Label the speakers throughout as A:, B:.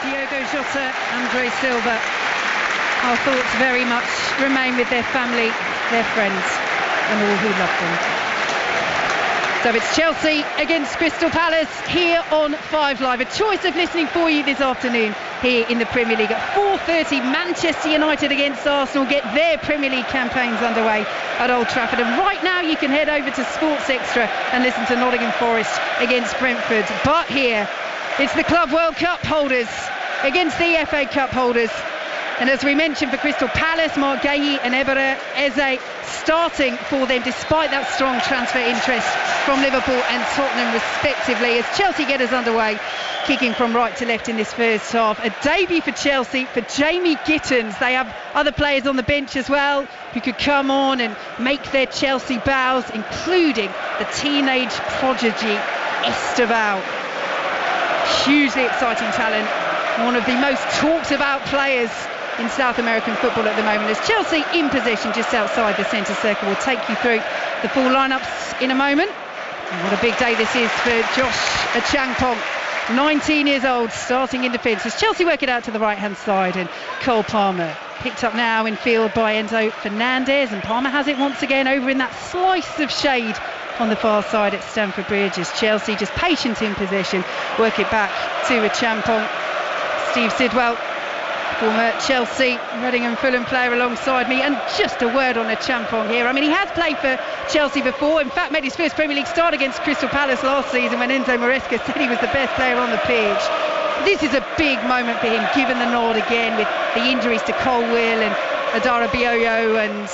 A: Diogo Jota, Andre Silva. Our thoughts very much remain with their family, their friends, and all who love them. So it's Chelsea against Crystal Palace here on 5 Live. A choice of listening for you this afternoon here in the Premier League. At 4:30, Manchester United against Arsenal get their Premier League campaigns underway at Old Trafford. And right now you can head over to Sports Extra and listen to Nottingham Forest against Brentford. But here, it's the Club World Cup holders against the FA Cup holders. And as we mentioned, for Crystal Palace, Marc Guéhi and Eberechi Eze starting for them despite that strong transfer interest from Liverpool and Tottenham respectively, as Chelsea get us underway, kicking from right to left in this first half. A debut for Chelsea for Jamie Gittins. They have other players on the bench as well who could come on and make their Chelsea bows, including the teenage prodigy Esteval. Hugely exciting talent, one of the most talked about players in South American football at the moment, as Chelsea in possession just outside the centre circle. We'll take you through the full lineups in a moment. And what a big day this is for Josh Achampong, 19 years old, starting in defence as Chelsea work it out to the right hand side, and Cole Palmer picked up now in field by Enzo Fernandez, and Palmer has it once again over in that slice of shade on the far side at Stamford Bridge, as Chelsea just patient in possession, work it back to Achampong. Steve Sidwell, former Chelsea, Reading and Fulham player, alongside me. And just a word on Achampong here. I mean, he has played for Chelsea before. In fact, made his first Premier League start against Crystal Palace last season when Enzo Maresca said he was the best player on the pitch. This is a big moment for him, given the nod again with the injuries to Colwill and Adara Bioyo, and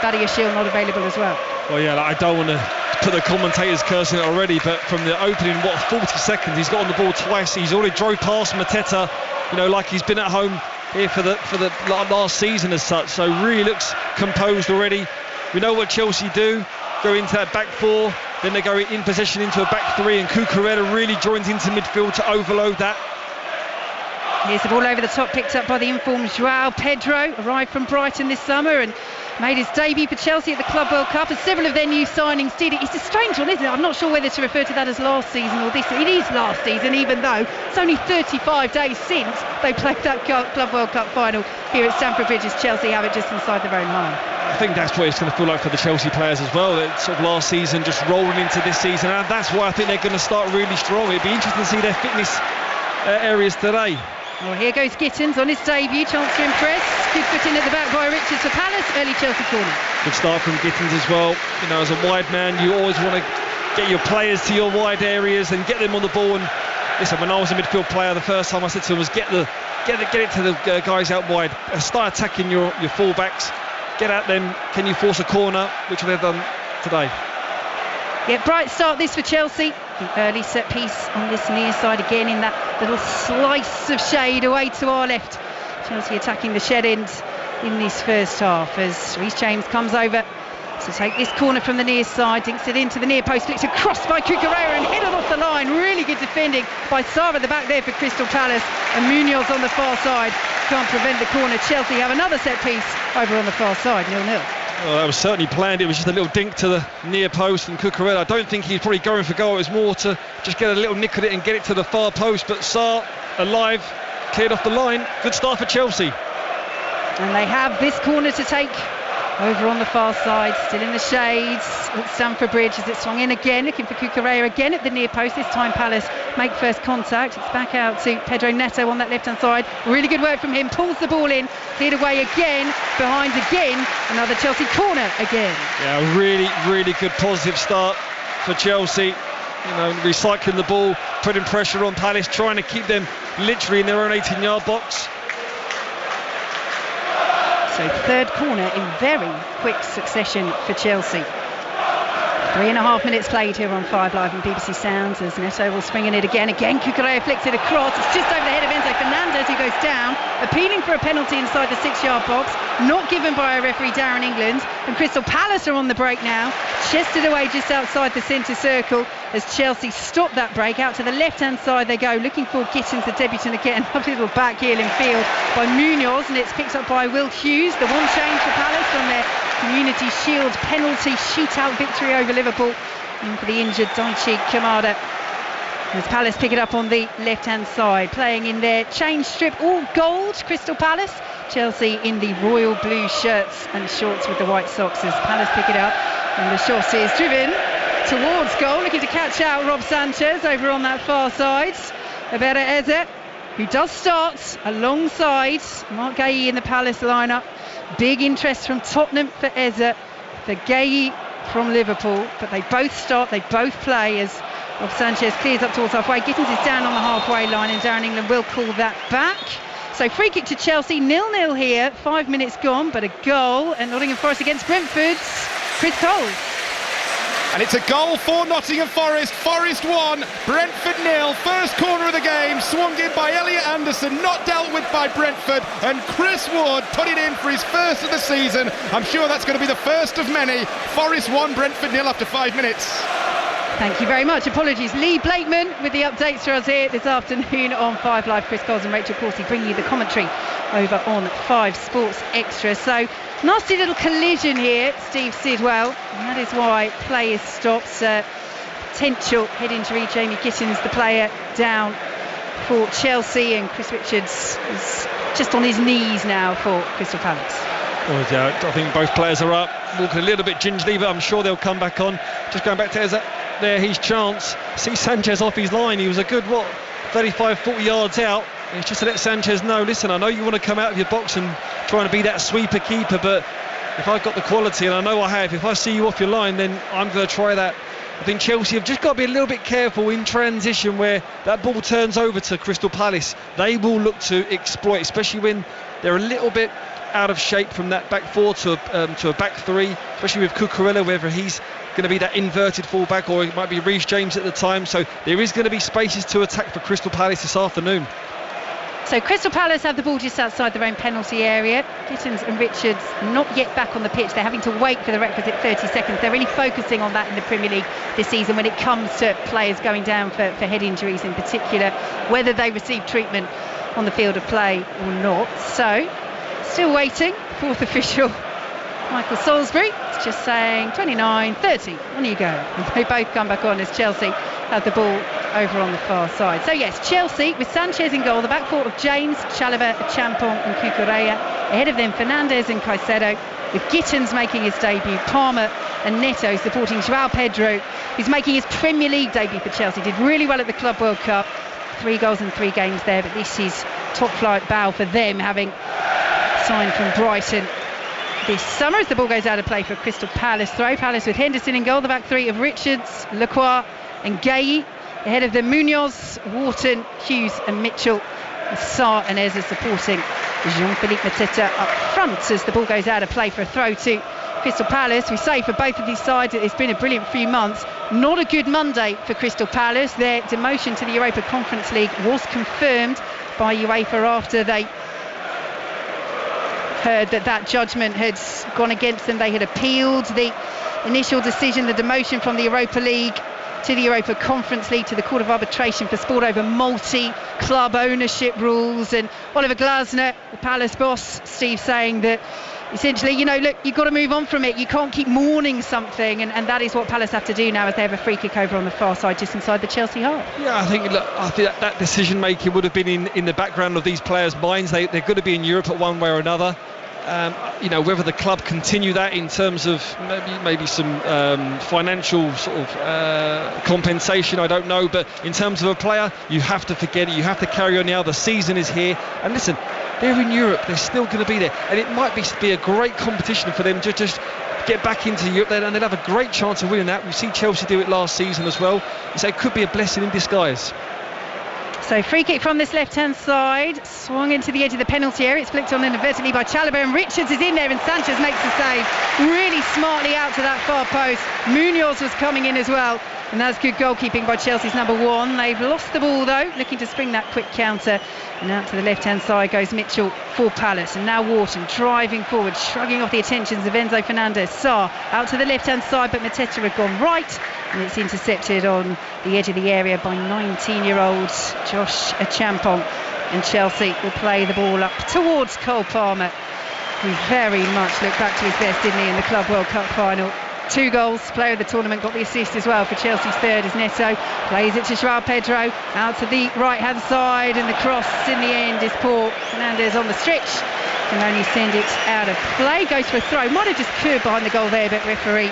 A: Badiashile not available as well.
B: Well, yeah, I don't want to put the commentators cursing it already, but from the opening, 40 seconds, he's got on the ball twice. He's already drove past Mateta, like he's been at home here for the last season as such. So really looks composed already. We know what Chelsea do, go into that back four, then they go in possession into a back three, and Cucurella really joins into midfield to overload that.
A: Here's the ball over the top, picked up by the informed João Pedro, arrived from Brighton this summer and made his debut for Chelsea at the Club World Cup, as several of their new signings did. It's a strange one, isn't it? I'm not sure whether to refer to that as last season or this. It is last season, even though it's only 35 days since they played that Club World Cup final here at Stamford Bridge, as Chelsea have it just inside their own line.
B: I think that's what it's going to feel like for the Chelsea players as well. That sort of last season just rolling into this season, and that's why I think they're going to start really strong. It'd be interesting to see their fitness areas today.
A: Well, here goes Gittins on his debut, chance to impress. Good foot in at the back by Richards for Palace, early Chelsea corner. Good
B: start from Gittins as well. As a wide man, you always want to get your players to your wide areas and get them on the ball. And listen, when I was a midfield player, the first time I said to him was get it to the guys out wide. Start attacking your full-backs. Get at them. Can you force a corner? Which they've done today.
A: Yeah, bright start this for Chelsea. The early set piece on this near side again in that little slice of shade away to our left. Chelsea attacking the shed end in this first half as Reece James comes over to take this corner from the near side, dinks it into the near post, flicks across by Cucurella and headed off the line. Really good defending by Sarr at the back there for Crystal Palace, and Munoz on the far side can't prevent the corner. Chelsea have another set piece over on the far side, 0-0.
B: Well, that was certainly planned. It was just a little dink to the near post, and Cucurella, I don't think he's probably going for goal. It was more to just get a little nick at it and get it to the far post. But Sarr, alive, cleared off the line. Good start for Chelsea.
A: And they have this corner to take over on the far side, still in the shades at Stamford Bridge as it swung in again, looking for Cucurella again at the near post. This time Palace make first contact. It's back out to Pedro Neto on that left hand side. Really good work from him, pulls the ball in, cleared away again, behind again, another Chelsea corner again.
B: Yeah, really good positive start for Chelsea. Recycling the ball, putting pressure on Palace, trying to keep them literally in their own 18-yard box.
A: So third corner in very quick succession for Chelsea. 3.5 minutes played here on 5 Live and BBC Sounds as Neto will swing in it again. Cucurella flicks it across. It's just over the head of Enzo Fernandez, who goes down, appealing for a penalty inside the 6-yard box, not given by a referee, Darren England. And Crystal Palace are on the break now, chested away just outside the centre circle as Chelsea stop that break. Out to the left-hand side they go, looking for Gittins, the debutant again. A little back heel in field by Munoz, and it's picked up by Will Hughes. The one change for Palace on their Community Shield penalty shootout victory over Liverpool. And for the injured Daichi Kamada. As Palace pick it up on the left-hand side, playing in their change strip, all gold, Crystal Palace. Chelsea in the royal blue shirts and shorts with the white socks as Palace pick it up. And the shot is driven towards goal, looking to catch out Rob Sanchez over on that far side. Abera Eze, who does start alongside Marc Guéhi in the Palace lineup. Big interest from Tottenham for Eze, for Guéhi from Liverpool, but they both start, they both play as Rob Sanchez clears up towards halfway. Gittins is down on the halfway line and Darren England will call that back. So free kick to Chelsea, 0-0 here, 5 minutes gone, but a goal, and Nottingham Forest against Brentford's Chris Cole.
C: And it's a goal for Nottingham Forest. Forest 1, Brentford 0. First corner of the game, swung in by Elliot Anderson, not dealt with by Brentford, and Chris Wood put it in for his first of the season. I'm sure that's going to be the first of many. Forest 1, Brentford 0 after 5 minutes.
A: Thank you very much. Apologies. Lee Blakeman with the updates for us here this afternoon on 5 Live. Chris Coles and Rachel Corsie bringing you the commentary over on 5 Sports Extra. So, nasty little collision here, Steve Sidwell, and that is why play is stopped. Potential head injury. Jamie Gittins, the player, down for Chelsea, and Chris Richards is just on his knees now for Crystal Palace.
B: Well, yeah, I think both players are up, walking a little bit gingerly, but I'm sure they'll come back on. Just going back to Eze, there his chance. See Sanchez off his line. He was a good 35-40 yards out. It's just to let Sanchez know, listen, I know you want to come out of your box and trying to be that sweeper keeper, but if I've got the quality, and I know I have, if I see you off your line, then I'm going to try that. I think Chelsea have just got to be a little bit careful in transition where that ball turns over to Crystal Palace. They will look to exploit, especially when they're a little bit out of shape from that back four to a back three, especially with Cucurella, whether he's going to be that inverted fullback or it might be Reece James at the time. So there is going to be spaces to attack for Crystal Palace this afternoon.
A: So Crystal Palace have the ball just outside their own penalty area. Gittins and Richards not yet back on the pitch. They're having to wait for the requisite 30 seconds. They're really focusing on that in the Premier League this season when it comes to players going down for head injuries in particular, whether they receive treatment on the field of play or not. So still waiting, fourth official Michael Salisbury. It's just saying 29-30, on you go. And they both come back on as Chelsea have the ball over on the far side. So yes, Chelsea with Sanchez in goal, the back four of James, Chalobah, Champong and Cucurella. Ahead of them Fernandes and Caicedo, with Gittins making his debut, Palmer and Neto supporting João Pedro, who's making his Premier League debut for Chelsea. Did really well at the Club World Cup, 3 goals in 3 games there, but this is top flight bow for them, having signed from Brighton this summer as the ball goes out of play for Crystal Palace throw. Palace with Henderson in goal, the back three of Richards, Lacroix and Guéhi. Ahead of them Munoz, Wharton, Hughes and Mitchell. Sarr and Eze supporting Jean-Philippe Mateta up front as the ball goes out of play for a throw to Crystal Palace. We say for both of these sides that it's been a brilliant few months. Not a good Monday for Crystal Palace. Their demotion to the Europa Conference League was confirmed by UEFA after they heard that judgment had gone against them. They had appealed the initial decision, the demotion from the Europa League to the Europa Conference League to the Court of Arbitration for Sport over multi-club ownership rules. And Oliver Glasner, the Palace boss, Steve, saying that essentially, look, you've got to move on from it. You can't keep mourning something, and that is what Palace have to do now as they have a free kick over on the far side just inside the Chelsea half. Yeah,
B: I think that decision making would have been in the background of these players' minds. They're going to be in Europe at one way or another. Whether the club continue that in terms of maybe some financial sort of compensation, I don't know, but in terms of a player, you have to forget it. You have to carry on now. The season is here, and listen, they're in Europe. They're still going to be there, and it might be a great competition for them to just get back into Europe, and they'll have a great chance of winning that. We've seen Chelsea do it last season as well, so it could be a blessing in disguise.
A: So free kick from this left-hand side, swung into the edge of the penalty area. It's flicked on inadvertently by Chalobah, and Richards is in there, and Sanchez makes the save really smartly out to that far post. Munoz was coming in as well, and that's good goalkeeping by Chelsea's number 1. They've lost the ball though, looking to spring that quick counter, and out to the left-hand side goes Mitchell for Palace, and now Wharton driving forward, shrugging off the attentions of Enzo Fernandez. Sarr out to the left-hand side, but Mateta had gone right, and it's intercepted on the edge of the area by 19-year-old Josh Champong, and Chelsea will play the ball up towards Cole Palmer, who very much looked back to his best, didn't he, in the Club World Cup final. 2 goals, player of the tournament, got the assist as well for Chelsea's third as Neto plays it to João Pedro, out to the right-hand side, and the cross in the end is poor. Fernandes on the stretch can only send it out of play, goes for a throw, might have just curved behind the goal there, but referee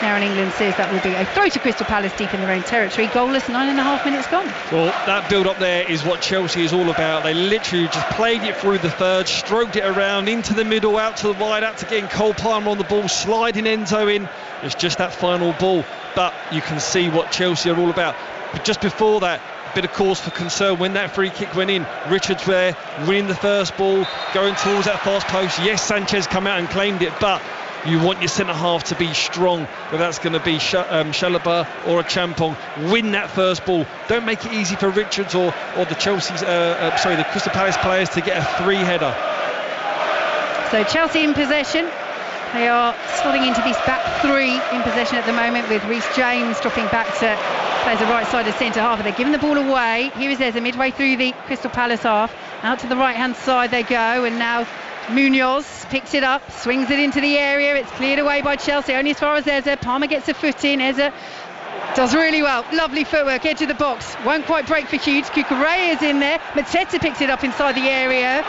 A: Darren England says that will be a throw to Crystal Palace deep in their own territory. Goalless, 9.5 minutes gone.
B: Well, that build-up there is what Chelsea is all about. They literally just played it through the third, stroked it around into the middle, out to the wide, out to getting Cole Palmer on the ball, sliding Enzo in. It's just that final ball, but you can see what Chelsea are all about. But just before that, a bit of cause for concern when that free kick went in. Richards there, winning the first ball, going towards that fast post. Yes, Sanchez come out and claimed it, but you want your centre-half to be strong, whether that's going to be Chalobah or a Champong. Win that first ball. Don't make it easy for Richards or the the Crystal Palace players to get a 3-header.
A: So Chelsea in possession. They are slotting into this back 3 in possession at the moment, with Reece James dropping back to play the right side of centre-half. They're giving the ball away. Here is Eze midway through the Crystal Palace half. Out to the right-hand side they go, and now Munoz picks it up, swings it into the area. It's cleared away by Chelsea, only as far as Eze. Palmer gets a foot in. Eze does really well. Lovely footwork, edge of the box. Won't quite break for Hughes. Cucurella is in there. Mateta picks it up inside the area.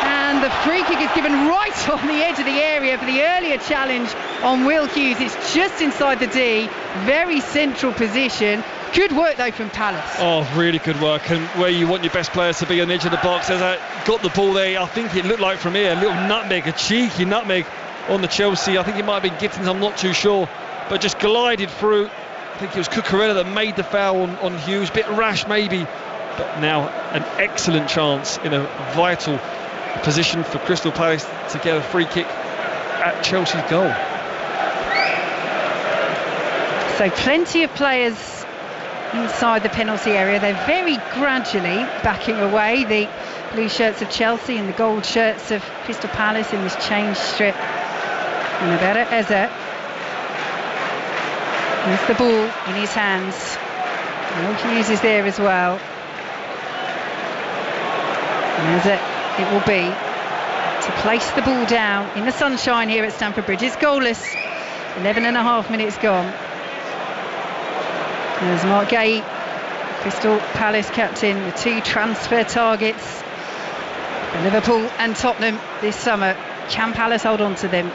A: And the free kick is given right on the edge of the area for the earlier challenge on Will Hughes. It's just inside the D. Very central position. Good work though from Palace. Oh,
B: really good work, and where you want your best players to be on the edge of the box. As I got the ball there, I think it looked like from here, a little nutmeg, a cheeky nutmeg on the Chelsea. I think it might have been Gittins, I'm not too sure, but just glided through. I think it was Cucurella that made the foul on Hughes, bit rash maybe, but now an excellent chance in a vital position for Crystal Palace to get a free kick at Chelsea's goal.
A: So plenty of players inside the penalty area. They're very gradually backing away, the blue shirts of Chelsea and the gold shirts of Crystal Palace in this change strip. And Roberto Eze with the ball in his hands. Will Hughes is there as well. And Eze it will be to place the ball down in the sunshine here at Stamford Bridge. It's goalless, 11.5 minutes gone. There's Mark Gay, Crystal Palace captain, with 2 transfer targets for Liverpool and Tottenham this summer. Can Palace hold on to them?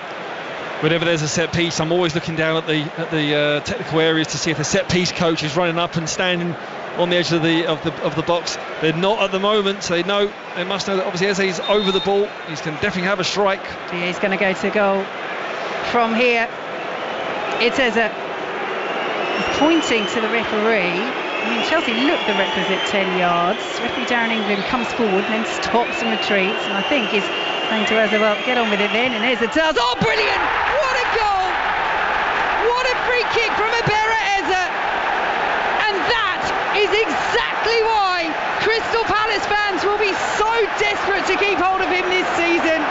B: Whenever there's a set piece, I'm always looking down at the technical areas to see if the set piece coach is running up and standing on the edge of the box. They're not at the moment, so they must know that obviously Eze's over the ball. He's going to definitely have a strike.
A: He's going to go to goal from here. It's Eze. He's pointing to the referee. I mean, Chelsea look the requisite 10 yards. Referee Darren England comes forward and then stops and retreats, and I think he's saying to Eze, well, get on with it then, and Eze does. Oh, brilliant! What a goal! What a free kick from Roberto Eze! And that is exactly why Crystal Palace fans will be so desperate to keep hold of him this season.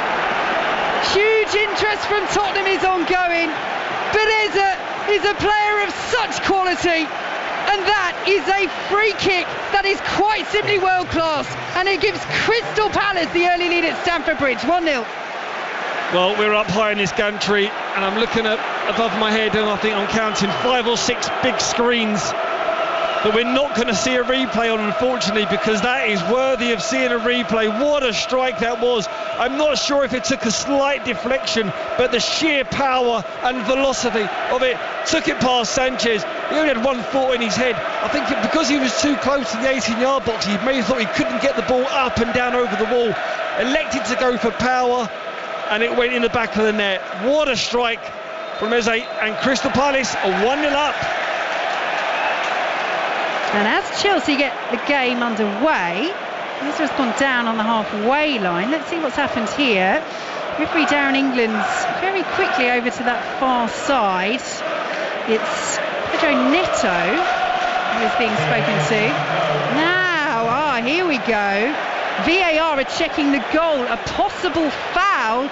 A: Huge interest from Tottenham is ongoing, but Eze is a player of such quality, and that is a free kick that is quite simply world class, and it gives Crystal Palace the early lead at Stamford Bridge, 1-0.
B: Well, we're up high in this gantry, and I'm looking up above my head, and I think I'm counting 5 or 6 big screens that we're not going to see a replay on, unfortunately, because that is worthy of seeing a replay. What a strike that was. I'm not sure if it took a slight deflection, but the sheer power and velocity of it took it past Sanchez. He only had one thought in his head. I think because he was too close to the 18-yard box, he may have thought he couldn't get the ball up and down over the wall. Elected to go for power, and it went in the back of the net. What a strike from Eze, and Crystal Palace are 1-0 up.
A: And as Chelsea get the game underway, Eze has gone down on the halfway line. Let's see what's happened here. Referee Darren England's very quickly over to that far side. It's Pedro Neto who is being spoken to. Now, here we go. VAR are checking the goal, a possible foul.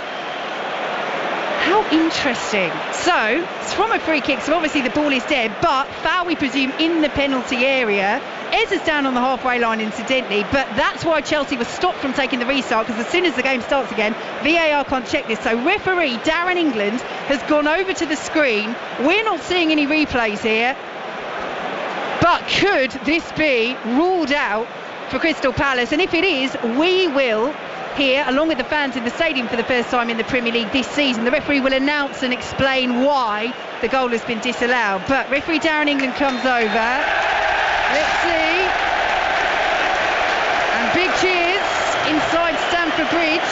A: How interesting. So, it's from a free kick, so obviously the ball is dead, but foul, we presume, in the penalty area. Ezza's down on the halfway line, incidentally, but that's why Chelsea was stopped from taking the restart, because as soon as the game starts again, VAR can't check this. So referee Darren England has gone over to the screen. We're not seeing any replays here, but could this be ruled out for Crystal Palace? And if it is, we will here, along with the fans in the stadium for the first time in the Premier League this season. The referee will announce and explain why the goal has been disallowed. But referee Darren England comes over. Let's see. And big cheers inside Stamford Bridge.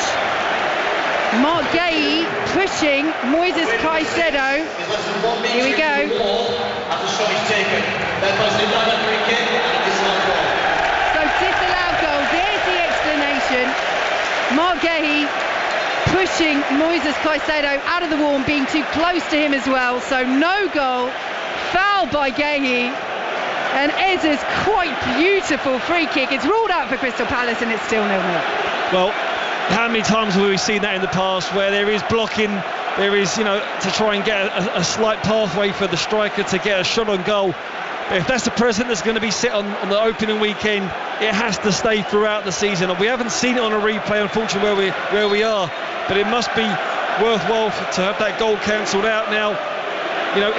A: Mark Gahey pushing Moises Caicedo. Here we go. So disallowed goal. There's the explanation. Mark Gahey pushing Moises Caicedo out of the wall and being too close to him as well. So no goal, foul by Gahey, and Ezza's quite beautiful free kick. It's ruled out for Crystal Palace and it's still 0-0.
B: Well, how many times have we seen that in the past, where there is blocking, there is, to try and get a slight pathway for the striker to get a shot on goal. But if that's the precedent that's going to be set on the opening weekend, it has to stay throughout the season. And we haven't seen it on a replay, unfortunately, where we are. But it must be worthwhile to have that goal cancelled out now.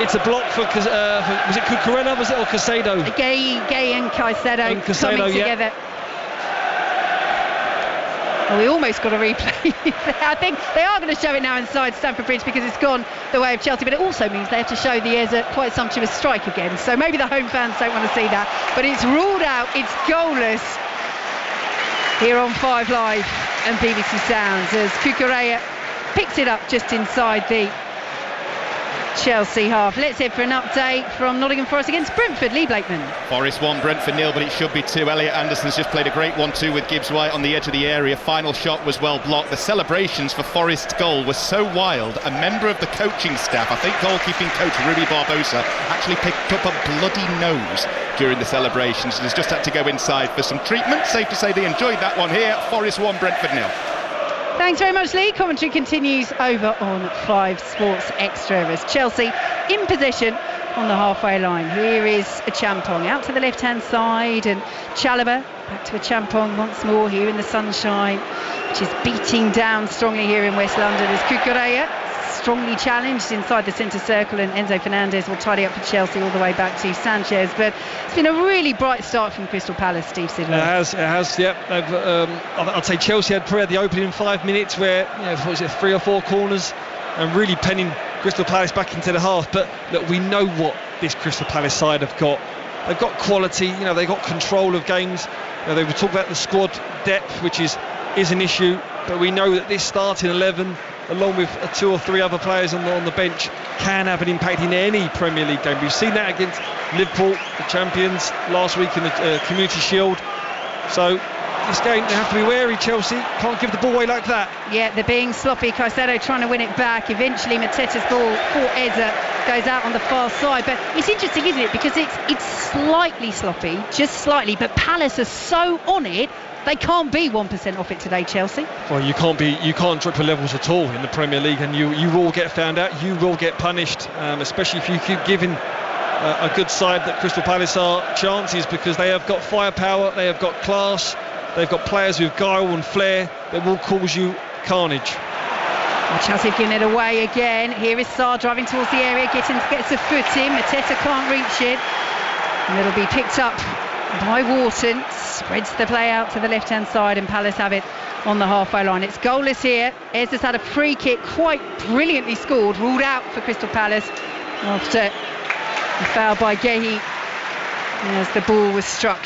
B: It's a block for was it Cucurella, was it, or Caicedo?
A: Gahey and Caicedo coming together.
B: Yeah.
A: Well, we almost got a replay. I think they are going to show it now inside Stamford Bridge because it's gone the way of Chelsea, but it also means they have to show the Ezza quite sumptuous strike again. So maybe the home fans don't want to see that, but it's ruled out. It's goalless here on 5 Live and BBC Sounds as Cucurella picks it up just inside the Chelsea half. Let's hear for an update from Nottingham Forest against Brentford. Lee Blakeman.
C: Forest 1, Brentford 0, but it should be 2. Elliot Anderson's just played a great 1-2 with Gibbs White on the edge of the area. Final shot was well blocked. The celebrations for Forest's goal were so wild. A member of the coaching staff, I think goalkeeping coach Rui Barbosa, actually picked up a bloody nose during the celebrations and has just had to go inside for some treatment. Safe to say they enjoyed that one here. Forest 1, Brentford 0.
A: Thanks very much, Lee. Commentary continues over on 5 Sports Extra as Chelsea in possession on the halfway line. Here is Achampong out to the left-hand side, and Chalobah back to Achampong once more here in the sunshine, which is beating down strongly here in West London as Cucurella strongly challenged inside the centre circle, and Enzo Fernandez will tidy up for Chelsea all the way back to Sanchez. But it's been a really bright start from Crystal Palace, Steve Sidwell.
B: It has, yep. I'd say Chelsea had probably the opening 5 minutes where, 3 or 4 corners and really penning Crystal Palace back into the half. But look, we know what this Crystal Palace side have got. They've got quality, they've got control of games. They were talking about the squad depth, which is an issue, but we know that this starting 11, along with 2 or 3 other players on the bench, can have an impact in any Premier League game. We've seen that against Liverpool, the champions, last week in the Community Shield. So this game, they have to be wary. Chelsea can't give the ball away like that.
A: Yeah, they're being sloppy. Caicedo trying to win it back. Eventually Mateta's ball for Ezza goes out on the far side. But it's interesting, isn't it? Because it's slightly sloppy, just slightly, but Palace are so on it, they can't be 1% off it today, Chelsea.
B: Well, you can't drop your levels at all in the Premier League, and you will get found out, you will get punished, especially if you keep giving a good side that Crystal Palace are chances, because they have got firepower, they have got class, they've got players with guile and flair that will cause you carnage.
A: Well, Chelsea have given it away again. Here is Sarr driving towards the area, gets a foot in. Mateta can't reach it, and it'll be picked up by Wharton. Spreads the play out to the left-hand side, and Palace have it on the halfway line. It's goalless here. Ezza's had a free kick, quite brilliantly scored, ruled out for Crystal Palace after a foul by Gahey as the ball was struck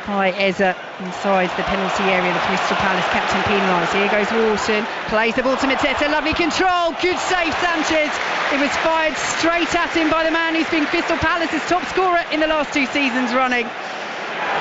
A: by Ezza inside the penalty area. The Crystal Palace captain penalised. Here goes Wharton, plays the ball to Mateta, lovely control, good save Sanchez. It was fired straight at him by the man who's been Crystal Palace's top scorer in the last 2 seasons running.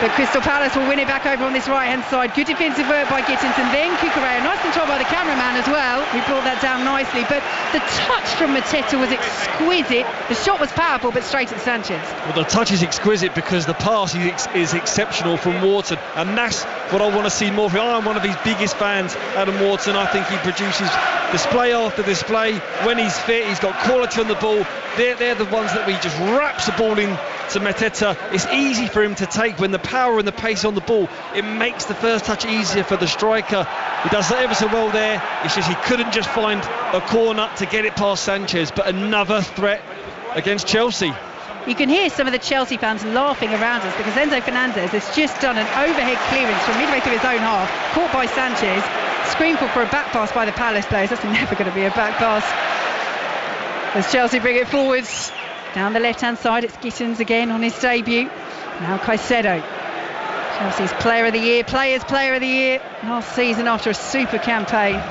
A: But Crystal Palace will win it back over on this right-hand side. Good defensive work by Gittinson. Then Cucurella, nice control by the cameraman as well, who brought that down nicely. But the touch from Mateta was exquisite. The shot was powerful, but straight at Sanchez. Well,
B: the touch is exquisite because the pass is exceptional from Wharton, and that's what I want to see more of. I'm one of his biggest fans, Adam Wharton. I think he produces display after display. When he's fit, he's got quality on the ball. They're the ones that we just wraps the ball in to Mateta. It's easy for him to take when the power and the pace on the ball. It makes the first touch easier for the striker. He does that ever so well there. It's just he couldn't just find a corner to get it past Sanchez. But another threat against Chelsea.
A: You can hear some of the Chelsea fans laughing around us because Enzo Fernandez has just done an overhead clearance from midway through his own half, caught by Sanchez, screamed for a back pass by the Palace players. That's never going to be a back pass. As Chelsea bring it forwards, down the left-hand side, it's Gittins again on his debut. Now Caicedo, Chelsea's Player of the Year, Players' Player of the Year last season after a super campaign.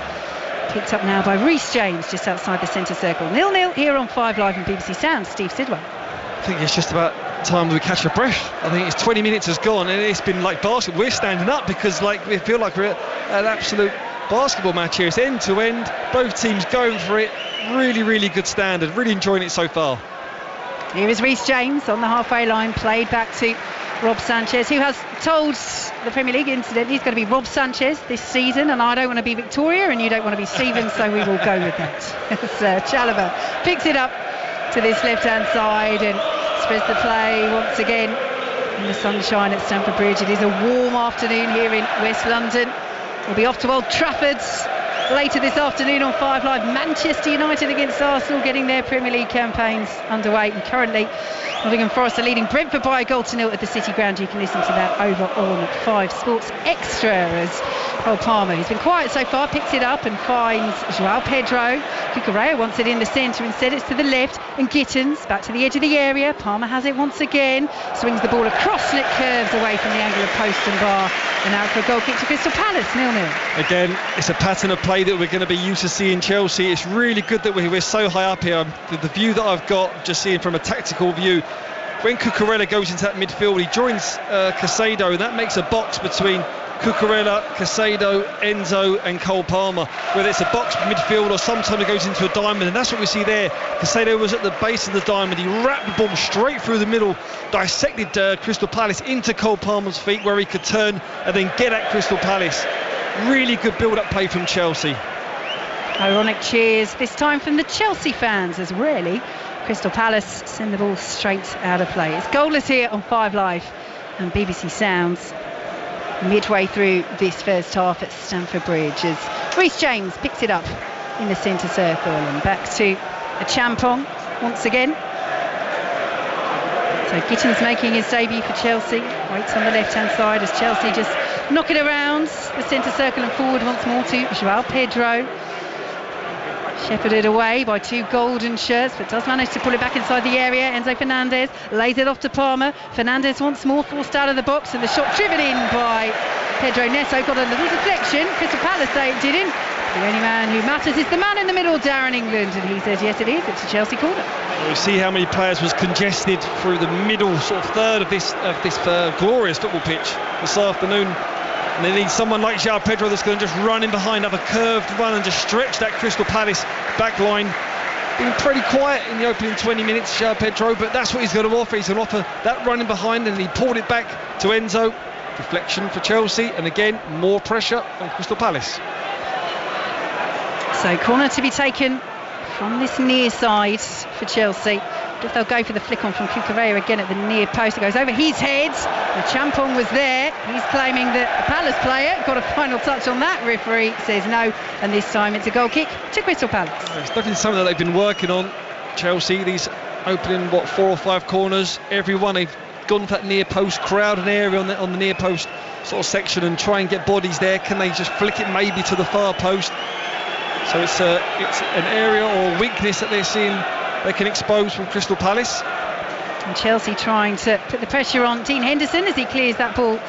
A: Picked up now by Reece James just outside the centre circle. 0-0 here on 5 Live and BBC Sounds. Steve Sidwell.
B: I think it's just about time we catch our breath. I think it's 20 minutes has gone and it's been like basketball. We're standing up because like we feel like we're at an absolute basketball match here. It's end to end, both teams going for it. Really good standard, really enjoying it so far.
A: Here is Reece James on the halfway line, played back to Rob Sanchez, who has told the Premier League incidentally he's going to be Rob Sanchez this season, and I don't want to be Victoria and you don't want to be Stephen, so we will go with that. As Chalobah picks it up to this left-hand side and spreads the play once again in the sunshine at Stamford Bridge. It is a warm afternoon here in West London. We'll be off to Old Trafford later this afternoon on 5 Live. Manchester United against Arsenal getting their Premier League campaigns underway, and currently Nottingham Forest are leading Brentford by 1-0 at the City Ground. You can listen to that over on 5 Sports Extra as Cole Palmer, who's been quiet so far, picks it up and finds João Pedro. Cucurella wants it in the centre, instead it's to the left, and Gittins back to the edge of the area. Palmer has it once again, swings the ball across and it curves away from the angle of post and bar, and out for a goal kick to Crystal Palace. 0-0.
B: Again, it's a pattern of play that we're going to be used to seeing Chelsea. It's really good that we're so high up here. The view that I've got, just seeing from a tactical view, when Cucurella goes into that midfield, he joins Caicedo, and that makes a box between Cucurella, Caicedo, Enzo and Cole Palmer, whether it's a box midfield or sometimes it goes into a diamond, and that's what we see there. Caicedo was at the base of the diamond, he wrapped the ball straight through the middle, dissected Crystal Palace into Cole Palmer's feet where he could turn and then get at Crystal Palace. Really good build-up play from Chelsea.
A: Ironic cheers, this time from the Chelsea fans, as rarely Crystal Palace send the ball straight out of play. It's goalless here on 5 Live and BBC Sounds midway through this first half at Stamford Bridge as Reece James picks it up in the centre circle and back to Achampong once again. So Gittins making his debut for Chelsea, waits on the left-hand side as Chelsea just knock it around the centre circle and forward once more to João Pedro. Shepherded away by 2 golden shirts, but does manage to pull it back inside the area. Enzo Fernandez lays it off to Palmer. Fernandez once more forced out of the box, and the shot driven in by Pedro Neto. Got a little deflection. Crystal Palace say it didn't. The only man who matters is the man in the middle, Darren England, and he says yes it is. It's a Chelsea corner.
B: We see how many players was congested through the middle sort of third of this glorious football pitch this afternoon. And they need someone like João Pedro that's going to just run in behind, have a curved run and just stretch that Crystal Palace back line. Been pretty quiet in the opening 20 minutes, João Pedro, but that's what he's going to offer. He's going to offer that run in behind, and he pulled it back to Enzo. Deflection for Chelsea, and again, more pressure on Crystal Palace.
A: So corner to be taken from this near side for Chelsea. If they'll go for the flick on from Cucurella again at the near post, it goes over his head. The Champong was there. He's claiming that the Palace player got a final touch on that. Referee says no, and this time it's a goal kick to Crystal Palace.
B: It's definitely something that they've been working on, Chelsea. These opening 4 or 5 corners, everyone they've gone for that near post, crowd an area on the near post sort of section and try and get bodies there. Can they just flick it maybe to the far post? So it's an area or weakness that they're seeing they can expose from Crystal Palace.
A: And Chelsea trying to put the pressure on Dean Henderson as he clears that ball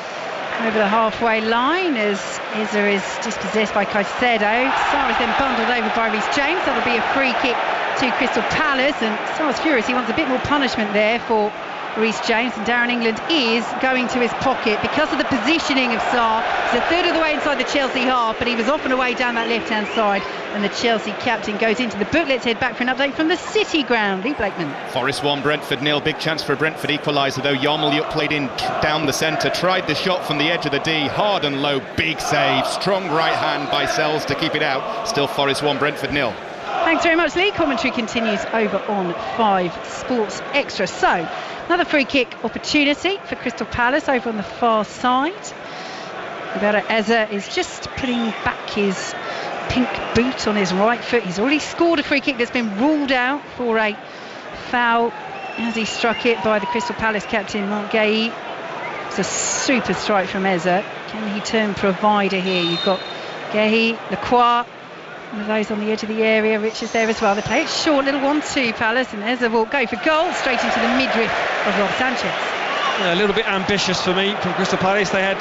A: over the halfway line as Izza is dispossessed by Caicedo. Sarr is then bundled over by Reece James. That'll be a free kick to Crystal Palace, and Sarr's furious. He wants a bit more punishment there for Reece James, and Darren England is going to his pocket because of the positioning of Sarr. He's a third of the way inside the Chelsea half, but he was off and away down that left-hand side, and the Chelsea captain goes into the book. Let's head back for an update from the City ground. Lee Blakeman.
C: Forest 1, Brentford 0. Big chance for a Brentford equaliser, though. Yarmolyuk played in down the centre, tried the shot from the edge of the D, hard and low, big save, strong right hand by Sells to keep it out. Still Forest 1, Brentford 0.
A: Thanks very much, Lee. Commentary continues over on 5 Sports Extra. So, another free kick opportunity for Crystal Palace over on the far side. Roberto Eze is just putting back his pink boot on his right foot. He's already scored a free kick that's been ruled out for a foul as he struck it by the Crystal Palace captain, Marc Guéhi. It's a super strike from Eze. Can he turn provider here? You've got Guéhi, Lacroix, one of those on the edge of the area. Rich is there as well. They play it short, little 1-2 Palace, and Eze will go for goal straight into the midriff of Rob Sanchez.
B: Yeah, a little bit ambitious for me from Crystal Palace. They had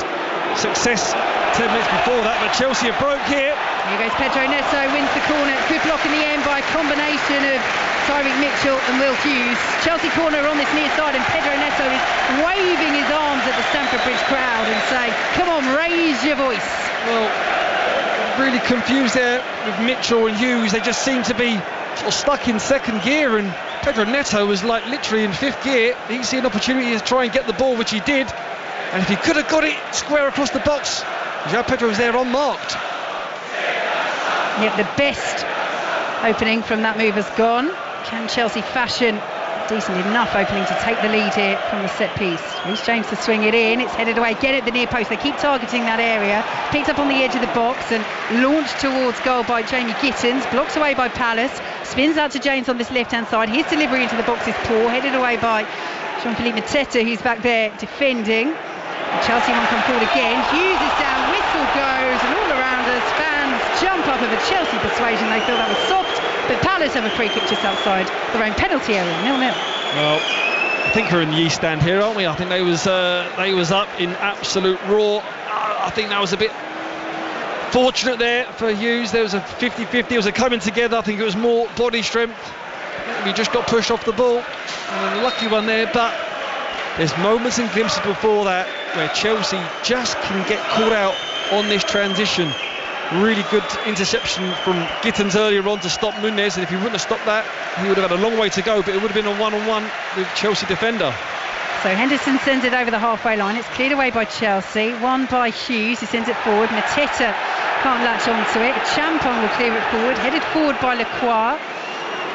B: success 10 minutes before that, but Chelsea have broke here.
A: Here goes Pedro Neto, wins the corner. Good block in the end by a combination of Tyreek Mitchell and Will Hughes. Chelsea corner on this near side, and Pedro Neto is waving his arms at the Stamford Bridge crowd and saying, come on, raise your voice.
B: Well, really confused there with Mitchell and Hughes. They just seem to be sort of stuck in second gear, and Pedro Neto was like literally in fifth gear. He see an opportunity to try and get the ball, which he did, and if he could have got it square across the box, João Pedro was there unmarked.
A: Yep, the best opening from that move has gone. Can Chelsea fashion a decent enough opening to take the lead here from the set piece? Reece James to swing it in. It's headed away, get it at the near post. They keep targeting that area. Picked up on the edge of the box and launched towards goal by Jamie Gittins. Blocked away by Palace. Spins out to James on this left-hand side. His delivery into the box is poor. Headed away by Jean-Philippe Mateta, who's back there defending. And Chelsea one come forward again. Hughes is down, whistle goes, and all around us fans jump up of a Chelsea persuasion. They feel that was soft, but Palace have a free kick just outside their own penalty area, 0-0.
B: Well, I think we're in the East Stand here, aren't we? I think they was up in absolute raw. I think that was a bit fortunate there for Hughes. There was a 50-50. It was a coming together. I think it was more body strength. We just got pushed off the ball. And a lucky one there, but there's moments and glimpses before that where Chelsea just can get caught out on this transition. Really good interception from Gittins earlier on to stop Muniz, and if he wouldn't have stopped that, he would have had a long way to go, but it would have been a one-on-one with Chelsea defender.
A: So Henderson sends it over the halfway line. It's cleared away by Chelsea, won by Hughes, who sends it forward. Mateta can't latch onto it. Champong will clear it forward, headed forward by Lacroix.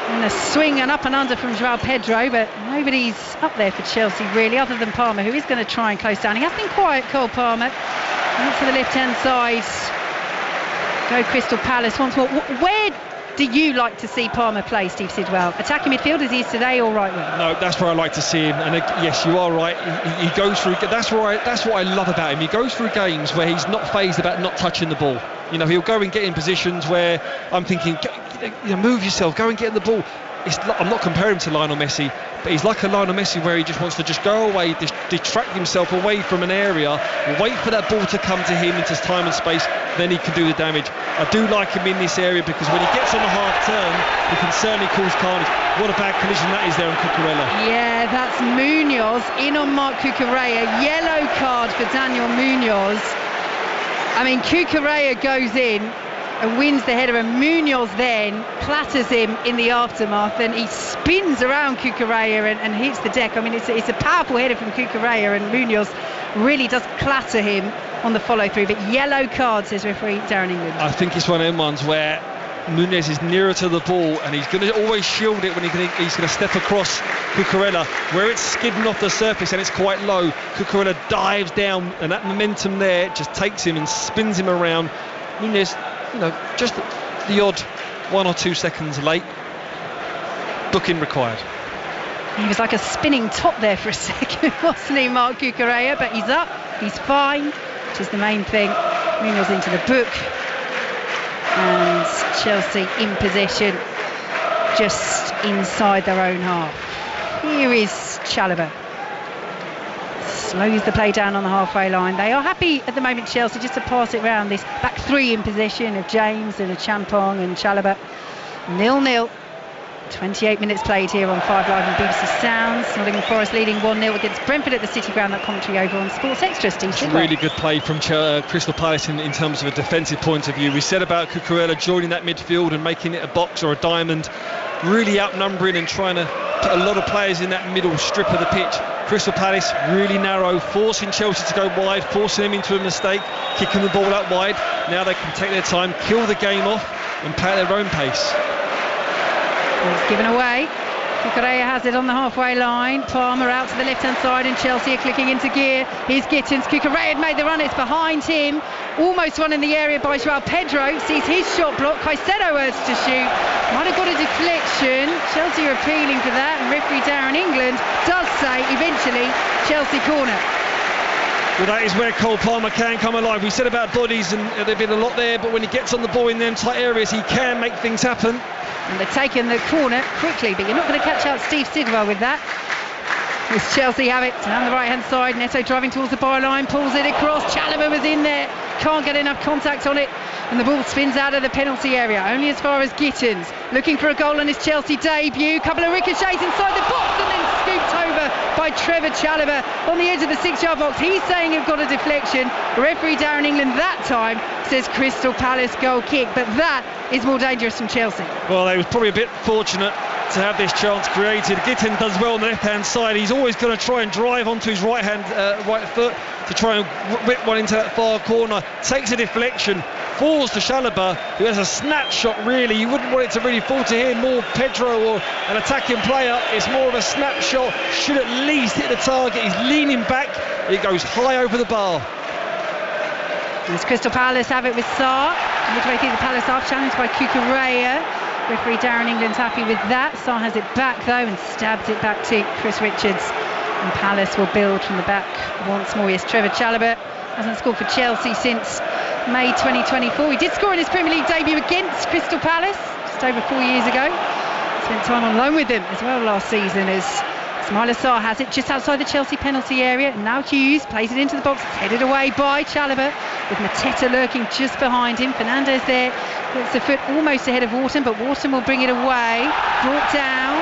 A: And a swing and up and under from João Pedro, but nobody's up there for Chelsea really, other than Palmer, who is going to try and close down. He has been quiet, Cole Palmer. Out to the left-hand side. Go Crystal Palace once more. Where do you like to see Palmer play, Steve Sidwell? Attacking midfield as he is today, or right wing?
B: No, that's where I like to see him. And yes, you are right. He goes through. That's what I love about him. He goes through games where he's not fazed about not touching the ball. You know, he'll go and get in positions where I'm thinking, move yourself, go and get the ball. I'm not comparing him to Lionel Messi, but he's like a Lionel Messi where he just wants to just go away, detract himself away from an area, wait for that ball to come to him into time and space, then he can do the damage. I do like him in this area because when he gets on the half turn, he can certainly cause carnage. What a bad collision that is there on Cucurella. Yeah,
A: that's Munoz in on Marc Cucurella. Yellow card for Daniel Munoz. I mean, Cucurella goes in and wins the header, and Munoz then platters him in the aftermath, and he spins around Cucurella and hits the deck. I mean, it's a powerful header from Cucurella, and Munoz really does clatter him on the follow-through. But yellow card, says referee Darren England.
B: I think it's one of them ones where Muniz is nearer to the ball, and he's going to always shield it when he's going to step across Cucurella, where it's skidding off the surface and it's quite low. Cucurella dives down, and that momentum there just takes him and spins him around. Muniz, just the odd 1 or 2 seconds late. Booking required.
A: He was like a spinning top there for a second, wasn't he, Marc Cucurella? But he's up, he's fine, which is the main thing. Munoz into the book, and Chelsea in possession just inside their own half. Here is Chalobah. Slows the play down on the halfway line. They are happy at the moment, Chelsea, just to pass it round. This back three in possession of James and a Champong and Chalobah. 0-0. 28 minutes played here on 5 Live and BBC Sounds. Nottingham Forest leading 1-0 against Brentford at the City Ground. That commentary over on Sports Extra. Steve Sidwell.
B: Really good play from Crystal Palace in terms of a defensive point of view. We said about Cucurella joining that midfield and making it a box or a diamond, really outnumbering and trying to put a lot of players in that middle strip of the pitch. Crystal Palace really narrow, forcing Chelsea to go wide, forcing them into a mistake, kicking the ball out wide. Now they can take their time, kill the game off and play at their own pace.
A: It's given away. Cucurella has it on the halfway line. Palmer out to the left-hand side and Chelsea are clicking into gear. Here's Gittins. Cucurella had made the run. It's behind him. Almost one in the area by Joao Pedro. Sees his shot blocked. Caicedo urged to shoot. Might have got a deflection. Chelsea are appealing for that. And referee Darren England does say eventually Chelsea corner.
B: Well, that is where Cole Palmer can come alive. We said about bodies and there've been a lot there, but when he gets on the ball in them tight areas, he can make things happen.
A: And they're taking the corner quickly, but you're not going to catch out Steve Sidwell with that. As Chelsea have it down the right-hand side. Neto driving towards the byline, pulls it across. Chalobah was in there, can't get enough contact on it, and the ball spins out of the penalty area, only as far as Gittins. Looking for a goal on his Chelsea debut. Couple of ricochets inside the box and then scooped over by Trevor Chalobah on the edge of the 6-yard box. He's saying it got a deflection. Referee Darren England that time says Crystal Palace goal kick, but that is more dangerous from Chelsea.
B: Well, they was probably a bit fortunate to have this chance created. Gittins does well on the left-hand side. He's always going to try and drive onto his right foot to try and whip one into that far corner. Takes a deflection, falls to Chalobah, who has a snap shot really. You wouldn't want it to really fall to him. More Pedro or an attacking player. It's more of a snap shot. Should at least hit the target. He's leaning back. It goes high over the bar.
A: As Crystal Palace have it with Sarr. Midway through the Palace half, challenged by Cucurella. Referee Darren England's happy with that. Sarr has it back though and stabs it back to Chris Richards. And Palace will build from the back once more. Yes, Trevor Chalobah hasn't scored for Chelsea since May 2024. He did score in his Premier League debut against Crystal Palace just over 4 years ago. Spent time on loan with them as well last season as Ismaila Sarr has it just outside the Chelsea penalty area. Now Hughes plays it into the box. It's headed away by Chalobah with Mateta lurking just behind him. Fernandez there puts the foot almost ahead of Wharton, but Wharton will bring it away. Brought down.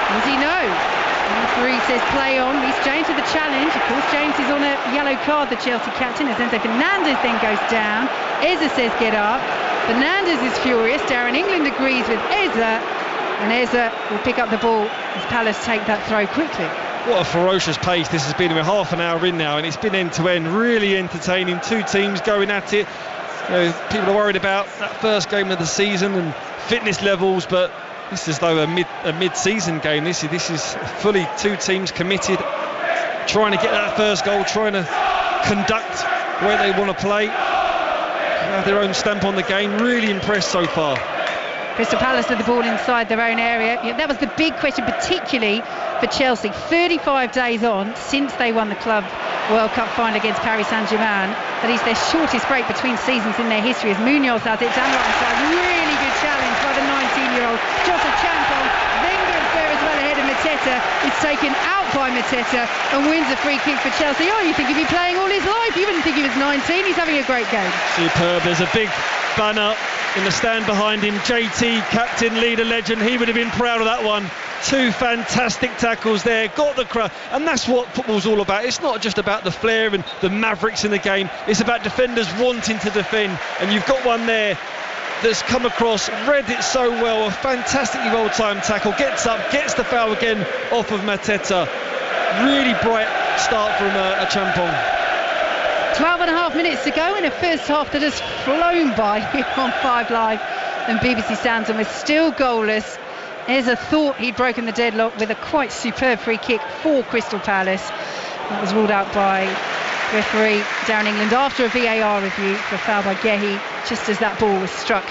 A: Does he know? And the referee says play on. Reece James with the challenge. Of course, James is on a yellow card, the Chelsea captain, as Enzo Fernandez then goes down. Eza says get up. Fernandez is furious. Darren England agrees with Eza. And Eza will pick up the ball as Palace take that throw quickly.
B: What a ferocious pace this has been. We're half an hour in now and it's been end to end, really entertaining. Two teams going at it. You know, people are worried about that first game of the season and fitness levels, but this is though a mid-season game. This is fully two teams committed, trying to get that first goal, trying to conduct where they want to play, have their own stamp on the game. Really impressed so far.
A: Crystal Palace with the ball inside their own area. Yeah, that was the big question, particularly for Chelsea. 35 days on since they won the Club World Cup final against Paris Saint-Germain. That is their shortest break between seasons in their history. As Munoz has it down the right side. Really good challenge by the 19-year-old Joseph Champong. Then gets there as well ahead of Mateta. It's taken out by Mateta and wins a free kick for Chelsea. Oh, you think he'd be playing all his life? You wouldn't think he was 19. He's having a great game.
B: Superb. There's a big banner in the stand behind him. JT, captain, leader, legend. He would have been proud of that one. Two fantastic tackles there, got the crowd, and that's what football's all about. It's not just about the flair and the mavericks in the game, it's about defenders wanting to defend, and you've got one there that's come across, read it so well. A fantastically well-timed tackle, gets up, gets the foul again off of Mateta. Really bright start from a Champong.
A: 12 and a half minutes to go in a first half that has flown by here on 5 Live and BBC Sounds, and we're still goalless. Eza thought he'd broken the deadlock with a quite superb free kick for Crystal Palace. That was ruled out by referee Darren England after a VAR review for a foul by Gehi, just as that ball was struck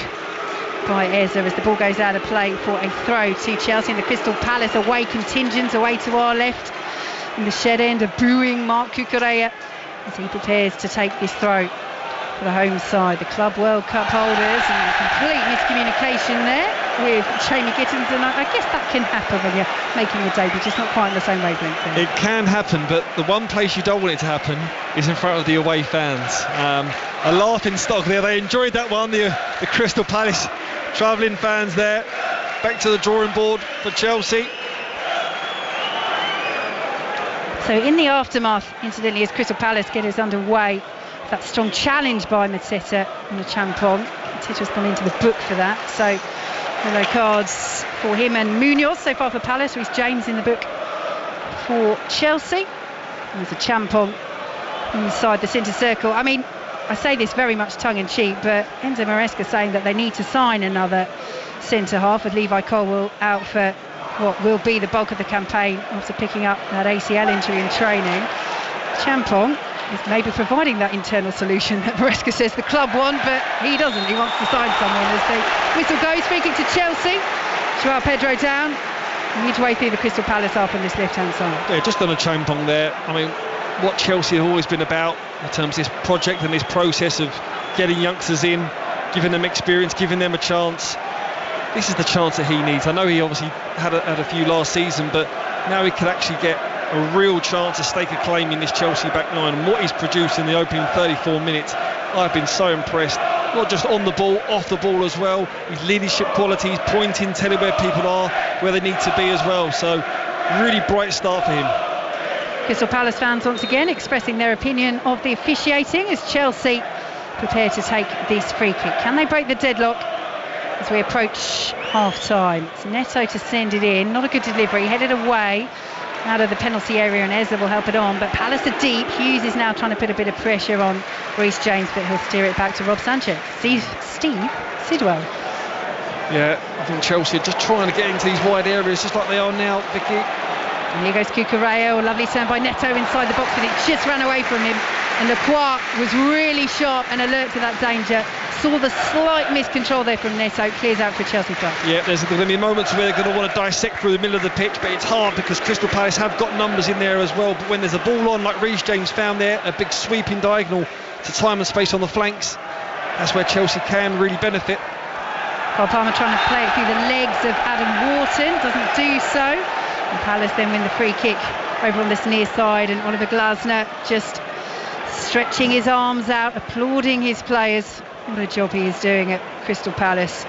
A: by Eza, as the ball goes out of play for a throw to Chelsea. And the Crystal Palace away contingent away to our left in the shed end, a booing Marc Cucurella as he prepares to take this throw for the home side. The Club World Cup holders, and a complete miscommunication there with Jamie Gittins, and I guess that can happen when you're making a debut, just not quite on the same wavelength there.
B: It can happen, but the one place you don't want it to happen is in front of the away fans. A laughing stock there. They enjoyed that one, the Crystal Palace travelling fans there. back to the drawing board for Chelsea.
A: So in the aftermath, incidentally, as Crystal Palace get us underway, that strong challenge by Mateta on the Champong. Mateta's gone into the book for that. So yellow cards for him and Munoz so far for Palace. Reece James in the book for Chelsea. And there's a Champong inside the centre circle. I mean, I say this very much tongue-in-cheek, but Enzo Maresca saying that they need to sign another centre-half, with Levi Colwill out for what will be the bulk of the campaign after picking up that ACL injury in training. Champong is maybe providing that internal solution that Maresca says the club want, but he doesn't. He wants to sign someone as the whistle goes. Free kick to Chelsea. Joao Pedro down, midway through the Crystal Palace half on this left-hand side.
B: Yeah, just on a Champong there. I mean, what Chelsea have always been about in terms of this project and this process of getting youngsters in, giving them experience, giving them a chance. This is the chance that he needs. I know he obviously had a few last season, but now he could actually get a real chance to stake a claim in this Chelsea back line. And what he's produced in the opening 34 minutes, I've been so impressed. Not just on the ball, off the ball as well. His leadership qualities, pointing, telling where people are, where they need to be as well. So really bright start for him.
A: Crystal Palace fans once again expressing their opinion of the officiating as Chelsea prepare to take this free kick. Can they break the deadlock as we approach half-time? It's Neto to send it in. Not a good delivery. Headed away out of the penalty area, and Ezra will help it on. But Palace are deep. Hughes is now trying to put a bit of pressure on Reece James, but he'll steer it back to Rob Sanchez. Steve Sidwell.
B: Yeah, I think Chelsea are just trying to get into these wide areas, just like they are now, Vicky.
A: And here goes Cucurella. Lovely turn by Neto inside the box, but it just ran away from him. And Lacroix was really sharp and alert to that danger. Saw the slight miscontrol there from Neto. Clears out for Chelsea club.
B: Yeah, there's going to be moments where they're going to want to dissect through the middle of the pitch, but it's hard because Crystal Palace have got numbers in there as well. But when there's a ball on, like Reece James found there, a big sweeping diagonal to time and space on the flanks, that's where Chelsea can really benefit.
A: Cole Palmer trying to play it through the legs of Adam Wharton, doesn't do so. And Palace then win the free kick over on this near side, and Oliver Glasner just stretching his arms out, applauding his players. What a job he is doing at Crystal Palace.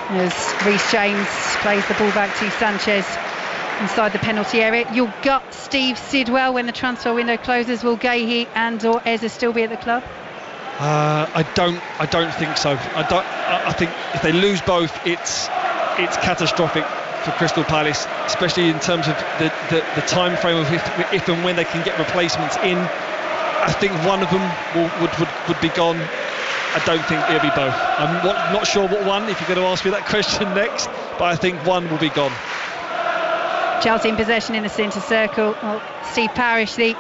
A: As Reece James plays the ball back to Sanchez inside the penalty area. Your gut, Steve Sidwell, when the transfer window closes, will Guéhi and or Eza still be at the club?
B: I don't think so. I think if they lose both, it's catastrophic for Crystal Palace, especially in terms of the time frame of if and when they can get replacements in. I think one of them would be gone. I don't think it'll be both. I'm not sure what one, if you're going to ask me that question next, but I think one will be gone.
A: Chelsea in possession in the centre circle. Well, Steve Parish, the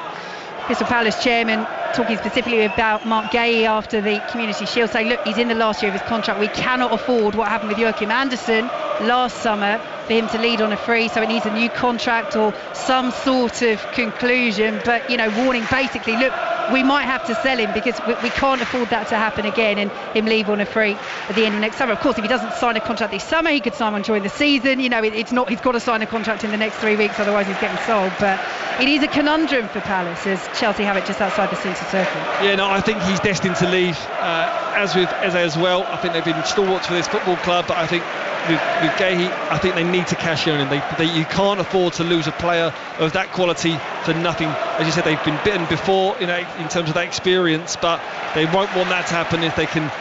A: Crystal Palace chairman, talking specifically about Marc Guéhi after the Community Shield, saying, look, he's in the last year of his contract. We cannot afford what happened with Joachim Andersen last summer for him to lead on a free, so it needs a new contract or some sort of conclusion. But, you know, warning basically, look, we might have to sell him because we can't afford that to happen again and him leave on a free at the end of next summer. Of course, if he doesn't sign a contract this summer, he could sign one during the season. You know, it's not, he's got to sign a contract in the next 3 weeks, otherwise he's getting sold. But it is a conundrum for Palace as Chelsea have it just outside the centre circle.
B: Yeah, no, I think he's destined to leave, as with Eze as well. I think they've been stalwarts for this football club, but I think with Guéhi, I think they need to cash in, and you can't afford to lose a player of that quality for nothing. As you said, they've been bitten before, you know, in terms of that experience, but they won't want that to happen. If they can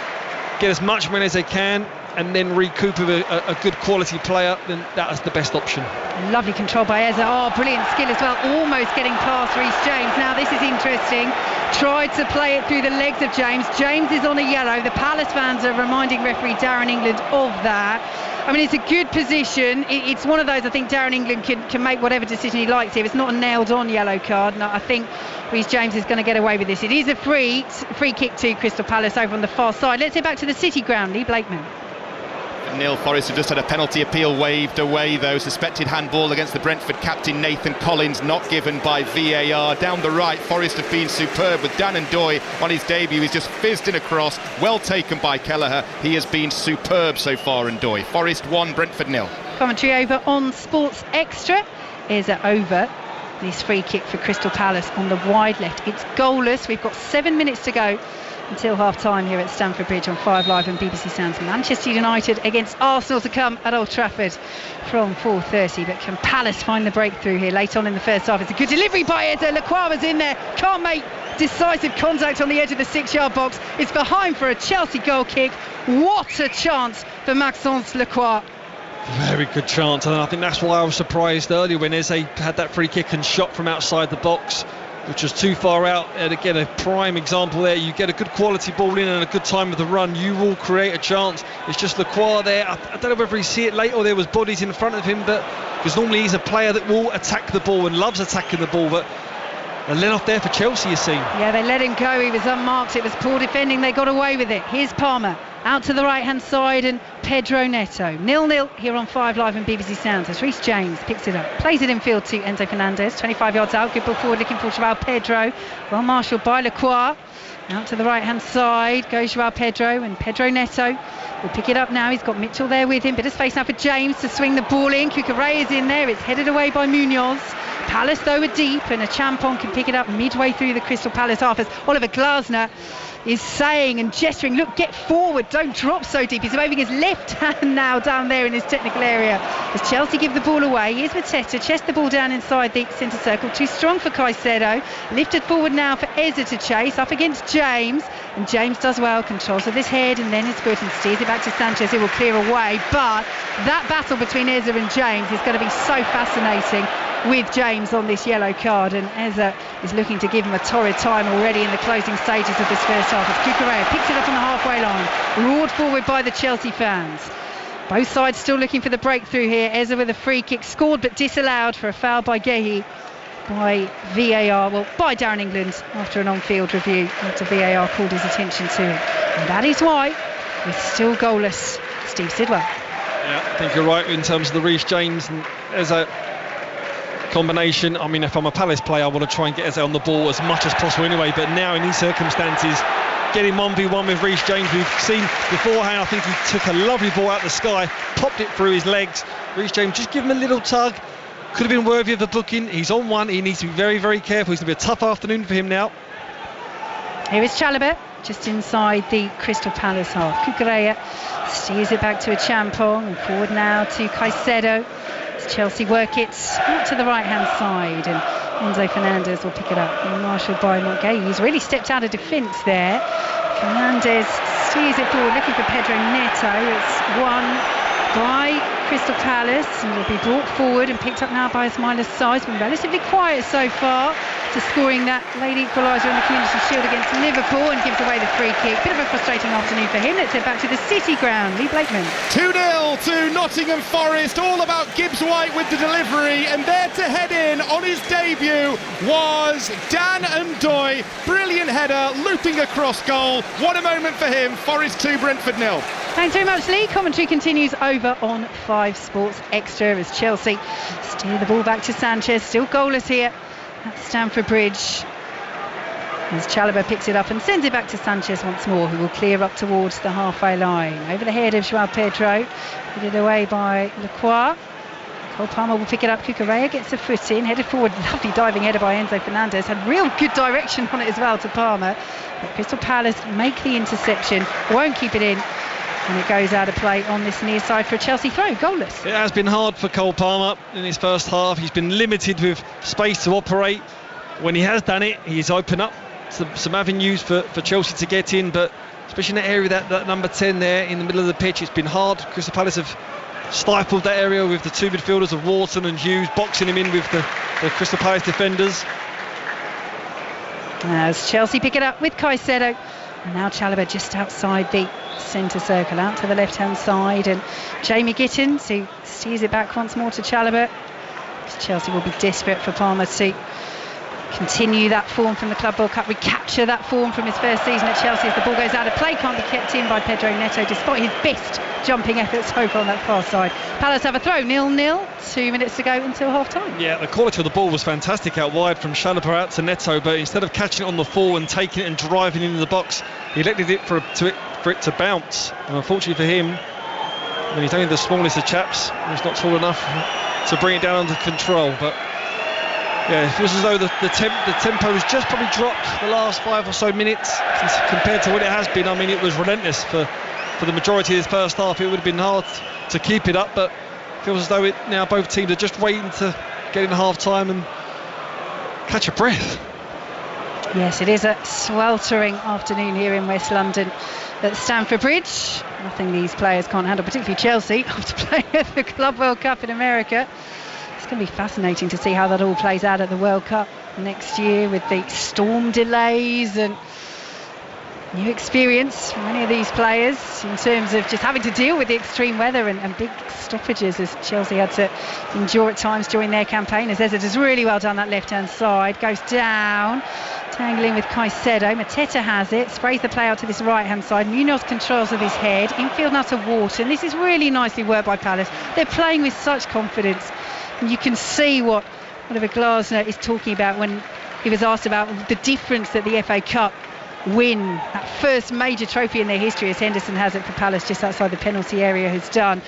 B: get as much money as they can and then recoup with a good quality player, then that's the best option.
A: Lovely control by Eza. Oh, brilliant skill as well, almost getting past Reece James. Now this is interesting. Tried to play it through the legs of James. James is on a yellow. The Palace fans are reminding referee Darren England of that. I mean, it's a good position. It's one of those, I think Darren England can make whatever decision he likes here. It's not a nailed-on yellow card. No, I think Reece James is going to get away with this. It is a free kick to Crystal Palace over on the far side. Let's head back to the City ground. Lee Blakeman.
C: Neil Forrest have just had a penalty appeal waved away, though. Suspected handball against the Brentford captain Nathan Collins, not given by VAR. Down the right, Forrest have been superb with Dan Ndoye on his debut. He's just fizzed in across, well taken by Kelleher. He has been superb so far, Ndoye. Forrest 1, Brentford 0.
A: Commentary over on Sports Extra is over this free kick for Crystal Palace on the wide left. It's goalless. We've got 7 minutes to go until half-time here at Stamford Bridge on 5 Live and BBC Sounds. Manchester United against Arsenal to come at Old Trafford from 4:30. But can Palace find the breakthrough here late on in the first half? It's a good delivery by Eder. Lacroix was in there, can't make decisive contact on the edge of the 6-yard box. It's behind for a Chelsea goal kick. What a chance for Maxence Lacroix.
B: Very good chance, and I think that's why I was surprised earlier when Eze had that free kick and shot from outside the box, which was too far out. And again, a prime example there. You get a good quality ball in and a good time of the run, you will create a chance. It's just Lacroix there. I don't know whether he see it late or there was bodies in front of him, but because normally he's a player that will attack the ball and loves attacking the ball, but a let off there for Chelsea, you see.
A: Yeah, they let him go. He was unmarked. It was poor defending. They got away with it. Here's Palmer out to the right-hand side and Pedro Neto. 0-0 here on 5 Live and BBC Sounds as Reece James picks it up, plays it in field to Enzo Fernandez, 25 yards out, good ball forward looking for Joao Pedro, well marshalled by Lacroix. Out to the right-hand side goes Joao Pedro, and Pedro Neto will pick it up now. He's got Mitchell there with him. Bit of space now for James to swing the ball in. Cucurella is in there. It's headed away by Munoz. Palace though are deep, and a Champon can pick it up midway through the Crystal Palace half as Oliver Glasner is saying and gesturing, look, get forward, don't drop so deep. He's waving his left hand now down there in his technical area as Chelsea give the ball away. Here's Mateta, chest the ball down inside the centre circle, too strong for Caicedo, lifted forward now for Eze to chase, up against James, and James does well, controls with his head and then his foot and steers it back to Sanchez, who will clear away. But that battle between Eze and James is going to be so fascinating with James on this yellow card, and Eze is looking to give him a torrid time already in the closing stages of this first half as Cucurella picks it up on the halfway line, roared forward by the Chelsea fans. Both sides still looking for the breakthrough here. Eze with a free kick scored but disallowed for a foul by Gehi by VAR, well, by Darren England after an on-field review after VAR called his attention to it, and that is why we're still goalless. Steve Sidwell.
B: Yeah, I think you're right in terms of the Reece James and Eze combination. I mean, if I'm a Palace player, I want to try and get Eze on the ball as much as possible anyway, but now in these circumstances, getting 1v1 with Reece James, we've seen beforehand, I think he took a lovely ball out of the sky, popped it through his legs. Reece James, just give him a little tug, could have been worthy of the booking. He's on one, he needs to be very, very careful. It's going to be a tough afternoon for him now.
A: Here is Chalobah, just inside the Crystal Palace half. Cucurella steers it back to a Champon, and forward now to Caicedo. Chelsea work it out to the right-hand side, and Enzo Fernandez will pick it up, and marshalled by Montgay. He's really stepped out of defence there. Fernandez steers it forward, looking for Pedro Neto. It's won by Crystal Palace, and will be brought forward and picked up now by Ismaila Sarr. Been relatively quiet so far to scoring that late equaliser in the Community Shield against Liverpool, and gives away the free kick. Bit of a frustrating afternoon for him. Let's head back to the City ground. Lee Blakeman.
C: 2-0 to Nottingham Forest, all about Gibbs White with the delivery, and there to head in on his debut was Dan Ndoye. Brilliant header, looping across goal. What a moment for him. Forest 2, Brentford 0.
A: Thanks very much, Lee. Commentary continues over on 5 Sports Extra as Chelsea steer the ball back to Sanchez, still goalless here at Stamford Bridge, as Chalobah picks it up and sends it back to Sanchez once more, who will clear up towards the halfway line. Over the head of Joao Pedro, put it away by Lacroix. Cole Palmer will pick it up. Cucurella gets a foot in, headed forward. Lovely diving header by Enzo Fernandez. Had real good direction on it as well to Palmer. But Crystal Palace make the interception, won't keep it in, and it goes out of play on this near side for a Chelsea throw, goalless.
B: It has been hard for Cole Palmer in his first half. He's been limited with space to operate. When he has done it, he's opened up some avenues for Chelsea to get in, but especially in that area, that number 10 there in the middle of the pitch, it's been hard. Crystal Palace have stifled that area with the two midfielders of Wharton and Hughes, boxing him in with the Crystal Palace defenders.
A: As Chelsea pick it up with Caicedo, and now Chalobah just outside the centre circle, out to the left-hand side, and Jamie Gittins, who steers it back once more to Chalobah. Chelsea will be desperate for Palmer to continue that form from the Club World Cup, recapture that form from his first season at Chelsea as the ball goes out of play, can't be kept in by Pedro Neto despite his best jumping efforts over on that far side. Palace have a throw, 0-0, 2 minutes to go until half-time.
B: Yeah, the quality of the ball was fantastic out wide from Chalobah out to Neto, but instead of catching it on the fall and taking it and driving into the box, he elected it for it to bounce, and unfortunately for him, when he's only the smallest of chaps, he's not tall enough to bring it down under control. But Yeah, it feels as though the tempo has just probably dropped the last 5 or so minutes compared to what it has been. I mean, it was relentless for the majority of this first half. It would have been hard to keep it up, but it feels as though now both teams are just waiting to get in half time and catch a breath.
A: Yes, it is a sweltering afternoon here in West London at Stamford Bridge. Nothing these players can't handle, particularly Chelsea, after playing at the Club World Cup in America. It's going to be fascinating to see how that all plays out at the World Cup next year, with the storm delays and new experience for many of these players in terms of just having to deal with the extreme weather and big stoppages, as Chelsea had to endure at times during their campaign. As Eze does really well down that left-hand side, goes down, tangling with Caicedo. Mateta has it, sprays the play out to this right-hand side. Munoz controls with his head. Infield now to Wharton. This is really nicely worked by Palace. They're playing with such confidence. And you can see what Oliver Glasner is talking about when he was asked about the difference that the FA Cup win, that first major trophy in their history, as Henderson has it for Palace just outside the penalty area, has done.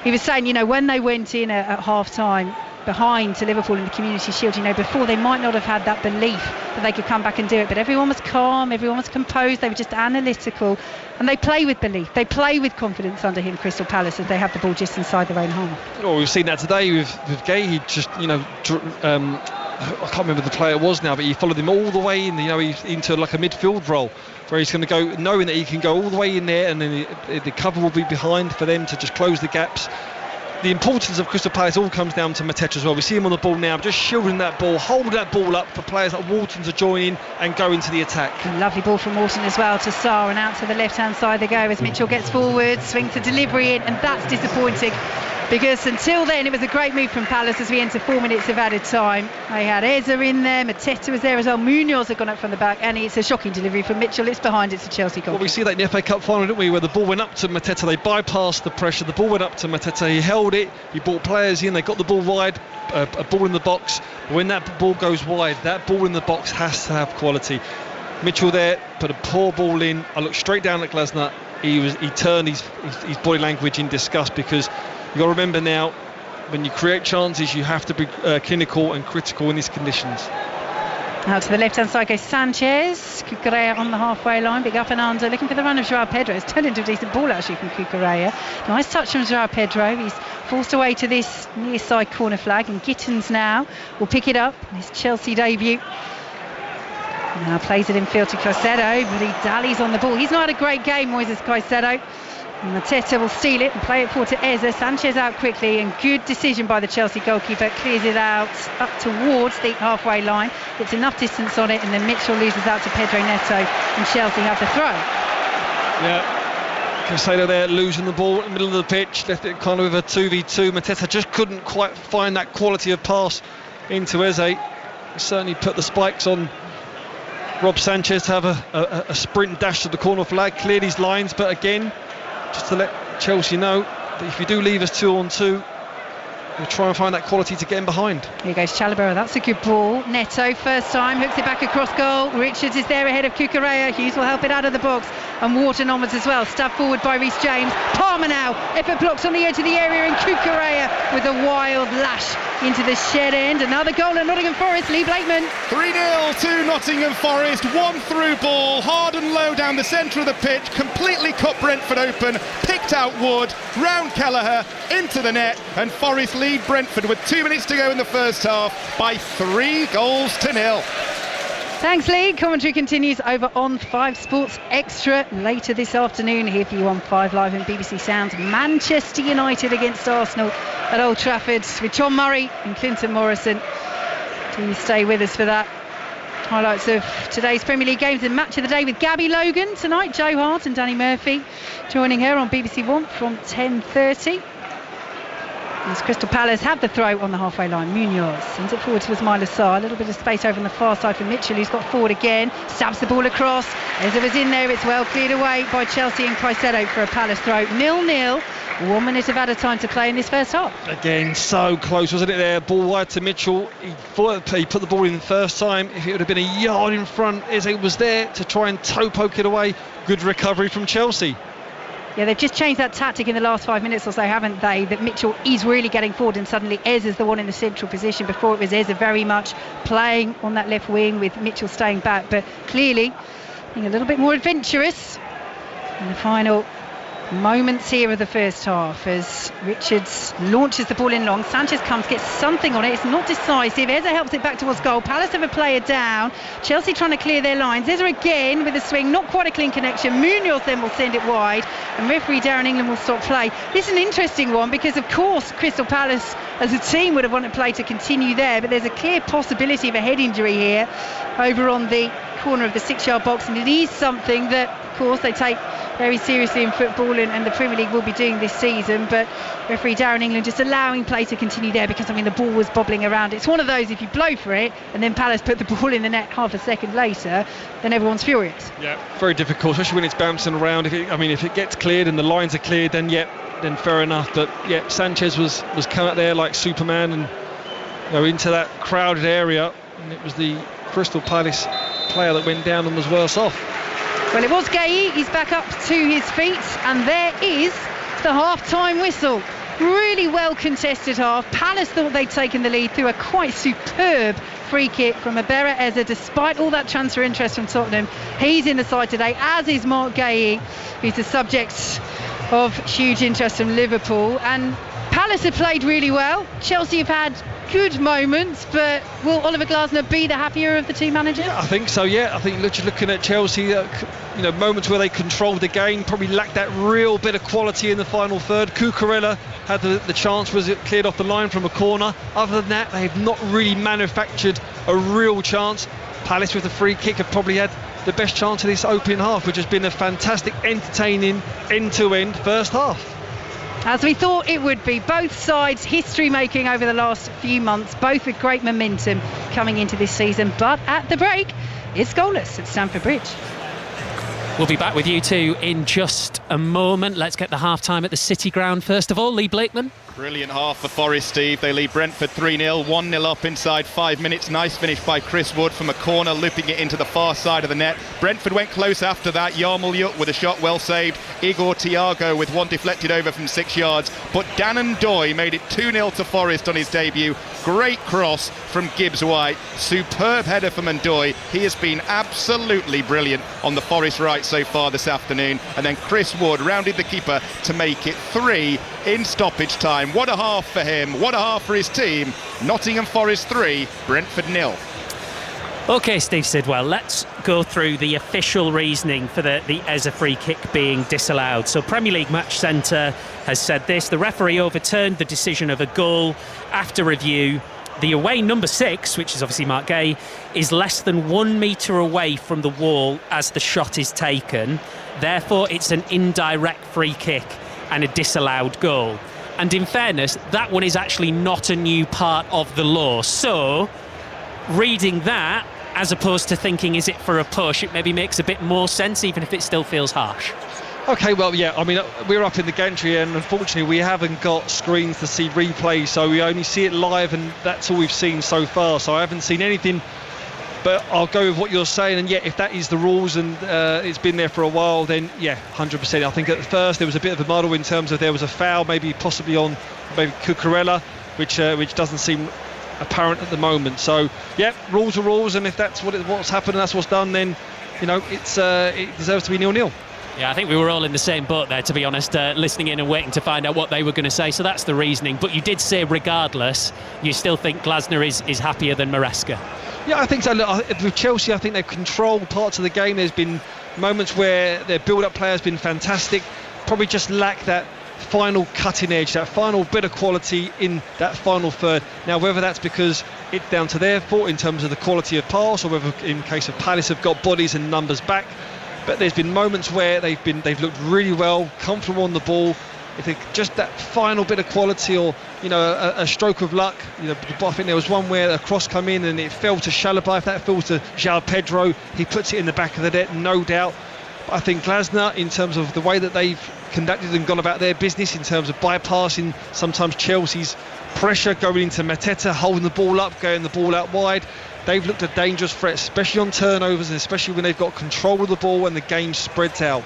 A: He was saying, when they went in at half-time behind to Liverpool in the Community Shield, before, they might not have had that belief that they could come back and do it, but everyone was calm, everyone was composed, they were just analytical, and they play with belief, they play with confidence under him, Crystal Palace, as they have the ball just inside their own half.
B: Well, we've seen that today with Gay. He just, I can't remember the player it was now, but he followed him all the way in, he's into like a midfield role where he's going to go, knowing that he can go all the way in there, and then the cover will be behind for them to just close the gaps. The importance of Crystal Palace all comes down to Mateta as well. We see him on the ball now, just shielding that ball, holding that ball up for players like Wharton to join in and go into the attack.
A: A lovely ball from Wharton as well to Sarr, and out to the left-hand side they go as Mitchell gets forward, swings the delivery in, and that's disappointing. Because until then it was a great move from Palace as we enter 4 minutes of added time. They had Eze in there, Mateta was there as well, Munoz had gone up from the back, and it's a shocking delivery from Mitchell. It's behind, it's a Chelsea goal.
B: Well, we see that in the FA Cup final, didn't we, where the ball went up to Mateta, they bypassed the pressure, the ball went up to Mateta, he held it, he brought players in, they got the ball wide, a ball in the box. But when that ball goes wide, that ball in the box has to have quality. Mitchell there put a poor ball in. I looked straight down at Glasner. He turned his body language in disgust, because you've got to remember now, when you create chances, you have to be clinical and critical in these conditions.
A: Out to the left-hand side goes Sanchez. Cucurella on the halfway line, big up and under, looking for the run of Joao Pedro. It's turned into a decent ball actually from Cucurella. Nice touch from Joao Pedro. He's forced away to this near side corner flag, and Gittins now will pick it up in his Chelsea debut. Now plays it in field to Caicedo, but he dallies on the ball. He's not had a great game, Moises Caicedo. And Mateta will steal it and play it forward to Eze. Sanchez out quickly, and good decision by the Chelsea goalkeeper. Clears it out up towards the halfway line. It's enough distance on it, and then Mitchell loses out to Pedro Neto, and Chelsea have the throw.
B: Yeah, Caicedo there losing the ball in the middle of the pitch, left it kind of with a 2v2. Mateta just couldn't quite find that quality of pass into Eze. He certainly put the spikes on Rob Sanchez to have a sprint dash to the corner flag, cleared his lines, but again, just to let Chelsea know that if you do leave us 2-on-2, we'll try and find that quality to get in behind.
A: Here goes Chalobah, that's a good ball. Neto, first time, hooks it back across goal. Richards is there ahead of Cucurella. Hughes will help it out of the box, and Wharton onwards as well. Stabbed forward by Reece James. Palmer now, effort blocks on the edge of the area, and Cucurella with a wild lash into the shed end. Another goal at Nottingham Forest. Lee Blakeman.
C: 3-0 to Nottingham Forest. One through ball, hard and low down the centre of the pitch, completely cut Brentford open, picked out Wood, round Kelleher, into the net, and Forest lead Brentford with 2 minutes to go in the first half by 3-0.
A: Thanks, Lee. Commentary continues over on 5 Sports Extra later this afternoon. Here for you on 5 Live and BBC Sounds. Manchester United against Arsenal at Old Trafford with John Murray and Clinton Morrison. Do you stay with us for that? Highlights of today's Premier League games and match of the day with Gabby Logan tonight. Joe Hart and Danny Murphy joining her on BBC One from 10:30. As Crystal Palace have the throw on the halfway line. Munoz sends it forward to Ismaila Sarr. A little bit of space over on the far side for Mitchell, who's got forward again. Stabs the ball across. As it was in there, it's well cleared away by Chelsea and Caicedo for a Palace throw. 0-0. 1 minute of added time to play in this first half.
B: Again, so close, wasn't it there? Ball wide to Mitchell. He put the ball in the first time. If it would have been a yard in front, Eze was there to try and toe poke it away. Good recovery from Chelsea.
A: Yeah, they've just changed that tactic in the last 5 minutes or so, haven't they? That Mitchell is really getting forward and suddenly Ez is the one in the central position. Before it was Ez very much playing on that left wing with Mitchell staying back, but clearly being a little bit more adventurous in the final moments here of the first half as Richards launches the ball in long. Sanchez comes, gets something on it. It's not decisive. Eza helps it back towards goal. Palace have a player down. Chelsea trying to clear their lines. Eza again with a swing, not quite a clean connection. Munoz then will send it wide, and referee Darren England will stop play. This is an interesting one because, of course, Crystal Palace as a team would have wanted play to continue there, but there's a clear possibility of a head injury here over on the corner of the 6-yard box, and it is something that, of course, they take very seriously in football, and the Premier League will be doing this season. But referee Darren England just allowing play to continue there because, I mean, the ball was bobbling around. It's one of those, if you blow for it and then Palace put the ball in the net half a second later, then everyone's furious.
B: Yeah, very difficult, especially when it's bouncing around. If it gets cleared and the lines are cleared, then then fair enough. But Sanchez was come out there like Superman and into that crowded area, and it was the Crystal Palace player that went down and was worse off.
A: Well, it was Gueye. He's back up to his feet, and there is the half-time whistle. Really well contested half. Palace thought they'd taken the lead through a quite superb free kick from Abera Eza. Despite all that transfer interest from Tottenham, he's in the side today, as is Marc Gueye, who's the subject of huge interest from Liverpool. And Palace have played really well. Chelsea have had good moments, but will Oliver Glasner be the happier of the two managers?
B: Yeah, I think so. I think just looking at Chelsea, moments where they controlled the game, probably lacked that real bit of quality in the final third. Cucurella had the chance, was it cleared off the line from a corner. Other than that, they have not really manufactured a real chance. Palace with the free kick have probably had the best chance of this opening half, which has been a fantastic, entertaining end-to-end first half.
A: As we thought it would be. Both sides history making over the last few months, both with great momentum coming into this season, but at the break it's goalless at Stamford Bridge.
D: We'll be back with you two in just a moment. Let's get the half-time at the City Ground first of all. Lee Blakeman.
C: Brilliant half for Forest, Steve. They lead Brentford 3-0, 1-0 up inside 5 minutes. Nice finish by Chris Wood from a corner, looping it into the far side of the net. Brentford went close after that. Yarmolyuk with a shot well saved. Igor Thiago with one deflected over from 6 yards. But Dannon Doy made it 2-0 to Forest on his debut. Great cross from Gibbs White. Superb header from Ndoye. He has been absolutely brilliant on the Forest right so far this afternoon. And then Chris Wood rounded the keeper to make it 3 in stoppage time. What a half for him, what a half for his team. Nottingham Forest 3, Brentford 0.
D: OK, Steve Sidwell, let's go through the official reasoning for the Eza free kick being disallowed. So Premier League Match Centre has said this: the referee overturned the decision of a goal after review. The away number 6, which is obviously Marc Gueye, is less than 1 metre away from the wall as the shot is taken. Therefore, it's an indirect free kick and a disallowed goal. And in fairness, that one is actually not a new part of the law. So, reading that, as opposed to thinking, is it for a push, it maybe makes a bit more sense, even if it still feels harsh.
B: OK, well, we're up in the gantry, and unfortunately we haven't got screens to see replay, so we only see it live, and that's all we've seen so far. So I haven't seen anything, but I'll go with what you're saying. And if that is the rules and it's been there for a while, then 100%. I think at first there was a bit of a muddle in terms of there was a foul, possibly on Cucurella, which doesn't seem apparent at the moment. So rules are rules, and if that's what's happened and that's what's done, then it deserves to be 0-0.
D: Yeah, I think we were all in the same boat there, to be honest, listening in and waiting to find out what they were going to say. So that's the reasoning. But you did say, regardless, you still think Glasner is happier than Maresca. Yeah,
B: I think so. Look, with Chelsea, I think they've controlled parts of the game. There's been moments where their build-up play has been fantastic. Probably just lack that final cutting edge, that final bit of quality in that final third. Now, whether that's because it's down to their fault in terms of the quality of pass, or whether in case of Palace have got bodies and numbers back. But there's been moments where they've looked really well, comfortable on the ball. If they just that final bit of quality, or a stroke of luck, I think there was one where a cross come in and it fell to Chalobah. If that fell to João Pedro, he puts it in the back of the net, no doubt. But I think Glasner, in terms of the way that they've conducted and gone about their business, in terms of bypassing sometimes Chelsea's pressure, going into Mateta, holding the ball up, going the ball out wide. They've looked a dangerous threat, especially on turnovers, and especially when they've got control of the ball and the game spreads out.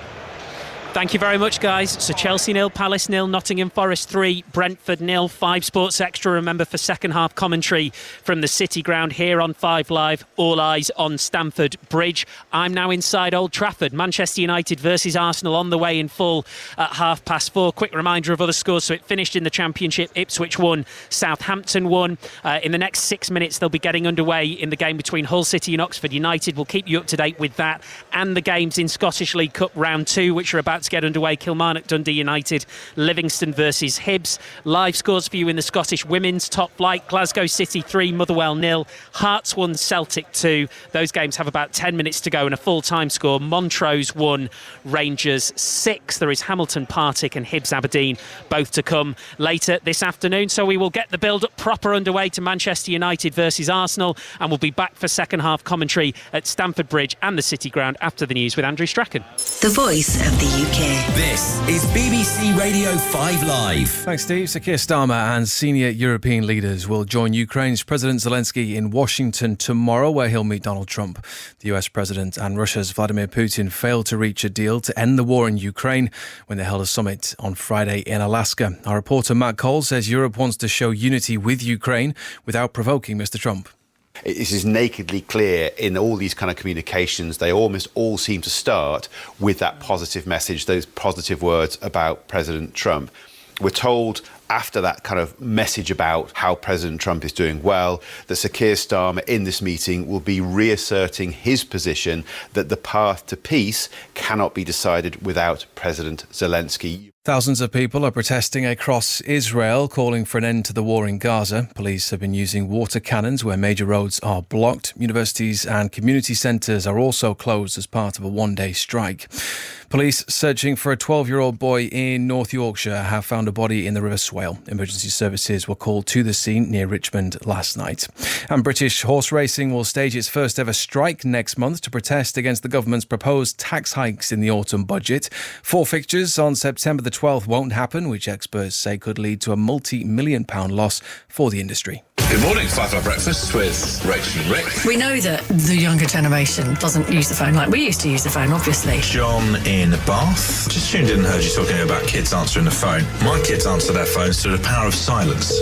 D: Thank you very much, guys. So Chelsea 0, Palace 0, Nottingham Forest 3, Brentford 0. 5 Sports Extra, remember, for second half commentary from the City Ground here on 5 Live. All eyes on Stamford Bridge. I'm now inside Old Trafford. Manchester United versus Arsenal on the way in full at 4:30. Quick reminder of other scores. So it finished in the Championship. Ipswich won, Southampton won. In the next 6 minutes, they'll be getting underway in the game between Hull City and Oxford United. We'll keep you up to date with that and the games in Scottish League Cup Round 2, which are about to get underway. Kilmarnock, Dundee United, Livingston versus Hibs. Live scores for you in the Scottish Women's Top Flight. Glasgow City 3, Motherwell 0. Hearts 1, Celtic 2. Those games have about 10 minutes to go and a full-time score. Montrose 1, Rangers 6. There is Hamilton Partick and Hibs Aberdeen, both to come later this afternoon. So we will get the build-up proper underway to Manchester United versus Arsenal, and we'll be back for second half commentary at Stamford Bridge and the City Ground after the news with Andrew Strachan.
E: The voice of the UK.
F: This is BBC Radio 5 Live.
G: Thanks, Steve. So Keir Starmer and senior European leaders will join Ukraine's President Zelensky in Washington tomorrow, where he'll meet Donald Trump. The US President and Russia's Vladimir Putin failed to reach a deal to end the war in Ukraine when they held a summit on Friday in Alaska. Our reporter Matt Cole says Europe wants to show unity with Ukraine without provoking Mr. Trump.
H: It is nakedly clear in all these kind of communications, they almost all seem to start with that positive message, those positive words about President Trump. We're told after that kind of message about how President Trump is doing well, that Sir Keir Starmer in this meeting will be reasserting his position that the path to peace cannot be decided without President Zelensky.
G: Thousands of people are protesting across Israel, calling for an end to the war in Gaza. Police have been using water cannons where major roads are blocked. Universities and community centres are also closed as part of a one-day strike. Police searching for a 12-year-old boy in North Yorkshire have found a body in the River Swale. Emergency services were called to the scene near Richmond last night. And British horse racing will stage its first ever strike next month to protest against the government's proposed tax hikes in the autumn budget. 4 fixtures on September the 12th won't happen, which experts say could lead to a multi-million-pound loss for the industry.
I: Good morning, 5 Live Breakfast with Rachel and Rick.
J: We know that the younger generation doesn't use the phone like we used to use the phone, obviously.
I: John in Bath. Just tuned in and heard you talking about kids answering the phone. My kids answer their phones through the power of silence.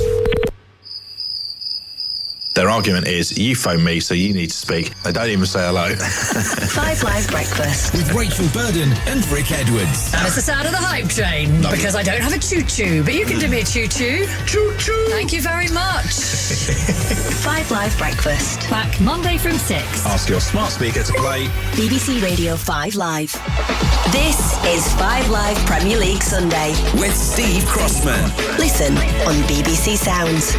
I: Their argument is, you phone me, so you need to speak. They don't even say hello.
E: 5 Live Breakfast.
F: With Rachel Burden and Rick Edwards.
J: And it's the sound of the hype train, because I don't have a choo-choo, but you can do me a choo-choo.
I: Choo-choo.
J: Thank you very much.
E: 5 Live Breakfast.
K: Back Monday from 6.
I: Ask your smart speaker to play
E: BBC Radio 5 Live. This is 5 Live Premier League Sunday.
F: With Steve Crossman.
E: Listen on BBC Sounds.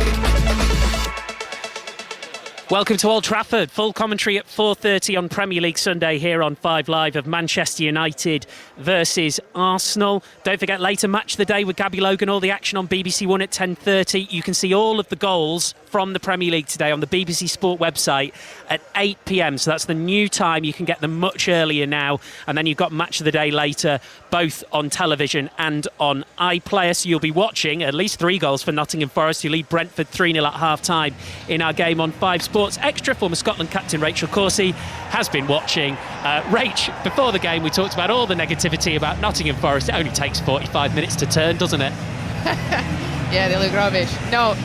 D: Welcome to Old Trafford. Full commentary at 4:30 on Premier League Sunday here on 5 Live of Manchester United versus Arsenal. Don't forget, later Match of the Day with Gabby Logan. All the action on BBC One at 10:30. You can see all of the goals from the Premier League today on the BBC Sport website at 8 p.m. So that's the new time. You can get them much earlier now. And then you've got Match of the Day later, both on television and on iPlayer. So you'll be watching at least 3 goals for Nottingham Forest, who lead Brentford 3-0 at half-time in our game on 5 Sports Extra. Former Scotland captain Rachel Corsie has been watching. Rach, before the game we talked about all the negativity about Nottingham Forest. It only takes 45 minutes to turn, doesn't it?
L: Yeah, they look rubbish. No,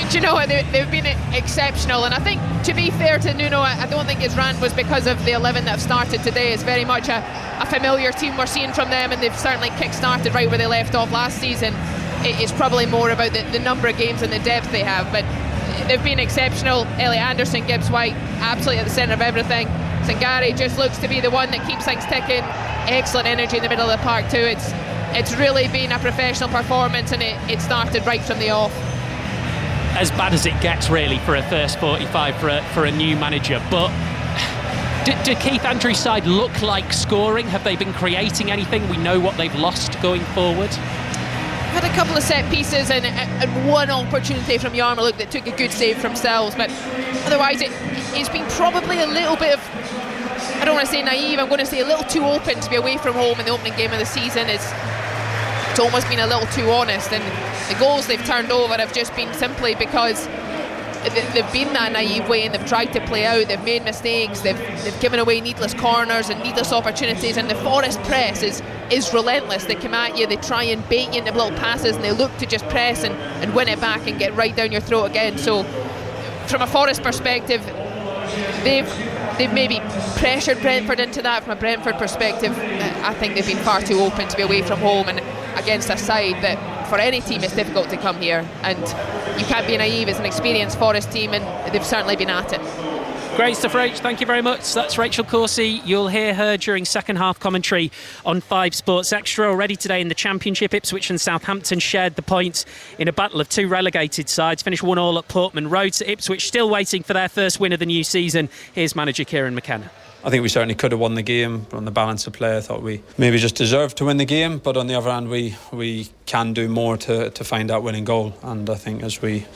L: do you know what? They've been exceptional, and I think, to be fair to Nuno, I don't think his rant was because of the 11 that have started today. It's very much a familiar team we're seeing from them, and they've certainly kick-started right where they left off last season. It's probably more about the number of games and the depth they have, but they've been exceptional. Elliot Anderson, Gibbs White, absolutely at the centre of everything. Sangare just looks to be the one that keeps things ticking. Excellent energy in the middle of the park too. It's really been a professional performance, and it started right from the off.
D: As bad as it gets, really, for a first 45 for a new manager. But do Keith Andrews' side look like scoring? Have they been creating anything? We know what they've lost going forward.
L: Had a couple of set pieces and one opportunity from Yarmoliuk that took a good save from Sells, but otherwise it's been probably a little bit of, I don't want to say naive, I'm going to say a little too open to be away from home in the opening game of the season. It's almost been a little too honest, and the goals they've turned over have just been simply because they've been that naive way and they've tried to play out. They've made mistakes. They've given away needless corners and needless opportunities. And the Forest press is relentless. They come at you, they try and bait you into little passes, and they look to just press and win it back and get right down your throat again. So from a Forest perspective, they've maybe pressured Brentford into that. From a Brentford perspective, I think they've been far too open to be away from home and against a side that for any team it's difficult to come here, and you can't be naive. It's an experienced Forest team and they've certainly been at it.
D: Great stuff, Rach. Thank you very much. That's Rachel Coursey. You'll hear her during second half commentary on 5 Sports Extra. Already today in the Championship, Ipswich and Southampton shared the points in a battle of 2 relegated sides. Finished 1-1 at Portman Road. So Ipswich still waiting for their first win of the new season. Here's manager Kieran McKenna.
K: I think we certainly could have won the game, but on the balance of play I thought we maybe just deserved to win the game, but on the other hand we can do more to find that winning goal, and I think as we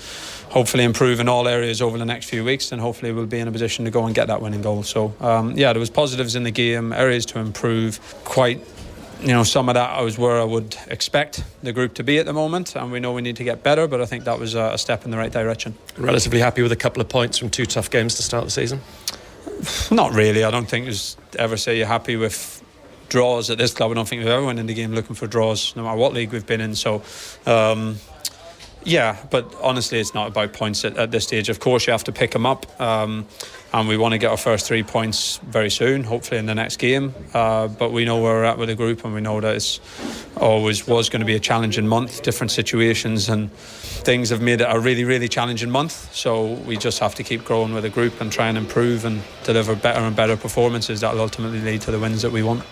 K: hopefully improve in all areas over the next few weeks, then hopefully we'll be in a position to go and get that winning goal. So there was positives in the game, areas to improve, quite some of that was where I would expect the group to be at the moment, and we know we need to get better, but I think that was a step in the right direction.
M: Relatively happy with a couple of points from 2 tough games to start the season?
K: Not really. I don't think there's ever say you're happy with draws at this club. I don't think we've ever went in the game looking for draws, no matter what league we've been in. So but honestly it's not about points at this stage. Of course you have to pick them up, and we want to get our first 3 points very soon, hopefully in the next game, but we know where we're at with the group, and we know that it's always was going to be a challenging month. Different situations and things have made it a really, really challenging month, so we just have to keep growing with the group and try and improve and deliver better and better performances that will ultimately lead to the wins that we want.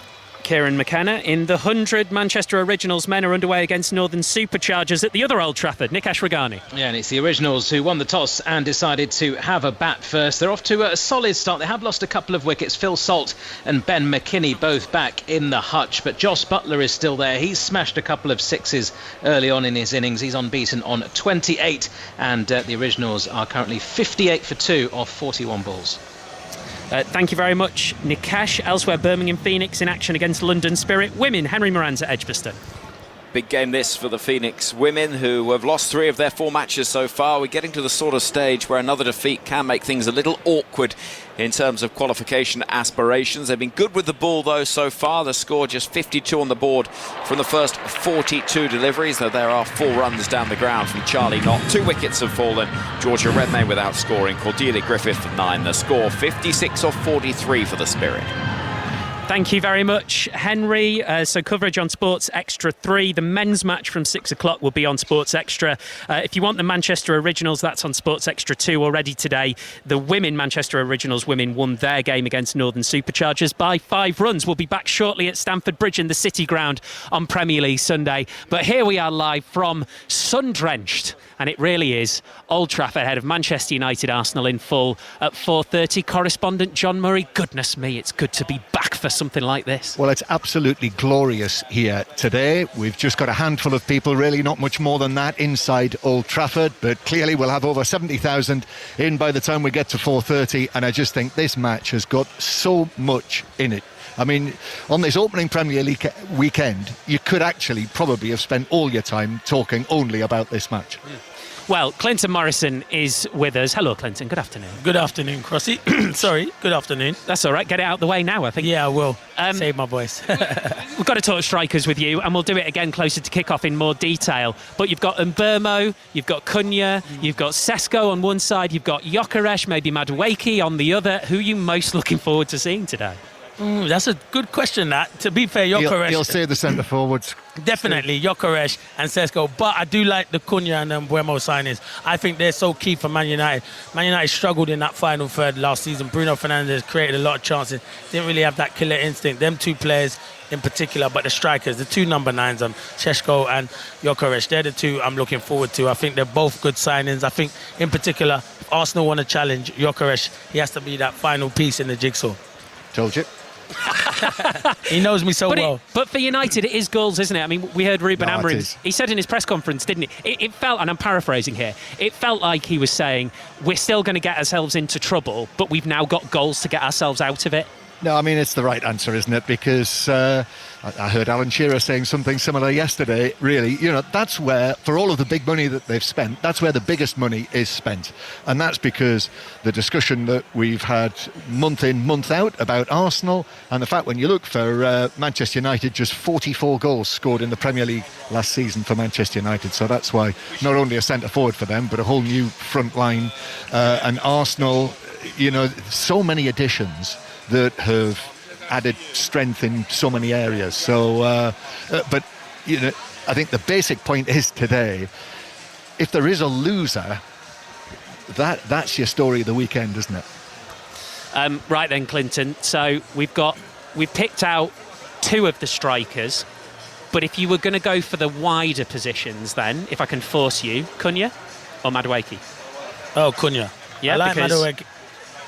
D: Kieran McKenna. In the 100, Manchester Originals men are underway against Northern Superchargers at the other Old Trafford. Nikesh Regani.
N: Yeah, and it's the Originals who won the toss and decided to have a bat first. They're off to a solid start. They have lost a couple of wickets. Phil Salt and Ben McKinney both back in the hutch, but Joss Butler is still there. He's smashed a couple of sixes early on in his innings. He's unbeaten on 28, and the Originals are currently 58 for 2 off 41 balls.
D: Thank you very much, Nikesh. Elsewhere, Birmingham Phoenix in action against London Spirit Women. Henry Moran's at Edgbaston.
O: Big game this for the Phoenix women, who have lost 3 of their 4 matches so far. We're getting to the sort of stage where another defeat can make things a little awkward in terms of qualification aspirations. They've been good with the ball though so far. The score just 52 on the board from the first 42 deliveries, though there are 4 runs down the ground from Charlie Knott. 2 wickets have fallen. Georgia Redmayne without scoring. Cordelia Griffith 9. The score 56 off 43 for the Spirit.
D: Thank you very much, Henry. So coverage on Sports Extra 3. The men's match from 6 o'clock will be on Sports Extra. If you want the Manchester Originals, that's on Sports Extra 2 already today. The women, Manchester Originals women, won their game against Northern Superchargers by 5 runs. We'll be back shortly at Stamford Bridge in the City Ground on Premier League Sunday. But here we are live from sun-drenched, and it really is, Old Trafford ahead of Manchester United Arsenal in full at 4:30. Correspondent John Murray, goodness me, it's good to be back for something like this.
P: Well, it's absolutely glorious here today. We've just got a handful of people, really not much more than that, inside Old Trafford, but clearly we'll have over 70,000 in by the time we get to 4:30, and I just think this match has got so much in it. I mean, on this opening Premier League weekend, you could actually probably have spent all your time talking only about this match.
D: Well, Clinton Morrison is with us. Hello, Clinton. Good afternoon.
Q: Good afternoon, Crossy. Sorry, good afternoon.
D: That's all right. Get it out of the way now, I think.
Q: Yeah, I will. Save my voice.
D: We've got to talk strikers with you, and we'll do it again closer to kick-off in more detail. But you've got Mbermo, you've got Cunha, you've got Sesko on one side, you've got Gyökeres, maybe Madueke on the other. Who are you most looking forward to seeing today?
Q: That's a good question, that. To be fair, Gyökeres...
P: He'll say the centre-forwards.
Q: Definitely, Gyökeres and Sesko. But I do like the Cunha and Mbermo signings. I think they're so key for Man United. Man United struggled in that final third last season. Bruno Fernandes created a lot of chances. Didn't really have that killer instinct. Them 2 players in particular, but the strikers, the 2 number 9s, Sesko and Gyökeres, they're the 2 I'm looking forward to. I think they're both good signings. I think, in particular, if Arsenal want to challenge Gyökeres, he has to be that final piece in the jigsaw.
P: Told you.
Q: He knows me so well.
D: But for United, it is goals, isn't it? I mean, we heard Ruben Amorim. He said in his press conference, didn't he? It felt, and I'm paraphrasing here, it felt like he was saying, we're still going to get ourselves into trouble, but we've now got goals to get ourselves out of it.
P: No, I mean, it's the right answer, isn't it? Because I heard Alan Shearer saying something similar yesterday. Really, that's where, for all of the big money that they've spent, that's where the biggest money is spent. And that's because the discussion that we've had month in, month out about Arsenal, and the fact when you look for Manchester United, just 44 goals scored in the Premier League last season for Manchester United. So that's why not only a centre forward for them, but a whole new front line. And Arsenal, so many additions that have added strength in so many areas. So, but I think the basic point is today, if there is a loser, that's your story of the weekend, isn't it?
D: Right then, Clinton. So we've picked out two of the strikers, but if you were going to go for the wider positions, then if I can force you, Cunha or Madueke?
Q: Oh, Cunha.
D: Yeah,
Q: I like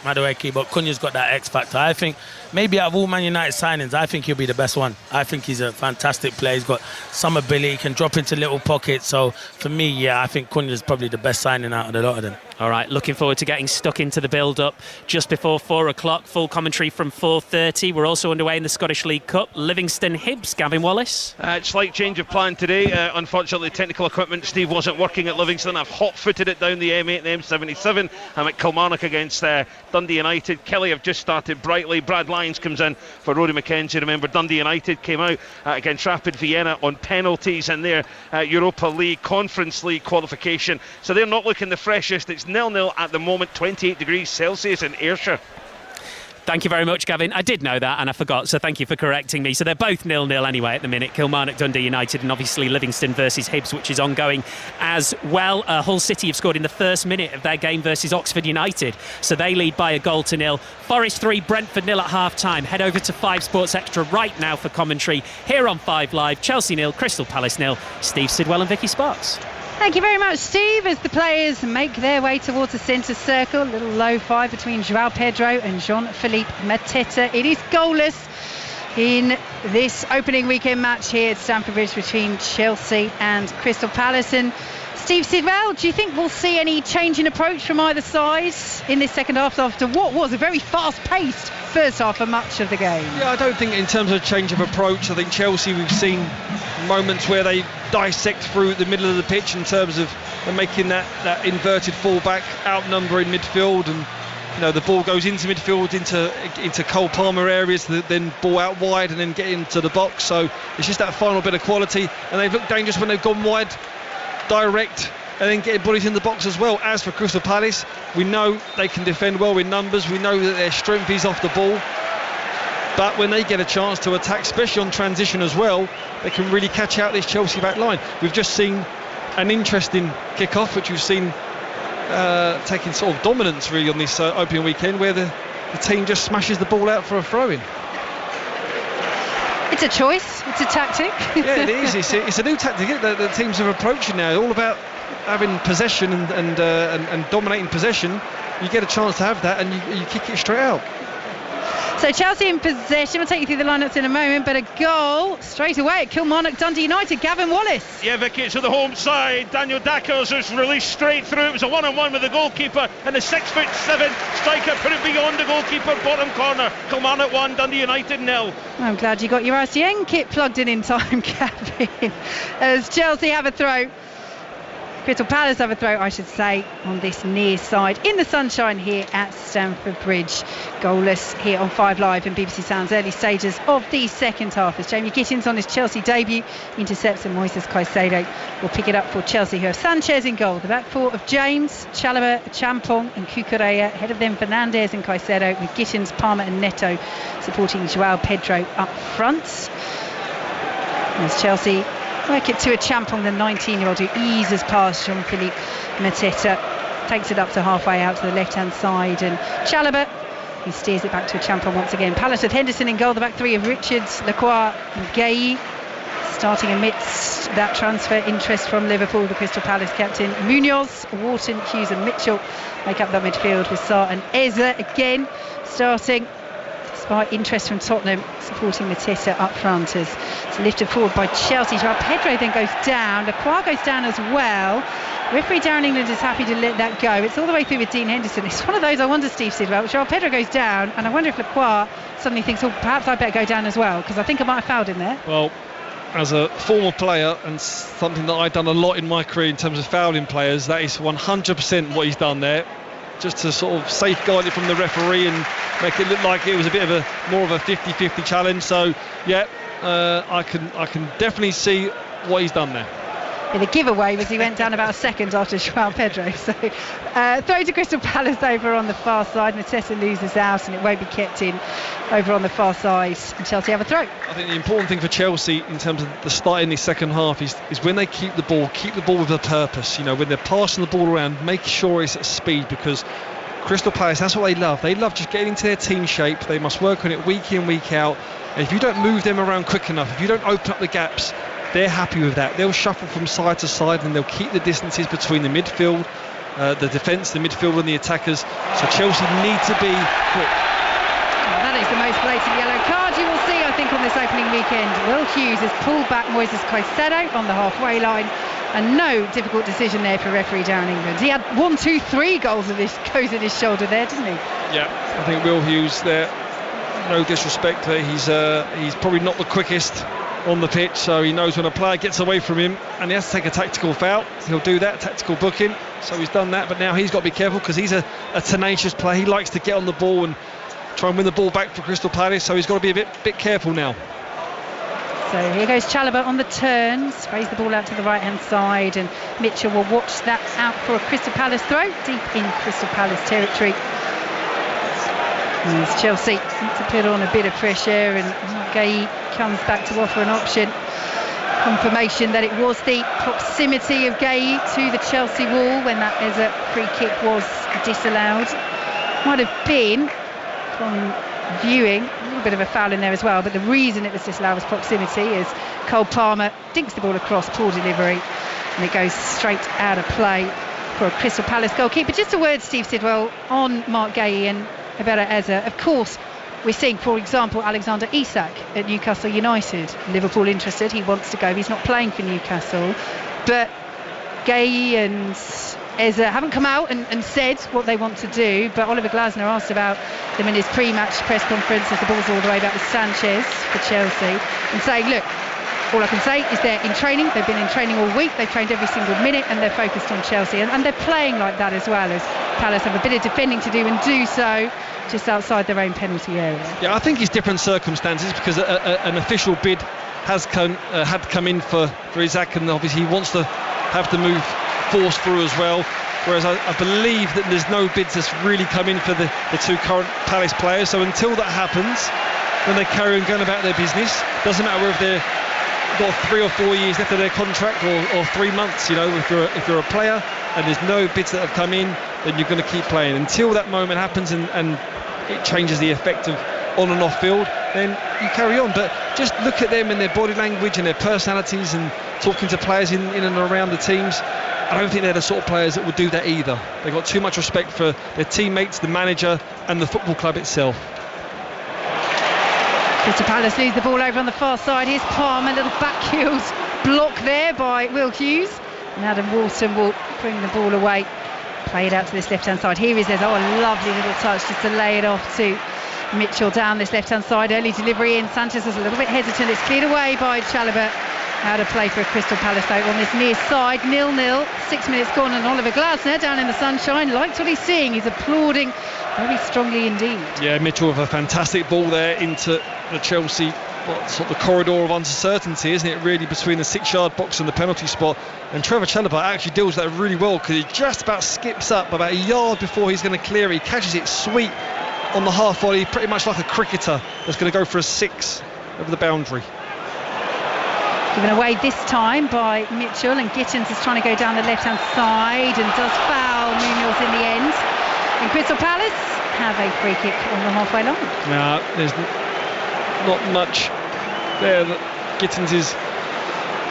Q: Madueke, but Cunha's got that X factor. I think maybe out of all Man United signings, I think he'll be the best one. I think he's a fantastic player. He's got some ability, he can drop into little pockets. So for me, I think Cunha's probably the best signing out of the lot of them.
D: All right, looking forward to getting stuck into the build-up just before 4 o'clock. Full commentary from 4:30. We're also underway in the Scottish League Cup. Livingston Hibs, Gavin Wallace.
B: Slight change of plan today. Unfortunately, technical equipment, Steve, wasn't working at Livingston. I've hot-footed it down the M8 and M77. I'm at Kilmarnock against Dundee United. Kelly have just started brightly. Brad Lyons comes in for Rory McKenzie. Remember, Dundee United came out against Rapid Vienna on penalties in their Europa League, Conference League qualification. So they're not looking the freshest. It's 0-0 at the moment, 28 degrees Celsius in Ayrshire.
D: Thank you very much, Gavin. I did know that and I forgot, so thank you for correcting me. So they're both 0-0 anyway at the minute. Kilmarnock, Dundee United, and obviously Livingston versus Hibs, which is ongoing as well. Hull City have scored in the first minute of their game versus Oxford United, so they lead by 1-0. Forest 3, Brentford 0 at half-time. Head over to 5 Sports Extra right now for commentary here on 5 Live. Chelsea 0, Crystal Palace 0. Steve Sidwell and Vicky Sparks.
A: Thank you very much, Steve. As the players make their way towards the centre circle, a little low five between João Pedro and Jean-Philippe Mateta. It is goalless in this opening weekend match here at Stamford Bridge between Chelsea and Crystal Palace. And Steve Sidwell, do you think we'll see any change in approach from either side in this second half after what was a very fast-paced first half for much of the game?
B: Yeah, I don't think in terms of change of approach, I think Chelsea, we've seen moments where they dissect through the middle of the pitch in terms of making that inverted fullback, outnumbering midfield, and the ball goes into midfield, into Cole Palmer areas, then ball out wide and then get into the box. So it's just that final bit of quality, and they've looked dangerous when they've gone wide, direct, and then getting bodies in the box as well. As for Crystal Palace, we know they can defend well with numbers. We know that their strength is off the ball. But when they get a chance to attack, especially on transition as well, they can really catch out this Chelsea back line. We've just seen an interesting kick-off, which we've seen taking sort of dominance really on this opening weekend, where the team just smashes the ball out for a throw-in.
A: It's a choice, it's a tactic.
B: Yeah, it is. It's a new tactic that the teams are approaching now. All about having possession and dominating possession. You get a chance to have that and you kick it straight out.
A: So Chelsea in possession. We'll take you through the lineups in a moment, but a goal straight away at Kilmarnock Dundee United. Gavin Wallace.
R: Yeah, Vicky, it's to the home side. Daniel Dackers was released straight through. It was a one-on-one with the goalkeeper, and the 6'7" striker put it beyond the goalkeeper, bottom corner. Kilmarnock 1, Dundee United 0.
A: I'm glad you got your RCN kit plugged in time, Gavin. As Chelsea have a throw. Crystal Palace have a throw, I should say, on this near side in the sunshine here at Stamford Bridge. Goalless here on 5 Live and BBC Sounds early stages of the second half as Jamie Gittins on his Chelsea debut intercepts and Moises Caicedo will pick it up for Chelsea, who have Sanchez in goal. The back four of James, Chalobah, Champong and Cucurella. Ahead of them Fernandes and Caicedo, with Gittins, Palmer and Neto supporting João Pedro up front. As Chelsea work it to a Champong, the 19-year-old, who eases past Jean-Philippe Mateta, takes it up to halfway out to the left-hand side, and Chalobah, he steers it back to a Champong once again. Palace with Henderson in goal, the back three of Richards, Lacroix and Gueye. Starting amidst that transfer interest from Liverpool, the Crystal Palace captain Munoz, Wharton, Hughes and Mitchell make up that midfield with Sarr and Eze again starting. despite interest from Tottenham supporting Mateta up front as it's lifted forward by Chelsea. Joao Pedro then goes down. Lacroix goes down as well. Referee Darren England is happy to let that go. It's all the way through with Dean Henderson. It's one of those, I wonder, Steve Sidwell. Joao Pedro goes down, and I wonder if Lacroix suddenly thinks, oh, perhaps I better go down as well, because I think I might have fouled him there.
B: Well, as a former player, and something that I've done a lot in my career in terms of fouling players, that is 100% what he's done there, just to sort of safeguard it from the referee and make it look like it was a bit of a more of a 50-50 challenge. So yeah, I can definitely see what he's done there.
A: Yeah, the giveaway was he went down about a second after Joao Pedro. So throw to Crystal Palace over on the far side. Mateta loses out and it won't be kept in over on the far side, and Chelsea have a throw.
B: I think the important thing for Chelsea in terms of the start in the second half is when they keep the ball with a purpose. You know, when they're passing the ball around, make sure it's at speed, because Crystal Palace, that's what they love. They love just getting into their team shape. They must work on it week in, week out. And if you don't move them around quick enough, if you don't open up the gaps, they're happy with that. They'll shuffle from side to side and they'll keep the distances between the midfield, the defence, the midfield and the attackers. So Chelsea need to be quick.
A: Well, that is the most blatant yellow card you will see, I think, on this opening weekend. Will Hughes has pulled back Moises Caicedo on the halfway line, and no difficult decision there for referee Darren England. He had 1, 2, 3 goals of this goes at his shoulder there, didn't he?
B: Yeah, I think Will Hughes there, no disrespect there, he's probably not the quickest on the pitch, so he knows when a player gets away from him and he has to take a tactical foul, he'll do that, tactical booking. So he's done that, but now he's got to be careful because he's a tenacious player. He likes to get on the ball and try and win the ball back for Crystal Palace, so he's got to be a bit careful now.
A: So here goes Chalobah on the turns, sprays the ball out to the right hand side, and Mitchell will watch that out for a Crystal Palace throw deep in Crystal Palace territory. As Chelsea need to put on a bit of pressure, and Gay comes back to offer an option. Confirmation that it was the proximity of Gay to the Chelsea wall when that as a free kick was disallowed. Might have been, from viewing, a little bit of a foul in there as well, but the reason it was disallowed was proximity, as Cole Palmer dinks the ball across, poor delivery, and it goes straight out of play for a Crystal Palace goalkeeper. Just a word, Steve Sidwell, on Marc Guéhi and Eberechi Eze. Of course, we're seeing, for example, Alexander Isak at Newcastle United. Liverpool interested, he wants to go, he's not playing for Newcastle, but Guéhi and Eze haven't come out and said what they want to do, but Oliver Glasner asked about them in his pre-match press conference as the ball's all the way back with Sanchez for Chelsea, and saying, look, all I can say is they're in training, they've been in training all week, they've trained every single minute, and they're focused on Chelsea, and they're playing like that as well, as Palace have a bit of defending to do, and do so just outside their own penalty area.
B: Yeah, I think it's different circumstances, because an official bid had come in for Isak, and obviously he wants to have the move forced through as well, whereas I believe that there's no bids that's really come in for the two current Palace players. So until that happens, then they carry on going about their business. Doesn't matter if they've got 3 or 4 years left of their contract or 3 months. You know, if you're a player and there's no bids that have come in, then you're going to keep playing until that moment happens and it changes the effect of on and off field. Then you carry on. But just look at them and their body language and their personalities and talking to players in and around the teams. I don't think they're the sort of players that would do that either. They've got too much respect for their teammates, the manager and the football club itself.
A: Crystal Palace lose the ball over on the far side. Here's Palmer, a little back-heeled block there by Will Hughes, and Adam Walton will bring the ball away, play it out to this left-hand side. Here is a lovely little touch just to lay it off to Mitchell down this left-hand side. Early delivery in. Sanchez was a little bit hesitant. It's cleared away by Chalobah. Out of play for a Crystal Palace though on this near side. 0-0, 6 minutes gone, and Oliver Glasner down in the sunshine likes what he's seeing. He's applauding very strongly indeed.
B: Yeah, Mitchell with a fantastic ball there into the Chelsea sort of the corridor of uncertainty, isn't it, really, between the 6-yard box and the penalty spot. And Trevor Chalobah actually deals with that really well, because he just about skips up about a yard before he's going to clear it. He catches it sweet on the half volley, pretty much like a cricketer that's going to go for a 6 over the boundary.
A: Given away this time by Mitchell, and Gittins is trying to go down the left-hand side and does foul Munoz in the end. And Crystal Palace have a free kick on the halfway line.
B: Now, there's not much there that Gittins is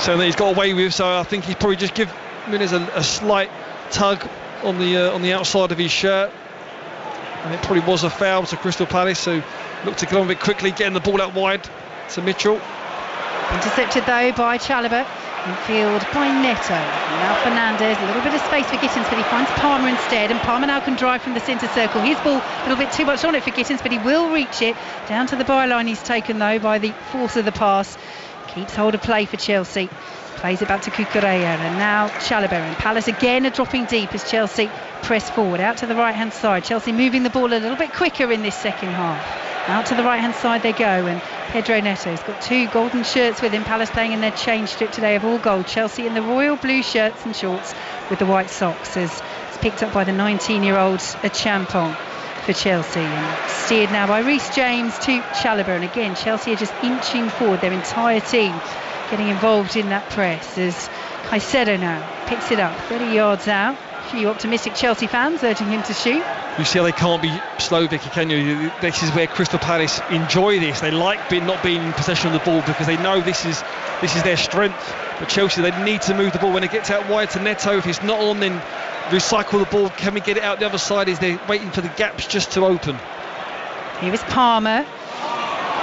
B: saying that he's got away with, so I think he's probably just give Munoz a slight tug on the outside of his shirt. And it probably was a foul to Crystal Palace, who looked to get on a bit quickly, getting the ball out wide to Mitchell.
A: Intercepted though by Chalobah. In field by Neto. Now Fernandez, a little bit of space for Gittins, but he finds Palmer instead, and Palmer now can drive from the centre circle. His ball a little bit too much on it for Gittins, but he will reach it. Down to the byline he's taken though by the force of the pass. Keeps hold of play for Chelsea. Plays it back to Cucurella, and now Chalobah, and Palace again are dropping deep as Chelsea press forward. Out to the right hand side. Chelsea moving the ball a little bit quicker in this second half. Out to the right hand side they go, and Pedro Neto's got 2 golden shirts with him. Palace playing in their change strip today of all gold. Chelsea in the royal blue shirts and shorts with the white socks, as it's picked up by the 19-year-old Achampong for Chelsea, and steered now by Reece James to Chalobah. And again, Chelsea are just inching forward, their entire team getting involved in that press, as Caicedo now picks it up 30 yards out. A few optimistic Chelsea fans urging him to shoot.
B: You see how they can't be slow, Vicky, can you? This is where Crystal Palace enjoy this. They like not being in possession of the ball, because they know this is their strength. But Chelsea, they need to move the ball. When it gets out wide to Neto, if it's not on, then recycle the ball. Can we get it out the other side? Is they're waiting for the gaps just to open.
A: Here is Palmer.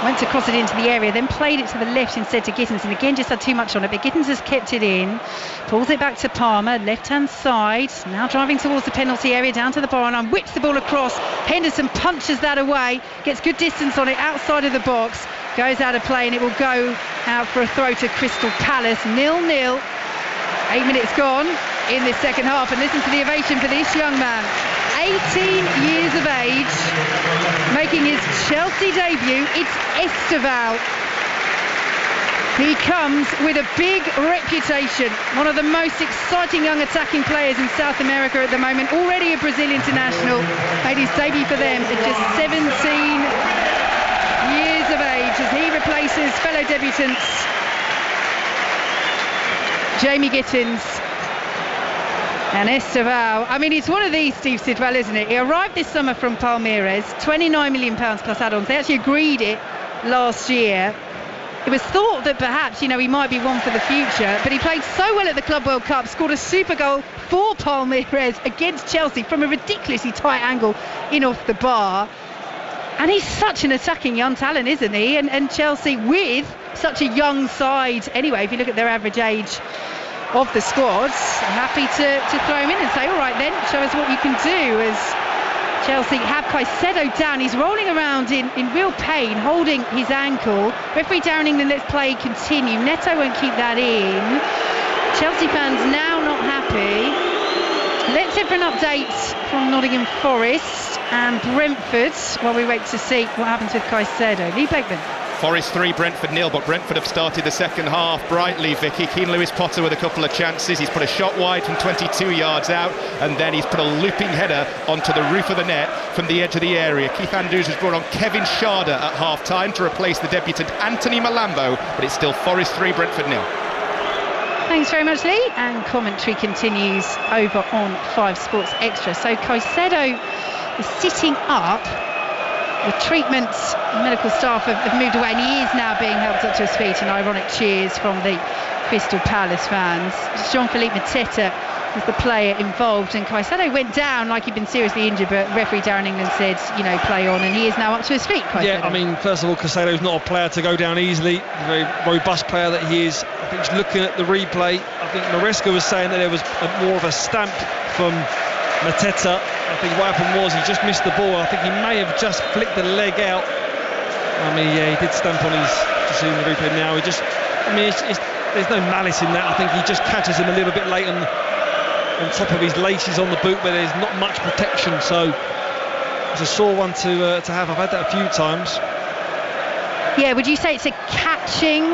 A: Went to cross it into the area, then played it to the left instead to Gittins, and again just had too much on it, but Gittins has kept it in. Pulls it back to Palmer, left hand side, now driving towards the penalty area, down to the byline, whips the ball across. Henderson punches that away, gets good distance on it outside of the box, goes out of play, and it will go out for a throw to Crystal Palace. 0-0. 8 minutes gone in this second half, and listen to the ovation for this young man. 18 years of age, making his Chelsea debut. It's Esteval. He comes with a big reputation, one of the most exciting young attacking players in South America at the moment, already a Brazil international, made his debut for them at just 17 years of age as he replaces fellow debutants Jamie Gittins and Esteval. I mean, it's one of these, Steve Sidwell, isn't it? He arrived this summer from Palmeiras, £29 million plus add-ons. They actually agreed it last year. It was thought that perhaps, he might be one for the future, but he played so well at the Club World Cup, scored a super goal for Palmeiras against Chelsea from a ridiculously tight angle in off the bar. And he's such an attacking young talent, isn't he? And Chelsea, with such a young side anyway, if you look at their average age of the squads, happy to throw him in and say, all right then, show us what you can do, as Chelsea have Caicedo down. He's rolling around in real pain, holding his ankle. Referee Darren England lets play continue. Neto won't keep that in. Chelsea fans now not happy. Let's head for an update from Nottingham Forest and Brentford while we wait to see what happens with Caicedo. Lee Beckman.
C: Forest 3, Brentford 0, but Brentford have started the second half brightly, Vicky. Keane Lewis-Potter with a couple of chances. He's put a shot wide from 22 yards out, and then he's put a looping header onto the roof of the net from the edge of the area. Keith Andrews has brought on Kevin Schade at half-time to replace the debutant Anthony Malambo, but it's still Forest 3, Brentford 0.
A: Thanks very much, Lee. And commentary continues over on 5 Sports Extra. So Caicedo is sitting up. The treatment, medical staff have moved away, and he is now being helped up to his feet, and ironic cheers from the Crystal Palace fans. Jean-Philippe Mateta was the player involved, and Caicedo went down like he'd been seriously injured, but referee Darren England said, play on, and he is now up to his feet. Caicedo.
B: Yeah, I mean, first of all, Caicedo's not a player to go down easily, a very robust player that he is. I think just looking at the replay, I think Maresca was saying that there was more of a stamp from Mateta. I think what happened was he just missed the ball. I think he may have just flicked the leg out. I mean, yeah, he did stamp on his, just seeing the replay now. There's no malice in that. I think he just catches him a little bit late on top of his laces on the boot, where there's not much protection. So it's a sore one to have. I've had that a few times.
A: Yeah, would you say it's a catching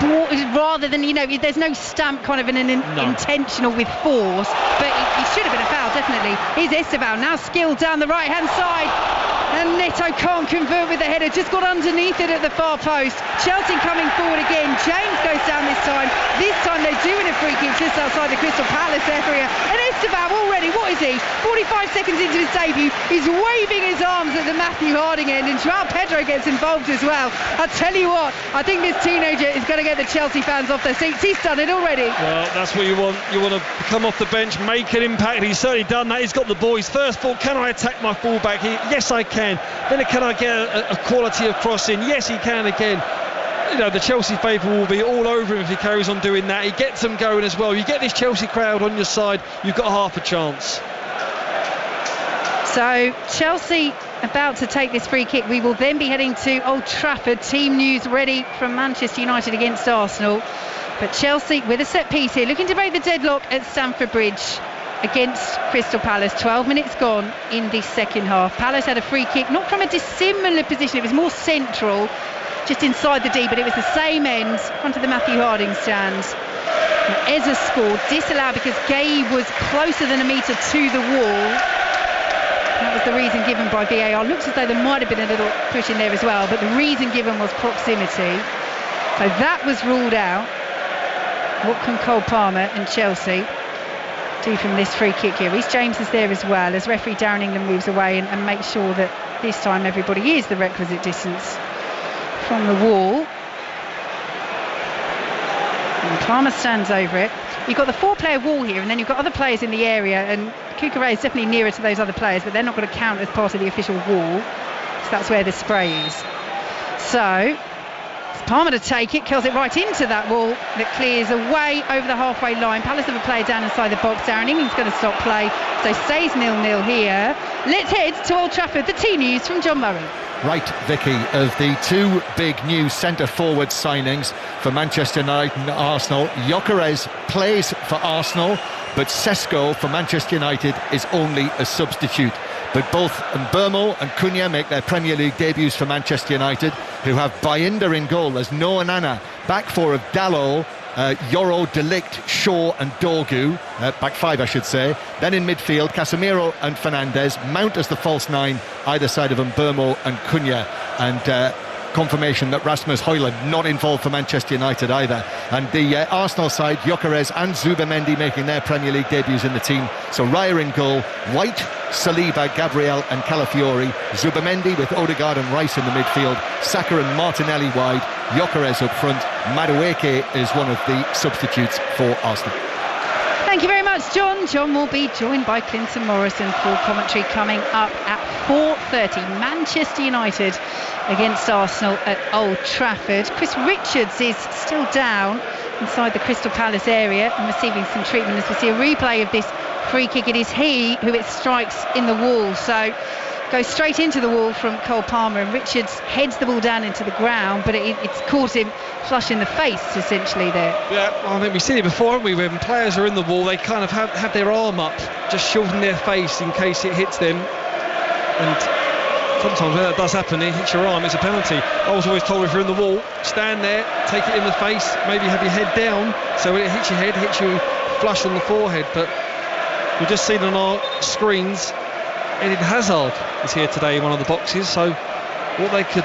A: ball, rather than, there's no stamp kind of intentional with force, but it should have been a foul, definitely. Here's Esteval, now skilled down the right hand side, and Neto can't convert with the header, just got underneath it at the far post. Chelsea coming forward again. James goes down this time. This time they do win a free kick just outside the Crystal Palace area. And Esteban already, what is he? 45 seconds into his debut, he's waving his arms at the Matthew Harding end, and Joao Pedro gets involved as well. I tell you what, I think this teenager is going to get the Chelsea fans off their seats. He's done it already.
B: Well, that's what you want. You want to come off the bench, make an impact. He's certainly done that. He's got the ball. His first thought, can I attack my fullback? Yes, I can. Then can I get a quality of crossing? Yes, he can again. You know, the Chelsea faithful will be all over him if he carries on doing that. He gets them going as well. You get this Chelsea crowd on your side, you've got half a chance.
A: So Chelsea about to take this free kick. We will then be heading to Old Trafford. Team news ready from Manchester United against Arsenal. But Chelsea with a set piece here, looking to break the deadlock at Stamford Bridge against Crystal Palace. 12 minutes gone in the second half. Palace had a free kick, not from a dissimilar position, it was more central, just inside the D, but it was the same end, front of the Matthew Harding stands. Eza scored, disallowed because Gay was closer than a metre to the wall. That was the reason given by VAR. Looks as though there might have been a little push in there as well, but the reason given was proximity. So that was ruled out. What can Cole Palmer and Chelsea do from this free kick here? Reece James is there as well as referee Darren England moves away and makes sure that this time everybody is the requisite distance from the wall. And Palmer stands over it. You've got the 4-player wall here, and then you've got other players in the area, and Cucurella is definitely nearer to those other players, but they're not going to count as part of the official wall, so that's where the spray is. So it's Palmer to take it, curls it right into that wall that clears away over the halfway line. Palace have a player down inside the box. Darren England's going to stop play, so stays 0-0 here. Let's head to Old Trafford. The team news from John Murray.
P: Right, Vicky, of the two big new centre-forward signings for Manchester United and Arsenal, Gyökeres plays for Arsenal, but Sesko for Manchester United is only a substitute. But both Mbeumo and Cunha make their Premier League debuts for Manchester United, who have Bayinda in goal. There's Noah Nana, back four of Dalot, Yoro, De Ligt, Shaw and Dorgu, back five I should say. Then in midfield, Casemiro and Fernandes, Mount as the false nine, either side of Mbeumo and Cunha. And confirmation that Rasmus Højlund not involved for Manchester United either. And the Arsenal side, Gyökeres and Zubimendi making their Premier League debuts in the team. So Raya in goal, White, Saliba, Gabriel and Calafiori, Zubimendi with Odegaard and Rice in the midfield, Saka and Martinelli wide, Gyökeres up front. Madueke is one of the substitutes for Arsenal.
A: Thank you very much, John. John will be joined by Clinton Morrison for commentary coming up at 4:30. Manchester United against Arsenal at Old Trafford. Chris Richards is still down inside the Crystal Palace area and receiving some treatment as we see a replay of this free kick. It is he who it strikes in the wall, so goes straight into the wall from Cole Palmer, and Richards heads the ball down into the ground, but it's caught him flush in the face essentially there. Yeah,
B: well, I think we've seen it before, haven't we? When players are in the wall, they kind of have their arm up, just shielding their face in case it hits them. And sometimes when that does happen, it hits your arm, it's a penalty. I was always told if you're in the wall, stand there, take it in the face, maybe have your head down, so when it hits your head, it hits you flush on the forehead. But we've just seen on our screens Eden Hazard is here today in one of the boxes, so what they could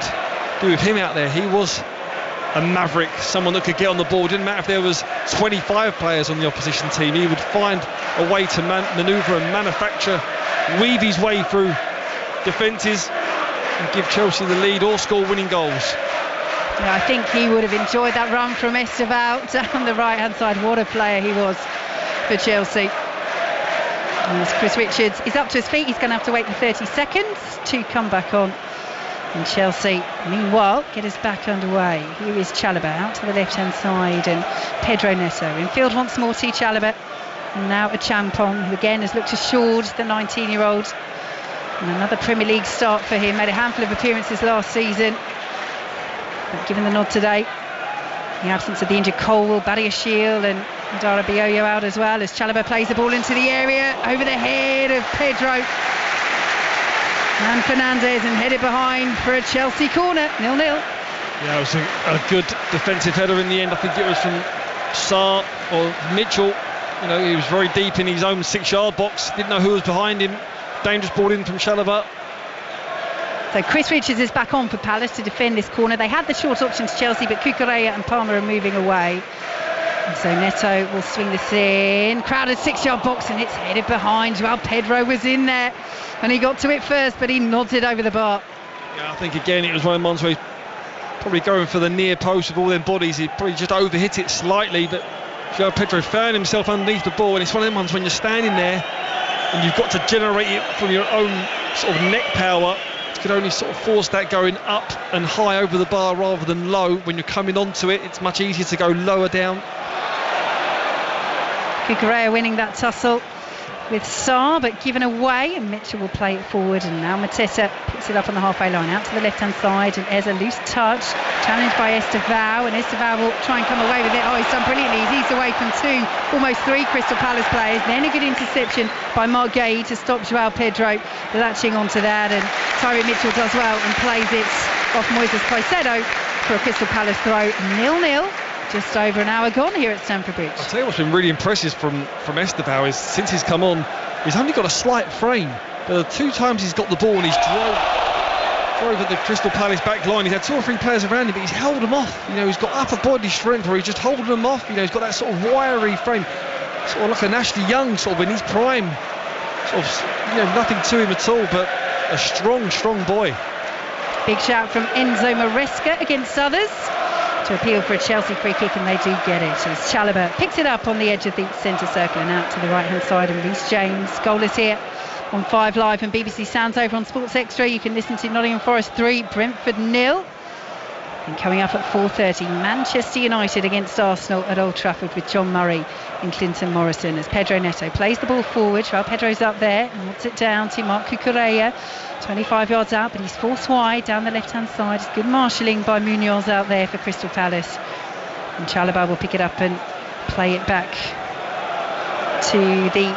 B: do with him out there, he was a maverick, someone that could get on the ball. Didn't matter if there was 25 players on the opposition team, he would find a way to manoeuvre and manufacture, weave his way through defences and give Chelsea the lead or score winning goals.
A: Yeah, I think he would have enjoyed that run from Esteban down the right hand side. What a player he was for Chelsea. As Chris Richards is up to his feet, he's going to have to wait for 30 seconds to come back on. And Chelsea, meanwhile, get us back underway. Here is Chalobah out to the left-hand side, and Pedro Neto in field once more. to Chalobah, and now Achampong, who again has looked assured, the 19-year-old. And another Premier League start for him. Made a handful of appearances last season, but given the nod today. The absence of the injured Cole, Badiashile and Dara Bioyo out as well, as Chalobah plays the ball into the area over the head of Pedro and Fernandes, and headed behind for a Chelsea corner. 0-0.
B: Yeah, it was a good defensive header in the end. I think it was from Sarr or Mitchell. You know, he was very deep in his own 6-yard box, didn't know who was behind him. Dangerous ball in from Chalobah.
A: So Chris Richards is back on for Palace to defend this corner. They had the short options, Chelsea, but Cucurella and Palmer are moving away. And so Neto will swing this in. Crowded 6-yard box, and it's headed behind. Joao Pedro was in there, and he got to it first, but he nodded over the bar.
B: Yeah, I think again it was one of the ones where he's probably going for the near post with all their bodies. He probably just overhit it slightly, but Joao Pedro found himself underneath the ball, and it's one of them ones when you're standing there and you've got to generate it from your own sort of neck power. You could only sort of force that going up and high over the bar rather than low. When you're coming onto it, it's much easier to go lower down.
A: Cucurella winning that tussle with Sarr, but given away, and Mitchell will play it forward, and now Mateta picks it up on the halfway line, out to the left-hand side, and Eza loose touch, challenged by Estevao, and Estevao will try and come away with it. Oh, he's done brilliantly. He's eased away from 2, almost 3 Crystal Palace players. Then a good interception by Marc Guéhi to stop Joao Pedro latching onto that, and Tyrick Mitchell does well and plays it off Moises Caicedo for a Crystal Palace throw. 0-0. Just over an hour gone here at Stamford Bridge.
B: I'll tell you what's been really impressive from Estevao is since he's come on, he's only got a slight frame, but the 2 times he's got the ball and he's drove at the Crystal Palace back line. He's had 2 or 3 players around him, but he's held them off. You know, he's got upper body strength where he's just holding them off. You know, he's got that sort of wiry frame, sort of like an Ashley Young sort of in his prime. Sort of, you know, nothing to him at all, but a strong boy.
A: Big shout from Enzo Maresca against others to appeal for a Chelsea free kick, and they do get it as Chalobah picks it up on the edge of the centre circle and out to the right hand side, and Reece James goalless here on 5 Live and BBC Sounds over on Sports Extra. You can listen to Nottingham Forest 3, Brentford 0. And coming up at 4:30, Manchester United against Arsenal at Old Trafford with John Murray and Clinton Morrison as Pedro Neto plays the ball forward. Joao Pedro's up there and wants it down to Marc Cucurella, 25 yards out, but he's forced wide down the left hand side. It's good marshalling by Munoz out there for Crystal Palace, and Chalobah will pick it up and play it back to the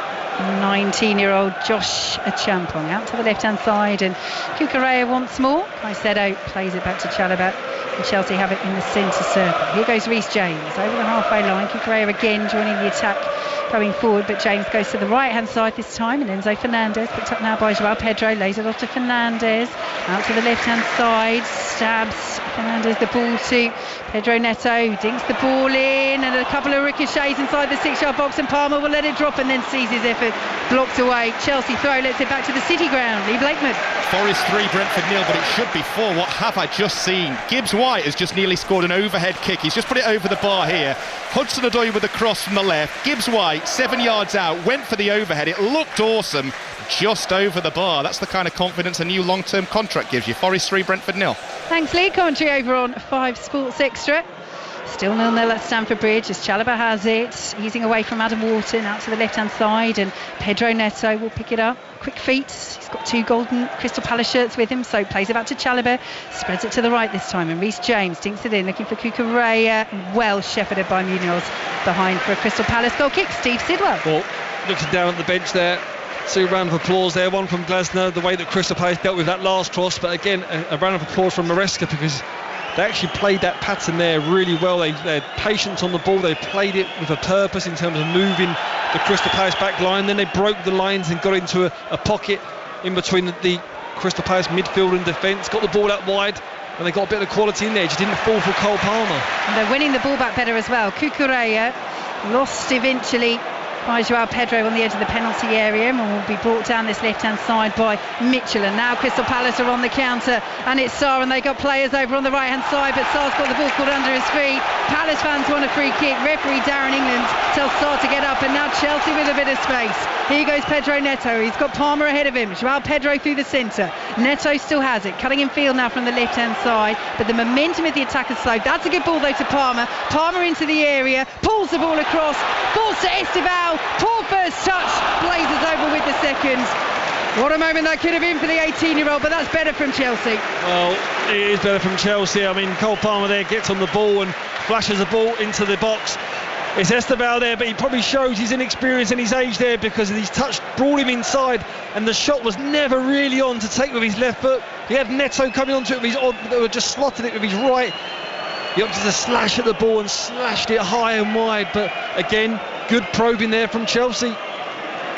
A: 19-year-old Josh Achampong out to the left hand side, and Cucurella once more. Caicedo plays it back to Chalobah, and Chelsea have it in the centre circle. Here goes Reece James over the halfway line. Cucurella again joining the attack going forward, but James goes to the right hand side this time, and Enzo Fernandez picked up now by Joao Pedro, lays it off to Fernandez out to the left hand side, stabs Fernandez the ball to Pedro Neto, who dinks the ball in, and a couple of ricochets inside the 6-yard box, and Palmer will let it drop and then sees his effort blocked away. Chelsea throw lets it back to the City ground. Lee Blakeman.
C: Forest 3, Brentford 0, but it should be 4. What have I just seen? Gibbs White has just nearly scored an overhead kick. He's just put it over the bar here. Hudson-Odoi with a cross from the left. Gibbs White 7 yards out, went for the overhead. It looked awesome, just over the bar. That's the kind of confidence a new long-term contract gives you. Forest 3, Brentford 0.
A: Thanks, Lee. Commentary over on 5 Sports Extra. Still 0-0 at Stamford Bridge as Chalobah has it, easing away from Adam Wharton out to the left hand side, and Pedro Neto will pick it up. Quick feet, he's got 2 golden Crystal Palace shirts with him, so plays it back to Chalobah, spreads it to the right this time, and Reece James dinks it in, looking for Cucurella, well shepherded by Munoz behind for a Crystal Palace goal kick. Steve Sidwell.
B: Well, looking down at the bench there, 2 round of applause there, one from Glasner, the way that Crystal Palace dealt with that last cross, but again a round of applause from Maresca, because they actually played that pattern there really well. They had patience on the ball. They played it with a purpose in terms of moving the Crystal Palace back line. Then they broke the lines and got into a pocket in between the Crystal Palace midfield and defence. Got the ball out wide, and they got a bit of quality in there. Just didn't fall for Cole Palmer.
A: And they're winning the ball back better as well. Cucurella lost eventually by Joao Pedro on the edge of the penalty area, and will be brought down this left-hand side by Mitchell. And now Crystal Palace are on the counter, and it's Sarr, and they got players over on the right-hand side, but Sarr's got the ball caught under his feet. Palace fans want a free kick. Referee Darren England tells Sarr to get up, and now Chelsea with a bit of space. Here goes Pedro Neto. He's got Palmer ahead of him. Joao Pedro through the centre. Neto still has it, cutting in field now from the left-hand side, but the momentum of the attack is slow. That's a good ball though to Palmer. Palmer into the area, pulls the ball across, balls to Estevao. Poor first touch, blazes over with the second. What a moment that could have been for the 18-year-old, but that's better from Chelsea.
B: Well, it is better from Chelsea. I mean, Cole Palmer there gets on the ball and flashes the ball into the box. It's Estevao there, but he probably shows his inexperience and his age there, because his touch brought him inside, and the shot was never really on to take with his left foot. He had Neto coming onto it with his odd, but just slotted it with his right. He opted to slash at the ball and slashed it high and wide, but again, good probing there from Chelsea.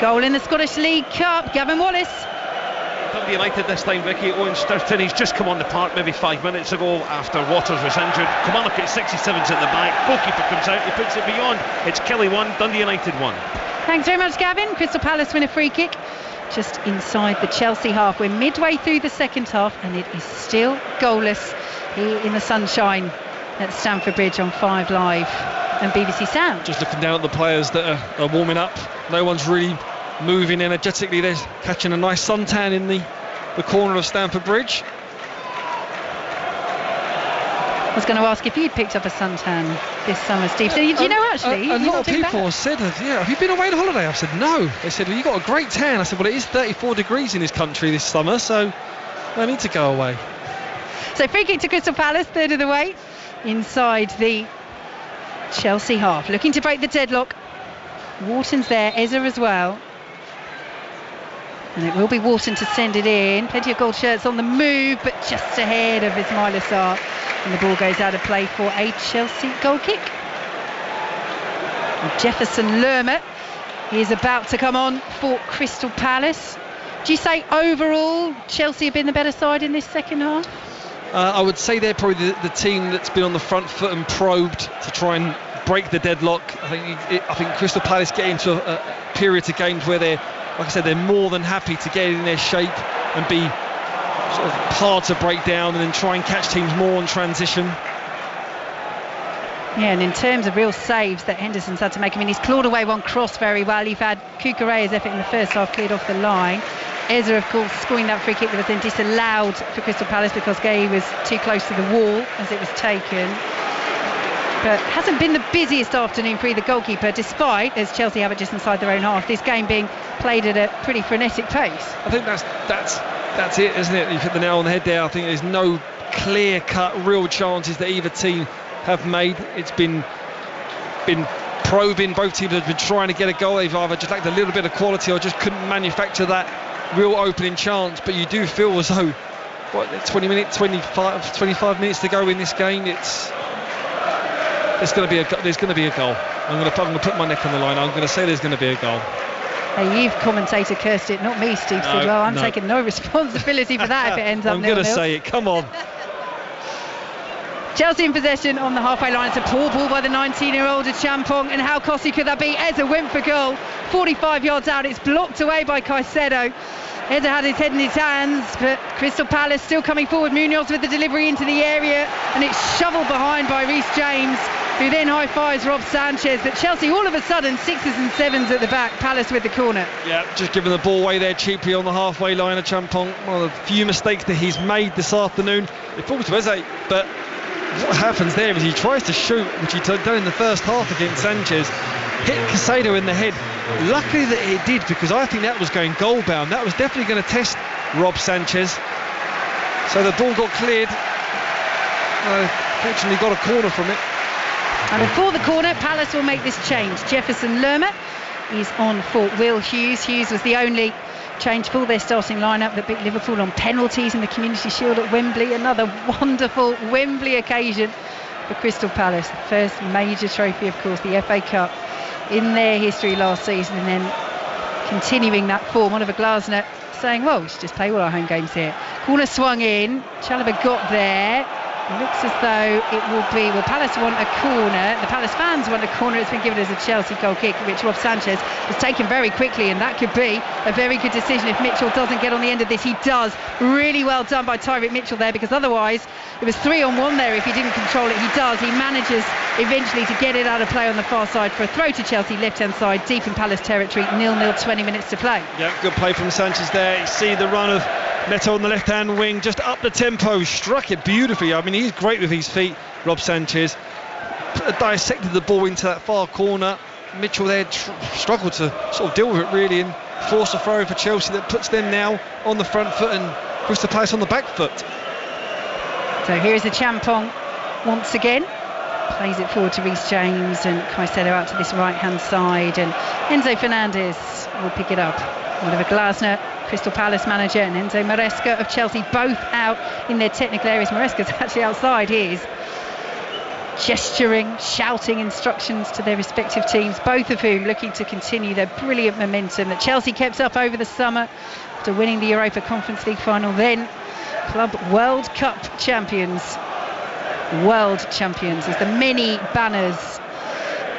A: Goal in the Scottish League Cup, Gavin Wallace.
R: Dundee United this time, Vicky. Owen Sturton, he's just come on the park maybe 5 minutes ago after Waters was injured. Kilmarnock at 67's at the back. Goalkeeper comes out, he puts it beyond. It's Kelly 1, Dundee United 1.
A: Thanks very much, Gavin. Crystal Palace win a free kick just inside the Chelsea half. We're midway through the second half and it is still goalless here in the sunshine at Stamford Bridge on 5 Live and BBC Sound.
B: Just looking down at the players that are warming up. No one's really moving energetically. They're catching a nice suntan in the corner of Stamford Bridge.
A: I was going to ask if you'd picked up a suntan this summer, Steve. Do you know, actually?
B: A lot of people have said, have you been away on holiday? I've said, no. They said, well, you got a great tan. I said, well, it is 34 degrees in this country this summer, so I need to go away.
A: So free kick to Crystal Palace, third of the way, inside the Chelsea half. Looking to break the deadlock. Wharton's there, Eza as well. And it will be Wharton to send it in. Plenty of gold shirts on the move, but just ahead of Ismail Assar. And the ball goes out of play for a Chelsea goal kick. And Jefferson Lerma is about to come on for Crystal Palace. Do you say overall Chelsea have been the better side in this second half?
B: I would say they're probably the team that's been on the front foot and probed to try and break the deadlock. I think Crystal Palace get into a period of games where they're, like I said, they're more than happy to get in their shape and be sort of hard to break down and then try and catch teams more on transition.
A: Yeah, and in terms of real saves that Henderson's had to make, I mean, he's clawed away one cross very well. You've had Kukureya's effort in the first half cleared off the line. Eza, of course, scoring that free kick that was then disallowed for Crystal Palace because Gay was too close to the wall as it was taken. But hasn't been the busiest afternoon for either goalkeeper, despite, as Chelsea have it just inside their own half, this game being played at a pretty frenetic pace.
B: I think that's it, isn't it? You've hit the nail on the head there. I think there's no clear-cut, real chances that either team have made. It's been probing. Both teams have been trying to get a goal. They've either just lacked a little bit of quality or just couldn't manufacture that real opening chance. But you do feel as though, 25 minutes to go in this game, there's going to be a goal. I'm going to put my neck on the line. I'm going to say there's going to be a goal.
A: Hey, you've commentator cursed it, not me, Steve Sidwell. I'm taking no responsibility for that if it ends up 0-0.
B: I'm going to say it. Come on.
A: Chelsea in possession on the halfway line. It's a poor ball by the 19-year-old Champong, and how costly could that be? Eza went for goal, 45 yards out. It's blocked away by Caicedo. Eza had his head in his hands, but Crystal Palace still coming forward. Munoz with the delivery into the area, and it's shoveled behind by Reece James, who then high-fives Rob Sanchez. But Chelsea all of a sudden 6s and 7s at the back. Palace with the corner.
B: Yeah, just giving the ball away there cheaply on the halfway line of Champong. One of the few mistakes that he's made this afternoon. It falls to Eze, but what happens there is he tries to shoot, which he done in the first half against Sanchez, hit Caicedo in the head. Luckily that it did, because I think that was going goal bound. That was definitely going to test Rob Sanchez. So the ball got cleared. Fortunately got a corner from it.
A: And before the corner, Palace will make this change. Jefferson Lerma is on for Will Hughes. Hughes was the only change for their starting lineup that beat Liverpool on penalties in the Community Shield at Wembley. Another wonderful Wembley occasion for Crystal Palace. The first major trophy, of course, the FA Cup in their history last season, and then continuing that form. Oliver Glasner saying, well, we should just play all our home games here. Corner swung in, Chalobah got there. Looks as though it will be, well, Palace want a corner. The Palace fans want a corner. It's been given as a Chelsea goal kick, which Rob Sanchez has taken very quickly, and that could be a very good decision if Mitchell doesn't get on the end of this. He does. Really well done by Tyreek Mitchell there, because otherwise it was 3-on-1 there if he didn't control it. He does. He manages eventually to get it out of play on the far side for a throw to Chelsea, left-hand side, deep in Palace territory. 0-0, 20 minutes to play.
B: Yeah, good play from Sanchez there. You see the run of Neto on the left-hand wing, just up the tempo, struck it beautifully. I mean, he's great with his feet, Rob Sanchez. Dissected the ball into that far corner. Mitchell there struggled to sort of deal with it really and force a throw for Chelsea that puts them now on the front foot and Crystal Palace on the back foot.
A: So here's the Champong once again. Plays it forward to Reece James, and Caicedo out to this right-hand side, and Enzo Fernandez will pick it up. Oliver Glasner, Crystal Palace manager, and Enzo Maresca of Chelsea, both out in their technical areas. Maresca's actually outside. He is gesturing, shouting instructions to their respective teams, both of whom looking to continue their brilliant momentum that Chelsea kept up over the summer after winning the Europa Conference League final, then Club World Cup champions. World champions, as the many banners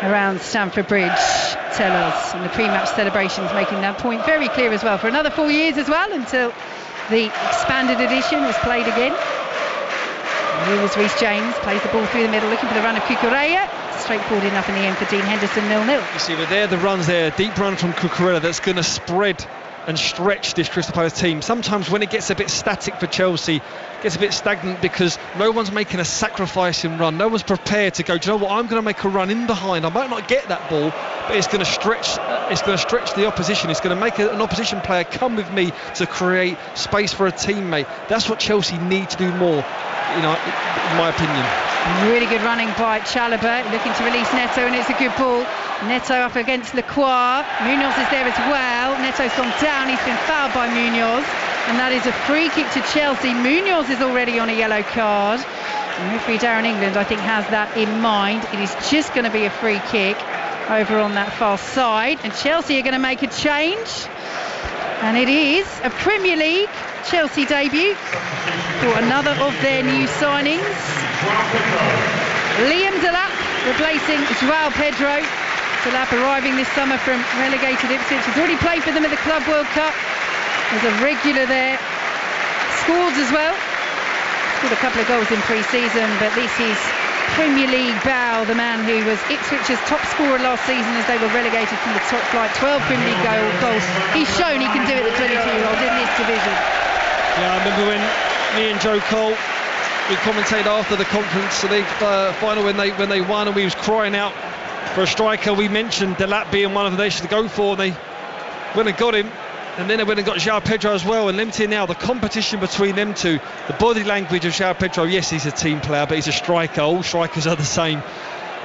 A: around Stamford Bridge tell us, and the pre-match celebrations making that point very clear as well, for another 4 years as well, until the expanded edition was played again. Here was Reece James, plays the ball through the middle, looking for the run of Cucurella. Straightforward enough in the end for Dean Henderson, 0-0.
B: You see, but there the runs there, deep run from Cucurella that's going to spread and stretch this Crystal Palace team. Sometimes when it gets a bit static for Chelsea, gets a bit stagnant because no one's making a sacrificing run, no one's prepared to go, do you know what, I'm going to make a run in behind, I might not get that ball, but it's going to stretch the opposition, it's going to make an opposition player come with me to create space for a teammate. That's what Chelsea need to do more, in my opinion.
A: Really good running by Chalobah, looking to release Neto, and it's a good ball. Neto up against Lacroix. Munoz is there as well. Neto's gone down, he's been fouled by Munoz, and that is a free kick to Chelsea. Munoz is already on a yellow card, and referee Darren England, I think, has that in mind. It is just going to be a free kick over on that far side, and Chelsea are going to make a change, and it is a Premier League Chelsea debut for another of their new signings. Liam Delap replacing João Pedro. Delap arriving this summer from relegated Ipswich. He's already played for them at the Club World Cup. There's a regular there. Scored as well. Scored a couple of goals in pre-season, but this is Premier League bow, the man who was Ipswich's top scorer last season as they were relegated from the top flight. 12 Premier League goals. He's shown he can do it, the 22-year-old, in this division.
B: Yeah, I remember when me and Joe Cole, we commentated after the Conference League final when they won, and we was crying out for a striker. We mentioned Delap being one of them they should go for, and they went and got him, and then they went and got João Pedro as well. And limited now the competition between them two, the body language of João Pedro. Yes, he's a team player, but he's a striker. All strikers are the same.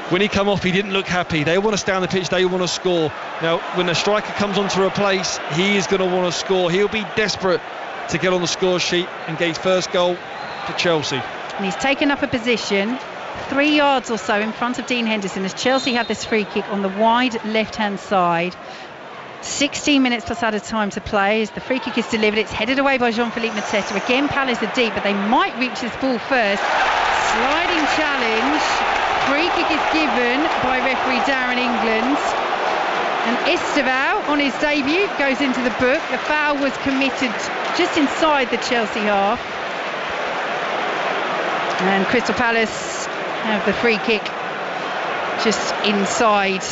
B: When he come off, he didn't look happy. They want to stay on the pitch, they want to score. Now when a striker comes on to replace, he is going to want to score. He'll be desperate to get on the score sheet and get his first goal for Chelsea.
A: And he's taken up a position 3 yards or so in front of Dean Henderson as Chelsea have this free kick on the wide left-hand side. 16 minutes plus added time to play as the free kick is delivered. It's headed away by Jean-Philippe Mateta. Again, Palace are deep, but they might reach this ball first. Sliding challenge. Free kick is given by referee Darren England. And Estevao, on his debut, goes into the book. The foul was committed just inside the Chelsea half. And Crystal Palace have the free kick just inside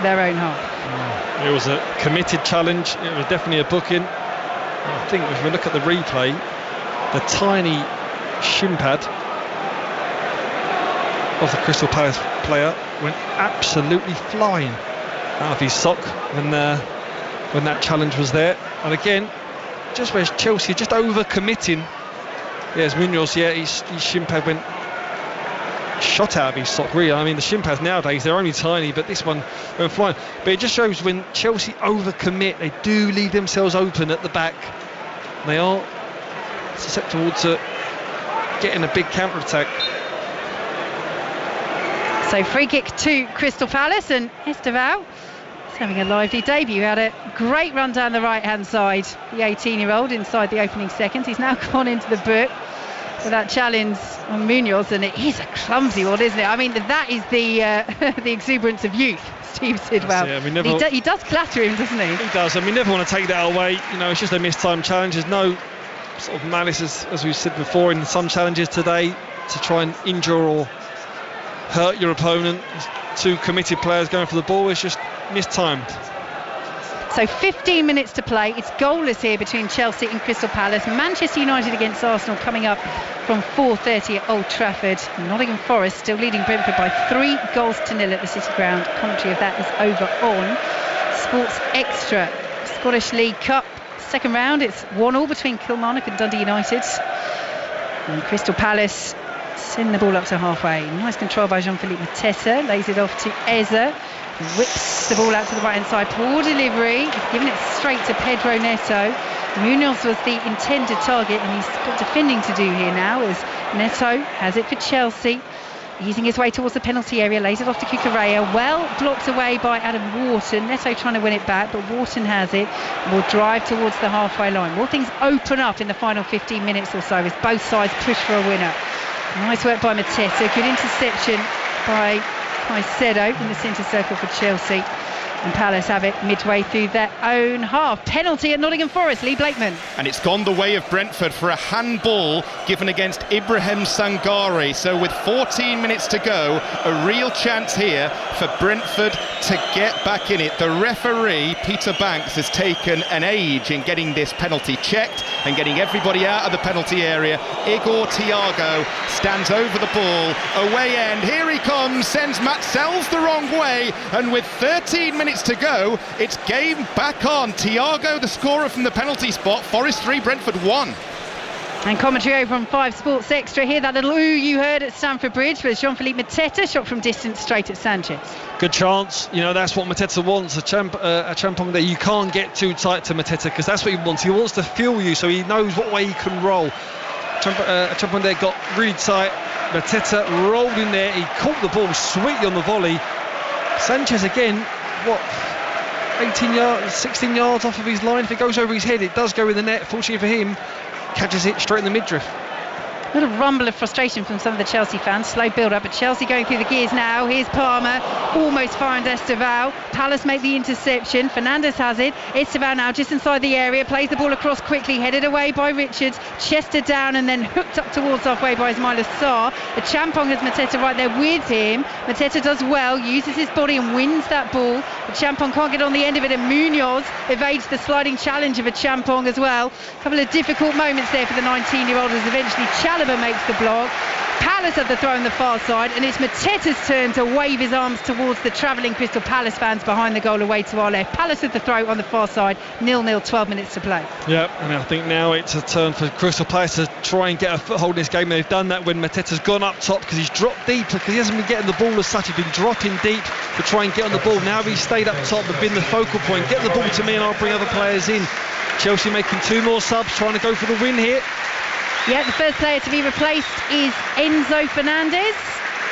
A: their own half.
B: It was a committed challenge. It was definitely a booking. I think if we look at the replay, the tiny shin pad of the Crystal Palace player went absolutely flying out of his sock when that challenge was there. And again, just where Chelsea just over committing. Yes, Munoz, his shin pad went shot out of his sock, really. I mean, the shin pads nowadays, they're only tiny, but this one went flying. But it just shows when Chelsea overcommit, they do leave themselves open at the back. They are susceptible to getting a big counter-attack.
A: So free kick to Crystal Palace, and Estevao is having a lively debut. Had a great run down the right-hand side, the 18-year-old, inside the opening seconds. He's now gone into the book for that challenge on Munoz, and it is a clumsy one, isn't it? I mean, that is the the exuberance of youth, Steve Sidwell.
B: I mean,
A: he does clatter him, doesn't he?
B: He does. I mean, never want to take that away. You know, it's just a mistimed challenge. There's no sort of malice, as we've said before, in some challenges today to try and injure or hurt your opponent. Two committed players going for the ball. It's just mistimed.
A: So 15 minutes to play. It's goalless here between Chelsea and Crystal Palace. Manchester United against Arsenal coming up from 4:30 at Old Trafford. Nottingham Forest still leading Brentford by 3-0 at the City Ground. Commentary of that is over on Sports Extra. Scottish League Cup second round. It's 1-1 between Kilmarnock and Dundee United. And Crystal Palace send the ball up to halfway. Nice control by Jean-Philippe Mateta. Lays it off to Eze. Whips the ball out to the right-hand side. Poor delivery. He's given it straight to Pedro Neto. Munoz was the intended target, and he's got defending to do here now as Neto has it for Chelsea. easing his way towards the penalty area, lays it off to Cucurella, well blocked away by Adam Wharton. Neto trying to win it back, but Wharton has it and will drive towards the halfway line. Will things open up in the final 15 minutes or so as both sides push for a winner? Nice work by Mateta, good interception by Caicedo in the centre circle for Chelsea. And Palace have it midway through their own half. Penalty at Nottingham Forest, Lee Blakeman.
C: And it's gone the way of Brentford for a handball given against Ibrahim Sangare. So with 14 minutes to go, a real chance here for Brentford to get back in it. The referee, Peter Banks, has taken an age in getting this penalty checked and getting everybody out of the penalty area. Igor Thiago stands over the ball, away end, here he comes, sends Matt Sells the wrong way, and with 13 minutes to go, it's game back on. Thiago, the scorer from the penalty spot. Forest 3, Brentford 1.
A: And commentary over on 5 Sports Extra here. That little ooh you heard at Stamford Bridge was Jean-Philippe Mateta, shot from distance straight at Sanchez.
B: Good chance. You know, that's what Mateta wants, a champon there. You can't get too tight to Mateta because that's what he wants. He wants to feel you so he knows what way he can roll. Champon there got really tight. Mateta rolled in there. He caught the ball sweetly on the volley. Sanchez again, 16 yards off of his line. If it goes over his head, it does go in the net. Fortunately for him, catches it straight in the midriff.
A: A little rumble of frustration from some of the Chelsea fans. Slow build-up, but Chelsea going through the gears now. Here's Palmer, almost firing Esteval. Palace make the interception. Fernandes has it. Esteval now just inside the area, plays the ball across quickly, headed away by Richards, chested down and then hooked up towards halfway by Ismaila Sarr. The Champong has Mateta right there with him. Mateta does well, uses his body and wins that ball. The Champong can't get on the end of it, and Munoz evades the sliding challenge of a Champong as well. A couple of difficult moments there for the 19-year-old as eventually Chalobah makes the block. Palace have the throw on the far side, and it's Mateta's turn to wave his arms towards the travelling Crystal Palace fans behind the goal away to our left. Palace have the throw on the far side, 0-0, 12 minutes to play.
B: Yeah, and I think now it's a turn for Crystal Palace to try and get a foothold in this game. They've done that when Mateta's gone up top because he's dropped deep, because he hasn't been getting the ball as such. He's been dropping deep to try and get on the ball. Now he's stayed up top and been the focal point. Get the ball to me and I'll bring other players in. Chelsea making 2 more subs, trying to go for the win here.
A: Yeah, the first player to be replaced is Enzo Fernandez,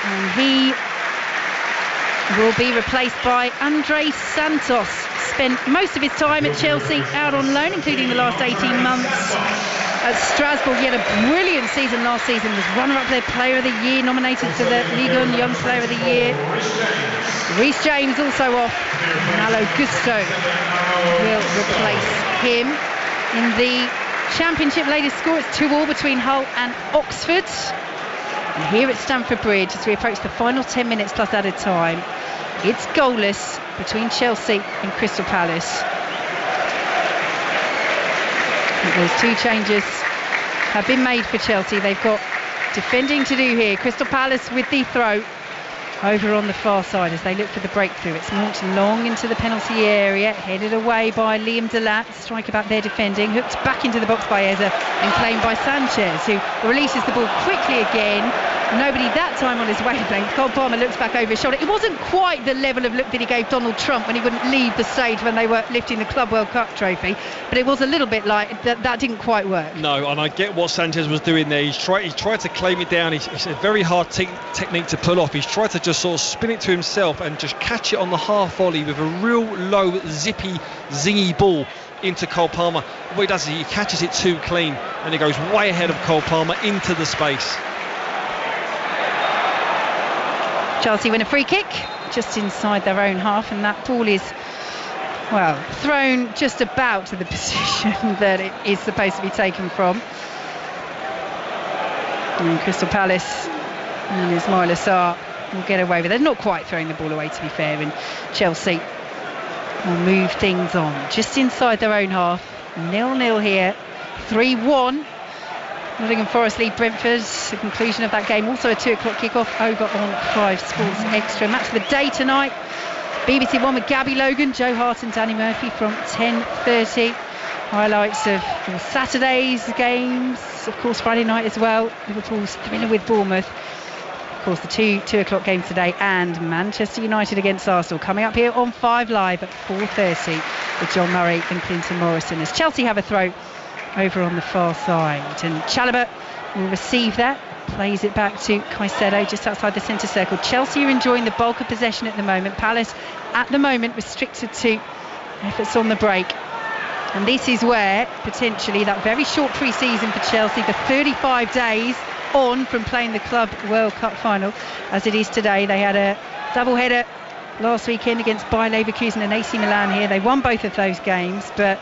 A: and he will be replaced by Andre Santos. Spent most of his time at Chelsea out on loan, including the last 18 months at Strasbourg. He had a brilliant season last season, was runner-up there, Player of the Year, nominated for the Ligue 1 Young Player of the Year. Reece James also off, Malo Gusto will replace him. In the Championship latest score, it's 2-2 between Hull and Oxford. And here at Stamford Bridge, as we approach the final 10 minutes plus added time, it's goalless between Chelsea and Crystal Palace. Those 2 changes have been made for Chelsea. They've got defending to do here. Crystal Palace with the throw over on the far side as they look for the breakthrough. It's launched long into the penalty area, headed away by Liam Delat, striker back there defending, hooked back into the box by Eza and claimed by Sanchez, who releases the ball quickly again. Nobody that time on his wavelength. Cole Palmer looks back over his shoulder. It wasn't quite the level of look that he gave Donald Trump when he wouldn't leave the stage when they were lifting the Club World Cup trophy, but it was a little bit like that didn't quite work.
B: No, and I get what Sanchez was doing there. He tried to claim it down. It's a very hard technique to pull off. He's tried to just sort of spin it to himself and just catch it on the half volley with a real low, zippy, zingy ball into Cole Palmer. What he does is he catches it too clean and he goes way ahead of Cole Palmer into the space.
A: Chelsea win a free kick just inside their own half, and that ball is, well, thrown just about to the position that it is supposed to be taken from. And Crystal Palace and Ismaila Sarr will get away with it. They're not quite throwing the ball away, to be fair, and Chelsea will move things on just inside their own half. 0-0 here, 3-1. Nottingham Forest lead Brentford. The conclusion of that game, also a 2 o'clock kick-off over on 5 Sports Extra. Match of the day tonight, BBC One with Gabby Logan, Joe Hart and Danny Murphy from 10:30. Highlights of Saturday's games, of course Friday night as well. Liverpool's thriller with Bournemouth. Of course the 2 o'clock games today, and Manchester United against Arsenal coming up here on 5 Live at 4:30 with John Murray and Clinton Morrison, as Chelsea have a throw over on the far side, and Chalobah will receive that. plays it back to Caicedo just outside the centre circle. Chelsea are enjoying the bulk of possession at the moment. Palace at the moment restricted to efforts on the break. And this is where potentially that very short pre-season for Chelsea, the 35 days on from playing the Club World Cup final as it is today. They had a double-header last weekend against Bayer Leverkusen and AC Milan here. They won both of those games, but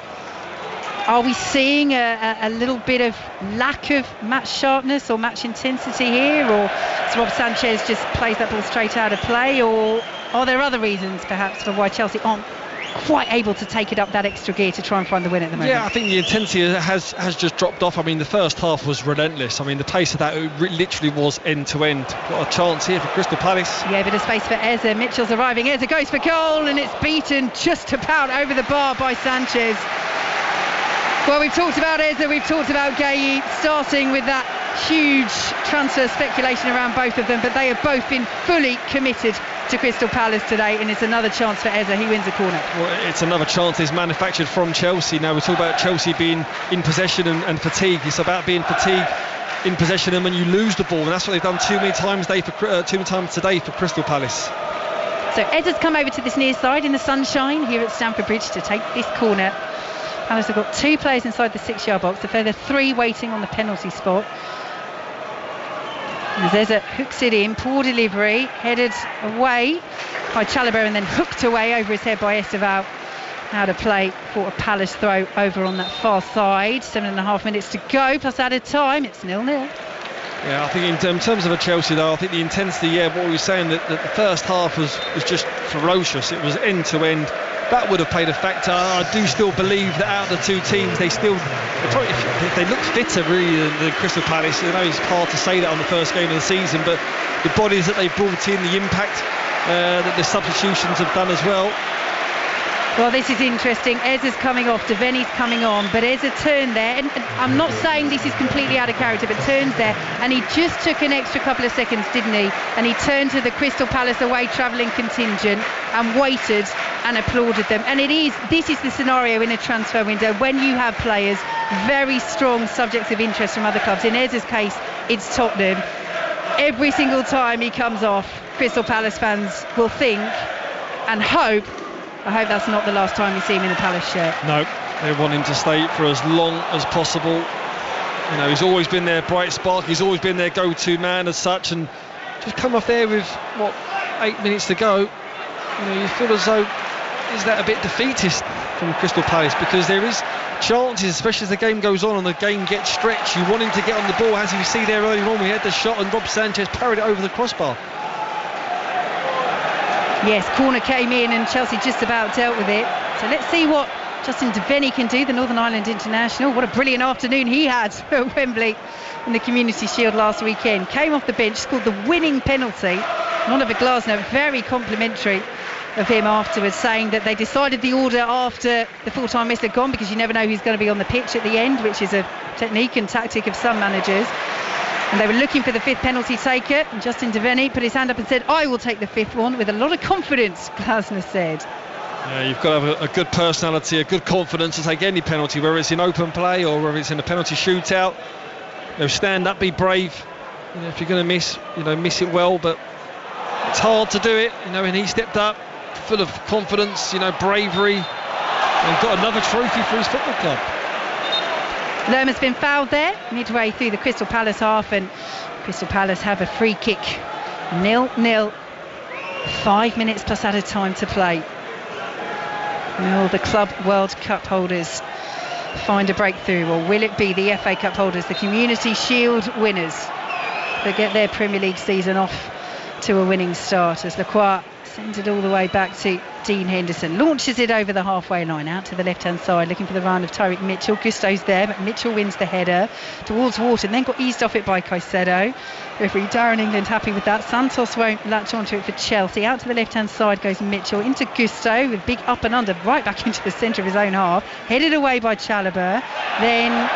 A: are we seeing a little bit of lack of match sharpness or match intensity here, or Rob Sanchez just plays that ball straight out of play, or are there other reasons perhaps for why Chelsea aren't quite able to take it up that extra gear to try and find the win at the moment?
B: Yeah, I think the intensity has just dropped off. I mean, the first half was relentless. I mean, the pace of that literally was end to end. Got a chance here for Crystal Palace.
A: Yeah, a bit of space for Eze. Mitchell's arriving. Eze goes for goal, and it's beaten just about over the bar by Sanchez. Well, we've talked about Eze, we've talked about Gueye, starting with that huge transfer speculation around both of them, but they have both been fully committed to Crystal Palace today, and it's another chance for Eze. He wins a corner.
B: Well, it's another chance is manufactured from Chelsea. Now we talk about Chelsea being in possession and fatigue. It's about being fatigued in possession, and when you lose the ball, and that's what they've done too many times today for Crystal Palace.
A: So Eze's come over to this near side in the sunshine here at Stamford Bridge to take this corner. Palace have got 2 players inside the 6-yard box, a further 3 waiting on the penalty spot. As Eze hooks it in, poor delivery, headed away by Chalobah and then hooked away over his head by Esteval. Out of play for a Palace throw over on that far side. 7.5 minutes to go, plus added time. It's 0-0.
B: Yeah, I think in terms of a Chelsea though, I think the intensity, what we were saying, that the first half was just ferocious. It was end to end. That would have played a factor. I do still believe that out of the 2 teams, they look fitter really than Crystal Palace. I know it's hard to say that on the first game of the season, but the bodies that they've brought in, the impact that the substitutions have done as well.
A: Well, this is interesting. Eze's coming off, Deveny's coming on, but Eze turned there, and I'm not saying this is completely out of character, but turns there, and he just took an extra couple of seconds, didn't he? And he turned to the Crystal Palace away travelling contingent and waited and applauded them. And this is the scenario in a transfer window when you have players, very strong subjects of interest from other clubs. In Eze's case, it's Tottenham. Every single time he comes off, Crystal Palace fans will think and hope, I hope that's not the last time we see him in the Palace shirt.
B: No, they want him to stay for as long as possible. You know, he's always been their bright spark, he's always been their go-to man as such, and just come off there with 8 minutes to go. You know, you feel as though, is that a bit defeatist from Crystal Palace? Because there is chances, especially as the game goes on and the game gets stretched. You want him to get on the ball, as you see there earlier on. We had the shot and Rob Sanchez parried it over the crossbar.
A: Yes, corner came in and Chelsea just about dealt with it. So let's see what Justin Devenny can do, the Northern Ireland international. What a brilliant afternoon he had at Wembley in the Community Shield last weekend. Came off the bench, scored the winning penalty. Oliver Glasner, very complimentary of him afterwards, saying that they decided the order after the full-time whistle had gone, because you never know who's going to be on the pitch at the end, which is a technique and tactic of some managers. And they were looking for the 5th penalty taker, and Justin Devenny put his hand up and said, I will take the 5th one, with a lot of confidence, Glasner said.
B: Yeah, you've got to have a good personality, a good confidence to take any penalty, whether it's in open play or whether it's in a penalty shootout. You know, stand up, be brave. You know, if you're going to miss, miss it well, but it's hard to do it. You know, and he stepped up, full of confidence, bravery, and got another trophy for his football club.
A: Lerma's been fouled there midway through the Crystal Palace half, and Crystal Palace have a free kick. 0-0. 5 minutes plus added time to play. Will the Club World Cup holders find a breakthrough, or will it be the FA Cup holders, the Community Shield winners, that get their Premier League season off to a winning start, as Lacroix sends it all the way back to Dean Henderson, launches it over the halfway line out to the left hand side, looking for the run of Tyreek Mitchell. Gusto's there, but Mitchell wins the header towards Wharton, then got eased off it by Caicedo. Referee Darren England happy with that. Santos won't latch onto it for Chelsea. Out to the left hand side goes Mitchell into Gusto with big up and under right back into the centre of his own half, headed away by Chalobah. Then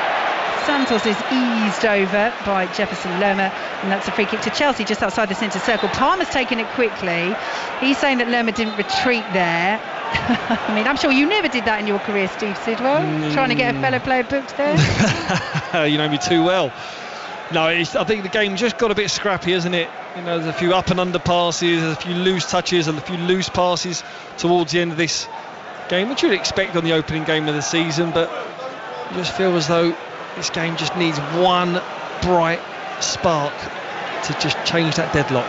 A: Santos is eased over by Jefferson Lerma, and that's a free kick to Chelsea just outside the centre circle. Palmer's taken it quickly. He's saying that Lerma didn't retreat there. I mean, I'm sure you never did that in your career, Steve Sidwell, trying to get a fellow player booked there.
B: You know me too well. No, I think the game just got a bit scrappy, isn't it? You know, there's a few up and under passes, there's a few loose touches and a few loose passes towards the end of this game, which you'd expect on the opening game of the season, but you just feel as though this game just needs one bright spark to just change that deadlock.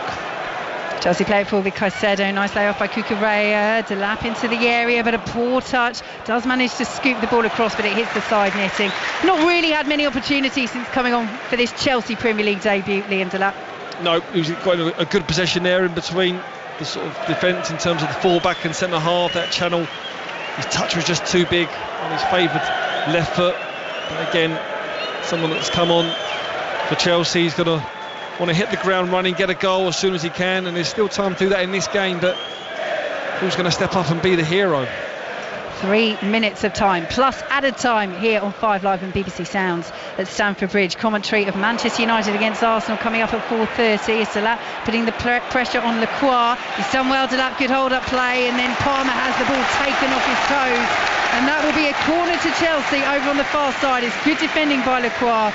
A: Chelsea play it forward with Caicedo, nice lay off by Cucurella, Delap into the area, but a poor touch, does manage to scoop the ball across, but it hits the side netting. Not really had many opportunities since coming on for this Chelsea Premier League debut, Liam Delap.
B: No, he's got a good possession there in between the sort of defence in terms of the full-back and centre-half, that channel. His touch was just too big on his favoured left foot. But again, someone that's come on for Chelsea, he's going to want to hit the ground running, get a goal as soon as he can, and there's still time to do that in this game, but who's going to step up and be the hero?
A: 3 minutes of time plus added time here on 5 Live and BBC Sounds at Stamford Bridge. Commentary of Manchester United against Arsenal coming up at 4:30. It's Delap putting the pressure on Lacroix. He's done well, Delap, good hold up play, and then Palmer has the ball taken off his toes, and that will be a corner to Chelsea over on the far side. It's good defending by Lacroix.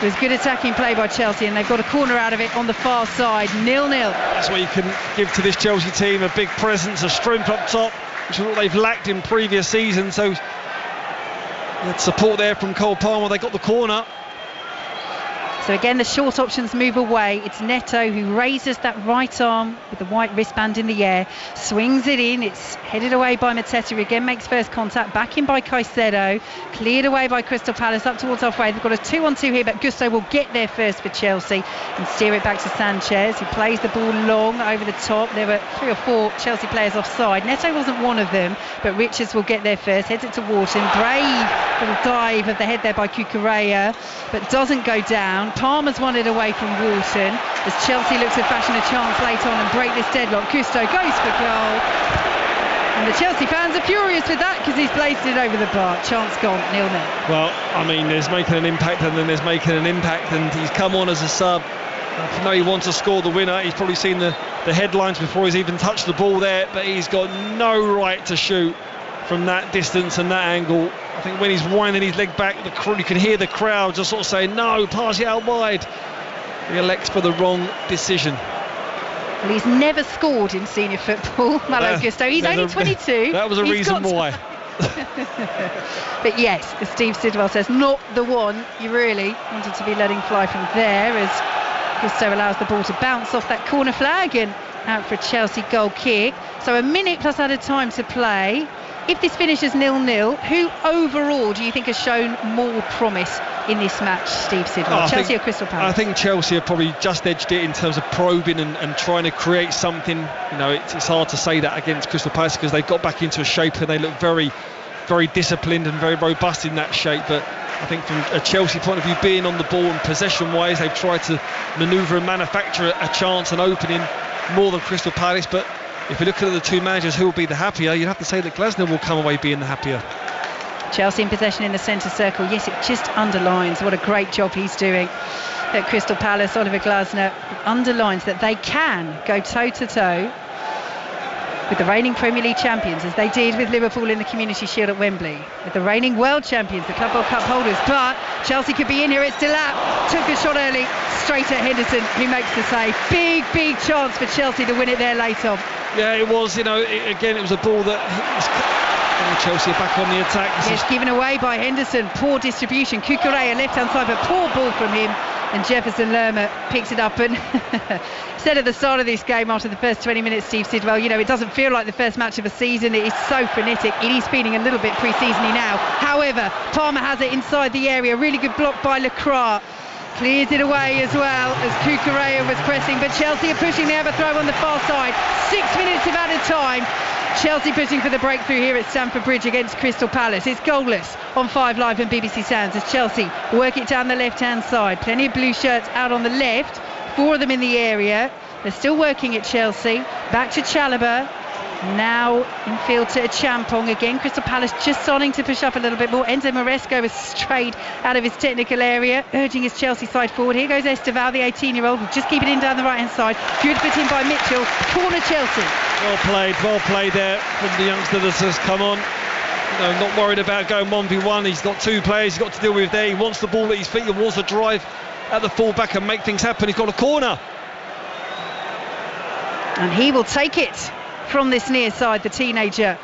A: It was good attacking play by Chelsea, and they've got a corner out of it on the far side. 0-0.
B: That's what you can give to this Chelsea team, a big presence, a strength up top, which is what they've lacked in previous seasons. So that support there from Cole Palmer. They got the corner.
A: So again, the short options move away. It's Neto who raises that right arm with the white wristband in the air, swings it in. It's headed away by Mateta, who again makes first contact, back in by Caicedo, cleared away by Crystal Palace up towards halfway. They've got a 2-on-2 here, but Gusto will get there first for Chelsea and steer it back to Sanchez, who plays the ball long over the top. There were 3 or 4 Chelsea players offside. Neto wasn't one of them, but Richards will get there first, heads it to Wharton. Brave little dive of the head there by Cucurella, but doesn't go down. Palmer's won it away from Wharton as Chelsea looks to fashion a chance late on and break this deadlock. Gusto goes for goal, and the Chelsea fans are furious with that because he's placed it over the bar. Chance gone, 0-0.
B: Well, I mean, there's making an impact and then there's making an impact, and he's come on as a sub. I know he wants to score the winner. He's probably seen the headlines before he's even touched the ball there, but he's got no right to shoot from that distance and that angle. I think when he's winding his leg back, you can hear the crowd just sort of saying, no, pass it out wide. He elects for the wrong decision.
A: Well, he's never scored in senior football, Malo Gusto. He's only 22.
B: That was a reason why.
A: But yes, as Steve Sidwell says, not the one you really wanted to be letting fly from there, as Gusto allows the ball to bounce off that corner flag and out for a Chelsea goal kick. So a minute plus added time to play. If this finishes 0-0, who overall do you think has shown more promise in this match, Steve Sidwell? Chelsea or Crystal Palace?
B: I think Chelsea have probably just edged it in terms of probing and trying to create something. You know, it's hard to say that against Crystal Palace because they've got back into a shape and they look very, very disciplined and very robust in that shape. But I think from a Chelsea point of view, being on the ball and possession-wise, they've tried to manoeuvre and manufacture a chance, an opening, more than Crystal Palace. But if you look at the two managers, who will be the happier, you'd have to say that Glasner will come away being the happier.
A: Chelsea in possession in the centre circle. Yes, it just underlines what a great job he's doing at Crystal Palace. Oliver Glasner underlines that they can go toe-to-toe with the reigning Premier League champions, as they did with Liverpool in the Community Shield at Wembley, with the reigning world champions, the Club World Cup holders. But Chelsea could be in here. It's Delap, took a shot early, straight at Henderson, who makes the save. Big chance for Chelsea to win it there late on.
B: Yeah, it was, it was a ball that Chelsea are back on the attack.
A: It's given away by Henderson. Poor distribution. Cucurella left hand side, but poor ball from him. And Jefferson Lerma picks it up and said at the start of this game, after the first 20 minutes, Steve Sidwell, it doesn't feel like the first match of a season. It is so frenetic. It is feeling a little bit pre-seasony now. However, Palmer has it inside the area. Really good block by Lacroix. Clears it away as well as Cucurella was pressing, but Chelsea are pushing. They have a throw on the far side. 6 minutes of added time. Chelsea pushing for the breakthrough here at Stamford Bridge against Crystal Palace. It's goalless on 5 Live and BBC Sounds as Chelsea work it down the left-hand side. Plenty of blue shirts out on the left. 4 of them in the area. They're still working at Chelsea. Back to Chalobah. Now in field to Champong again. Crystal Palace just starting to push up a little bit more. Enzo Maresco has strayed out of his technical area, urging his Chelsea side forward. Here goes Esteval, the 18-year-old, will just keep it in down the right-hand side. Good put in by Mitchell. Corner Chelsea.
B: Well played there from the youngster that has come on. Not worried about going 1v1. He's got 2 players he's got to deal with there. He wants the ball at his feet. He wants to drive at the full-back and make things happen. He's got a corner.
A: And he will take it from this near side, the teenager.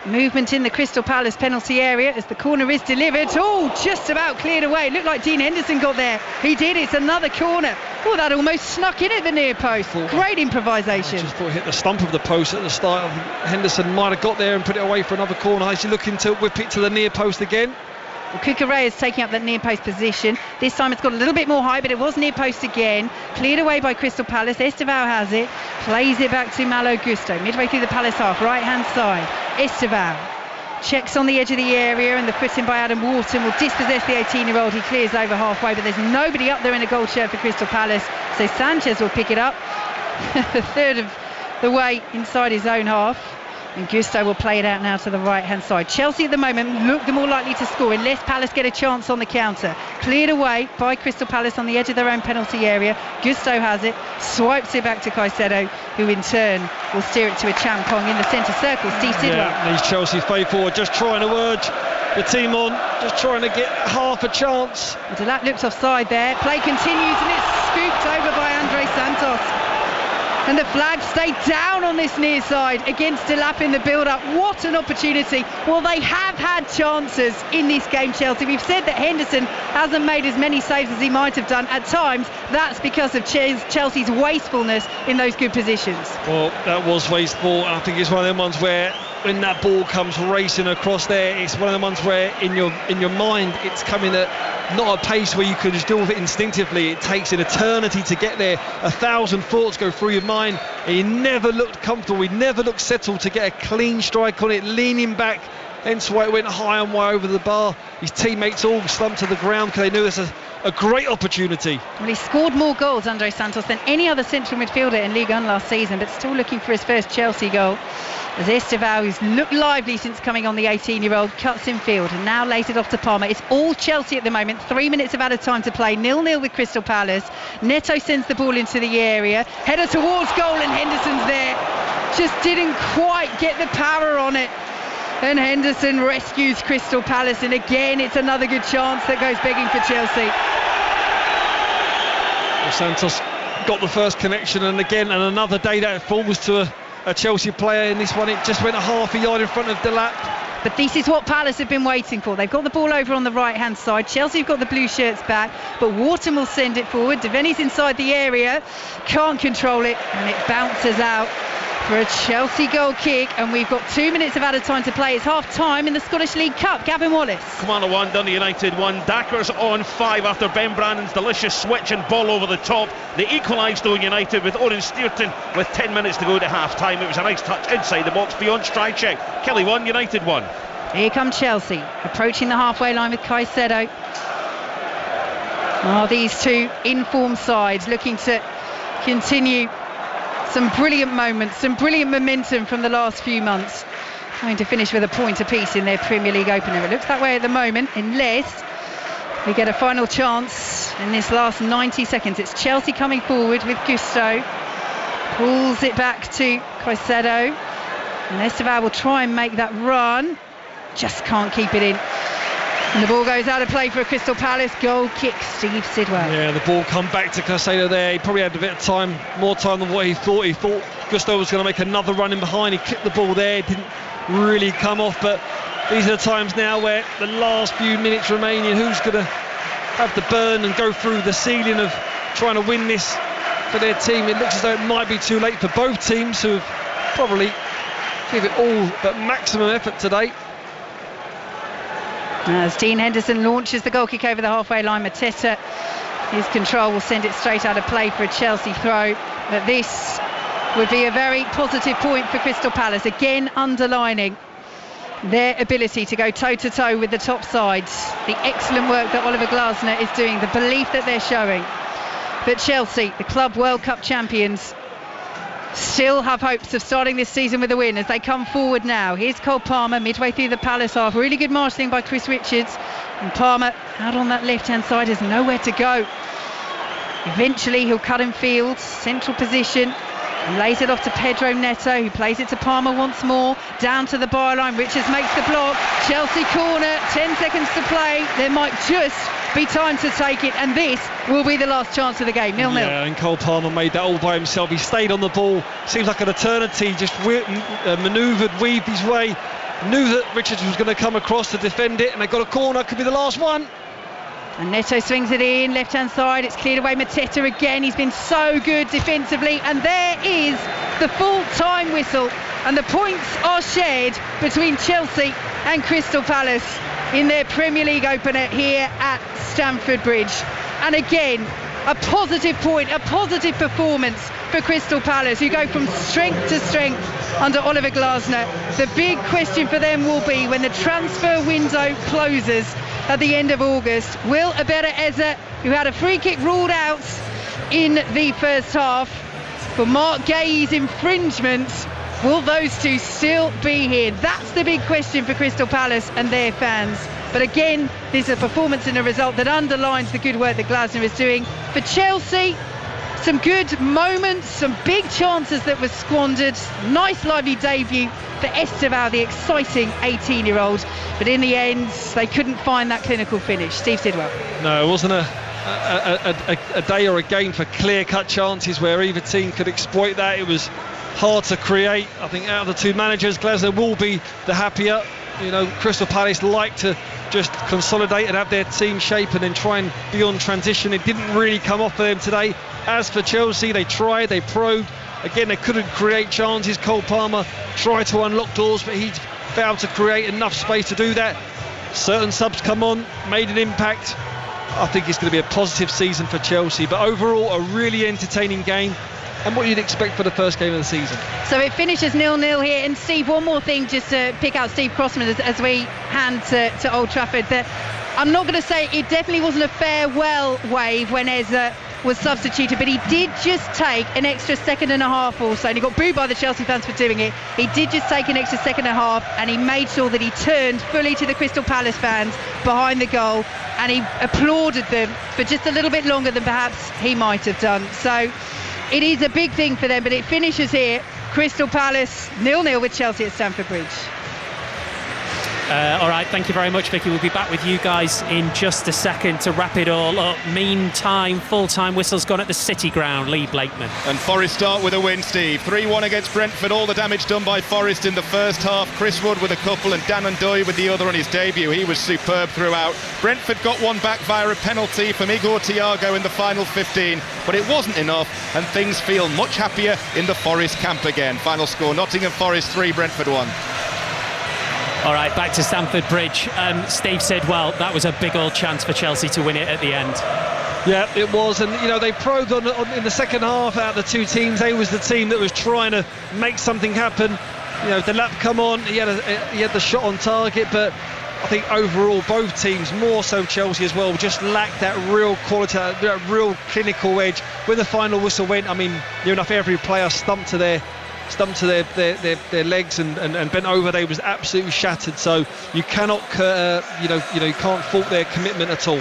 A: Movement in the Crystal Palace penalty area as the corner is delivered. Oh, just about cleared away. Looked like Dean Henderson got there. He did. It's another corner. Oh, that almost snuck in at the near post. Great improvisation.
B: I just thought it hit the stump of the post at the start. I think Henderson might have got there and put it away for another corner. Is he looking to whip it to the near post again?
A: Well, Cucurella is taking up that near post position. This time it's got a little bit more height, but it was near post again. Cleared away by Crystal Palace. Esteval has it. Plays it back to Malo Gusto. Midway through the Palace half, right-hand side. Esteval checks on the edge of the area, and the footing by Adam Wharton will dispossess the 18-year-old. He clears over halfway, but there's nobody up there in a gold shirt for Crystal Palace. So Sanchez will pick it up. A third of the way inside his own half. And Gusto will play it out now to the right-hand side. Chelsea at the moment look the more likely to score unless Palace get a chance on the counter. Cleared away by Crystal Palace on the edge of their own penalty area. Gusto has it, swipes it back to Caicedo, who in turn will steer it to a Champong in the centre circle. Steve Sidwell.
B: Yeah, these Chelsea faithful are just trying to urge the team on, just trying to get half a chance.
A: Delap looks offside there. Play continues and it's scooped over by Andre Santos. And the flag stayed down on this near side against Delap in the build-up. What an opportunity. Well, they have had chances in this game, Chelsea. We've said that Henderson hasn't made as many saves as he might have done. At times, that's because of Chelsea's wastefulness in those good positions.
B: Well, that was wasteful. I think it's one of them ones where when that ball comes racing across there, it's one of the ones where in your mind it's coming at not a pace where you can just deal with it instinctively. It takes an eternity to get there. 1,000 thoughts go through your mind. He never looked comfortable. He never looked settled to get a clean strike on it, leaning back. Hence why it went high and wide over the bar. His teammates all slumped to the ground because they knew there's a great opportunity.
A: Well, he scored more goals, Andre Santos, than any other central midfielder in Ligue 1 last season, but still looking for his first Chelsea goal. As Esteval, who's looked lively since coming on, the 18-year-old, cuts in field and now lays it off to Palmer. It's all Chelsea at the moment. 3 minutes of added time to play. 0-0 with Crystal Palace. Neto sends the ball into the area. Header towards goal and Henderson's there. Just didn't quite get the power on it. And Henderson rescues Crystal Palace, and again it's another good chance that goes begging for Chelsea.
B: Well, Santos got the first connection, and again and another day that falls to a Chelsea player. In this one it just went a half a yard in front of Delap.
A: But this is what Palace have been waiting for. They've got the ball over on the right hand side. Chelsea have got the blue shirts back, but Wharton will send it forward. Devaney's inside the area, can't control it, and it bounces out for a Chelsea goal kick, and we've got 2 minutes of added time to play. It's half time in the Scottish League Cup. Gavin Wallace.
R: Commander 1, Dundee United 1. Dackers on 5 after Ben Brannan's delicious switch and ball over the top. They equalised though United with Oren Steerton with 10 minutes to go to half time. It was a nice touch inside the box beyond stride check. Kelly 1, United 1.
A: Here come Chelsea approaching the halfway line with Caicedo. These two informed sides looking to continue some brilliant moments, some brilliant momentum from the last few months, trying to finish with a point apiece in their Premier League opener. It looks that way at the moment, unless we get a final chance in this last 90 seconds. It's Chelsea coming forward with Gusto, pulls it back to Caicedo, and Esteval will try and make that run, just can't keep it in. And the ball goes out of play for a Crystal Palace goal kick. Steve Sidwell.
B: Yeah, the ball come back to Caicedo there. He probably had a bit of time, more time than what he thought. He thought Gusto was going to make another run in behind. He kicked the ball there. It didn't really come off. But these are the times now where the last few minutes remaining, who's going to have the burn and go through the ceiling of trying to win this for their team. It looks as though it might be too late for both teams, who have probably give it all but maximum effort today.
A: As Dean Henderson launches the goal kick over the halfway line, Mateta, his control will send it straight out of play for a Chelsea throw. But this would be a very positive point for Crystal Palace, again underlining their ability to go toe-to-toe with the top sides, the excellent work that Oliver Glasner is doing, the belief that they're showing. But Chelsea, the Club World Cup champions, still have hopes of starting this season with a win as they come forward now. Here's Cole Palmer midway through the Palace half. Really good marshalling by Chris Richards. And Palmer out on that left-hand side has nowhere to go. Eventually he'll cut in field, central position, and lays it off to Pedro Neto, who plays it to Palmer once more. Down to the byline, Richards makes the block. Chelsea corner, 10 seconds to play. There might just be time to take it, and this will be the last chance of the game. 0-0.
B: Yeah, and Cole Palmer made that all by himself. He stayed on the ball. Seems like an eternity. Just manoeuvred, weaved his way. Knew that Richards was going to come across to defend it, and they got a corner. Could be the last one.
A: And Neto swings it in, left-hand side. It's cleared away. Mateta again. He's been so good defensively. And there is the full-time whistle. And the points are shared between Chelsea and Crystal Palace in their Premier League opener here at Stamford Bridge. And again, a positive point, a positive performance for Crystal Palace, who go from strength to strength under Oliver Glasner. The big question for them will be, when the transfer window closes at the end of August, will Abera Eze, who had a free kick ruled out in the first half for Mark Gay's infringement, will those two still be here? That's the big question for Crystal Palace and their fans. But again, this is a performance and a result that underlines the good work that Glasner is doing. For Chelsea, some good moments, some big chances that were squandered. Nice lively debut for Esteval, the exciting 18-year-old. But in the end, they couldn't find that clinical finish. Steve Sidwell.
B: No, it wasn't a day or a game for clear-cut chances where either team could exploit that. It was hard to create. I think out of the two managers, Glasner will be the happier. You know, Crystal Palace like to just consolidate and have their team shape and then try and be on transition. It didn't really come off for them today. As for Chelsea, they tried, they probed. Again, they couldn't create chances. Cole Palmer tried to unlock doors, but he failed to create enough space to do that. Certain subs come on, made an impact. I think it's going to be a positive season for Chelsea, but overall a really entertaining game, and what you'd expect for the first game of the season.
A: So it finishes 0-0 here. And Steve, one more thing just to pick out Steve Crossman as we hand to Old Trafford, that I'm not going to say it definitely wasn't a farewell wave when Eze was substituted, but he did just take an extra second and a half or so, and he got booed by the Chelsea fans for doing it. He did just take an extra second and a half, and he made sure that he turned fully to the Crystal Palace fans behind the goal, and he applauded them for just a little bit longer than perhaps he might have done. So it is a big thing for them, but it finishes here. Crystal Palace 0-0 with Chelsea at Stamford Bridge.
D: All right, thank you very much, Vicky. We'll be back with you guys in just a second to wrap it all up. Meantime, full-time whistle's gone at the City Ground. Lee Blakeman.
C: And Forest start with a win, Steve. 3-1 against Brentford. All the damage done by Forest in the first half. Chris Wood with a couple and Dan Ndoye with the other on his debut. He was superb throughout. Brentford got one back via a penalty from Igor Thiago in the final 15, but it wasn't enough, and things feel much happier in the Forest camp again. Final score, Nottingham Forest 3, Brentford 1.
D: All right, back to Stamford Bridge. Steve said, well, that was a big old chance for Chelsea to win it at the end.
B: Yeah, it was, and you know, they probed on in the second half. Out of the two teams, they was the team that was trying to make something happen. You know, the lap come on, he had the shot on target, but I think overall both teams, more so Chelsea as well, just lacked that real quality, that real clinical edge. When the final whistle went, I mean, near enough every player stumped to their legs and bent over. They was absolutely shattered. So you cannot, you can't fault their commitment at all.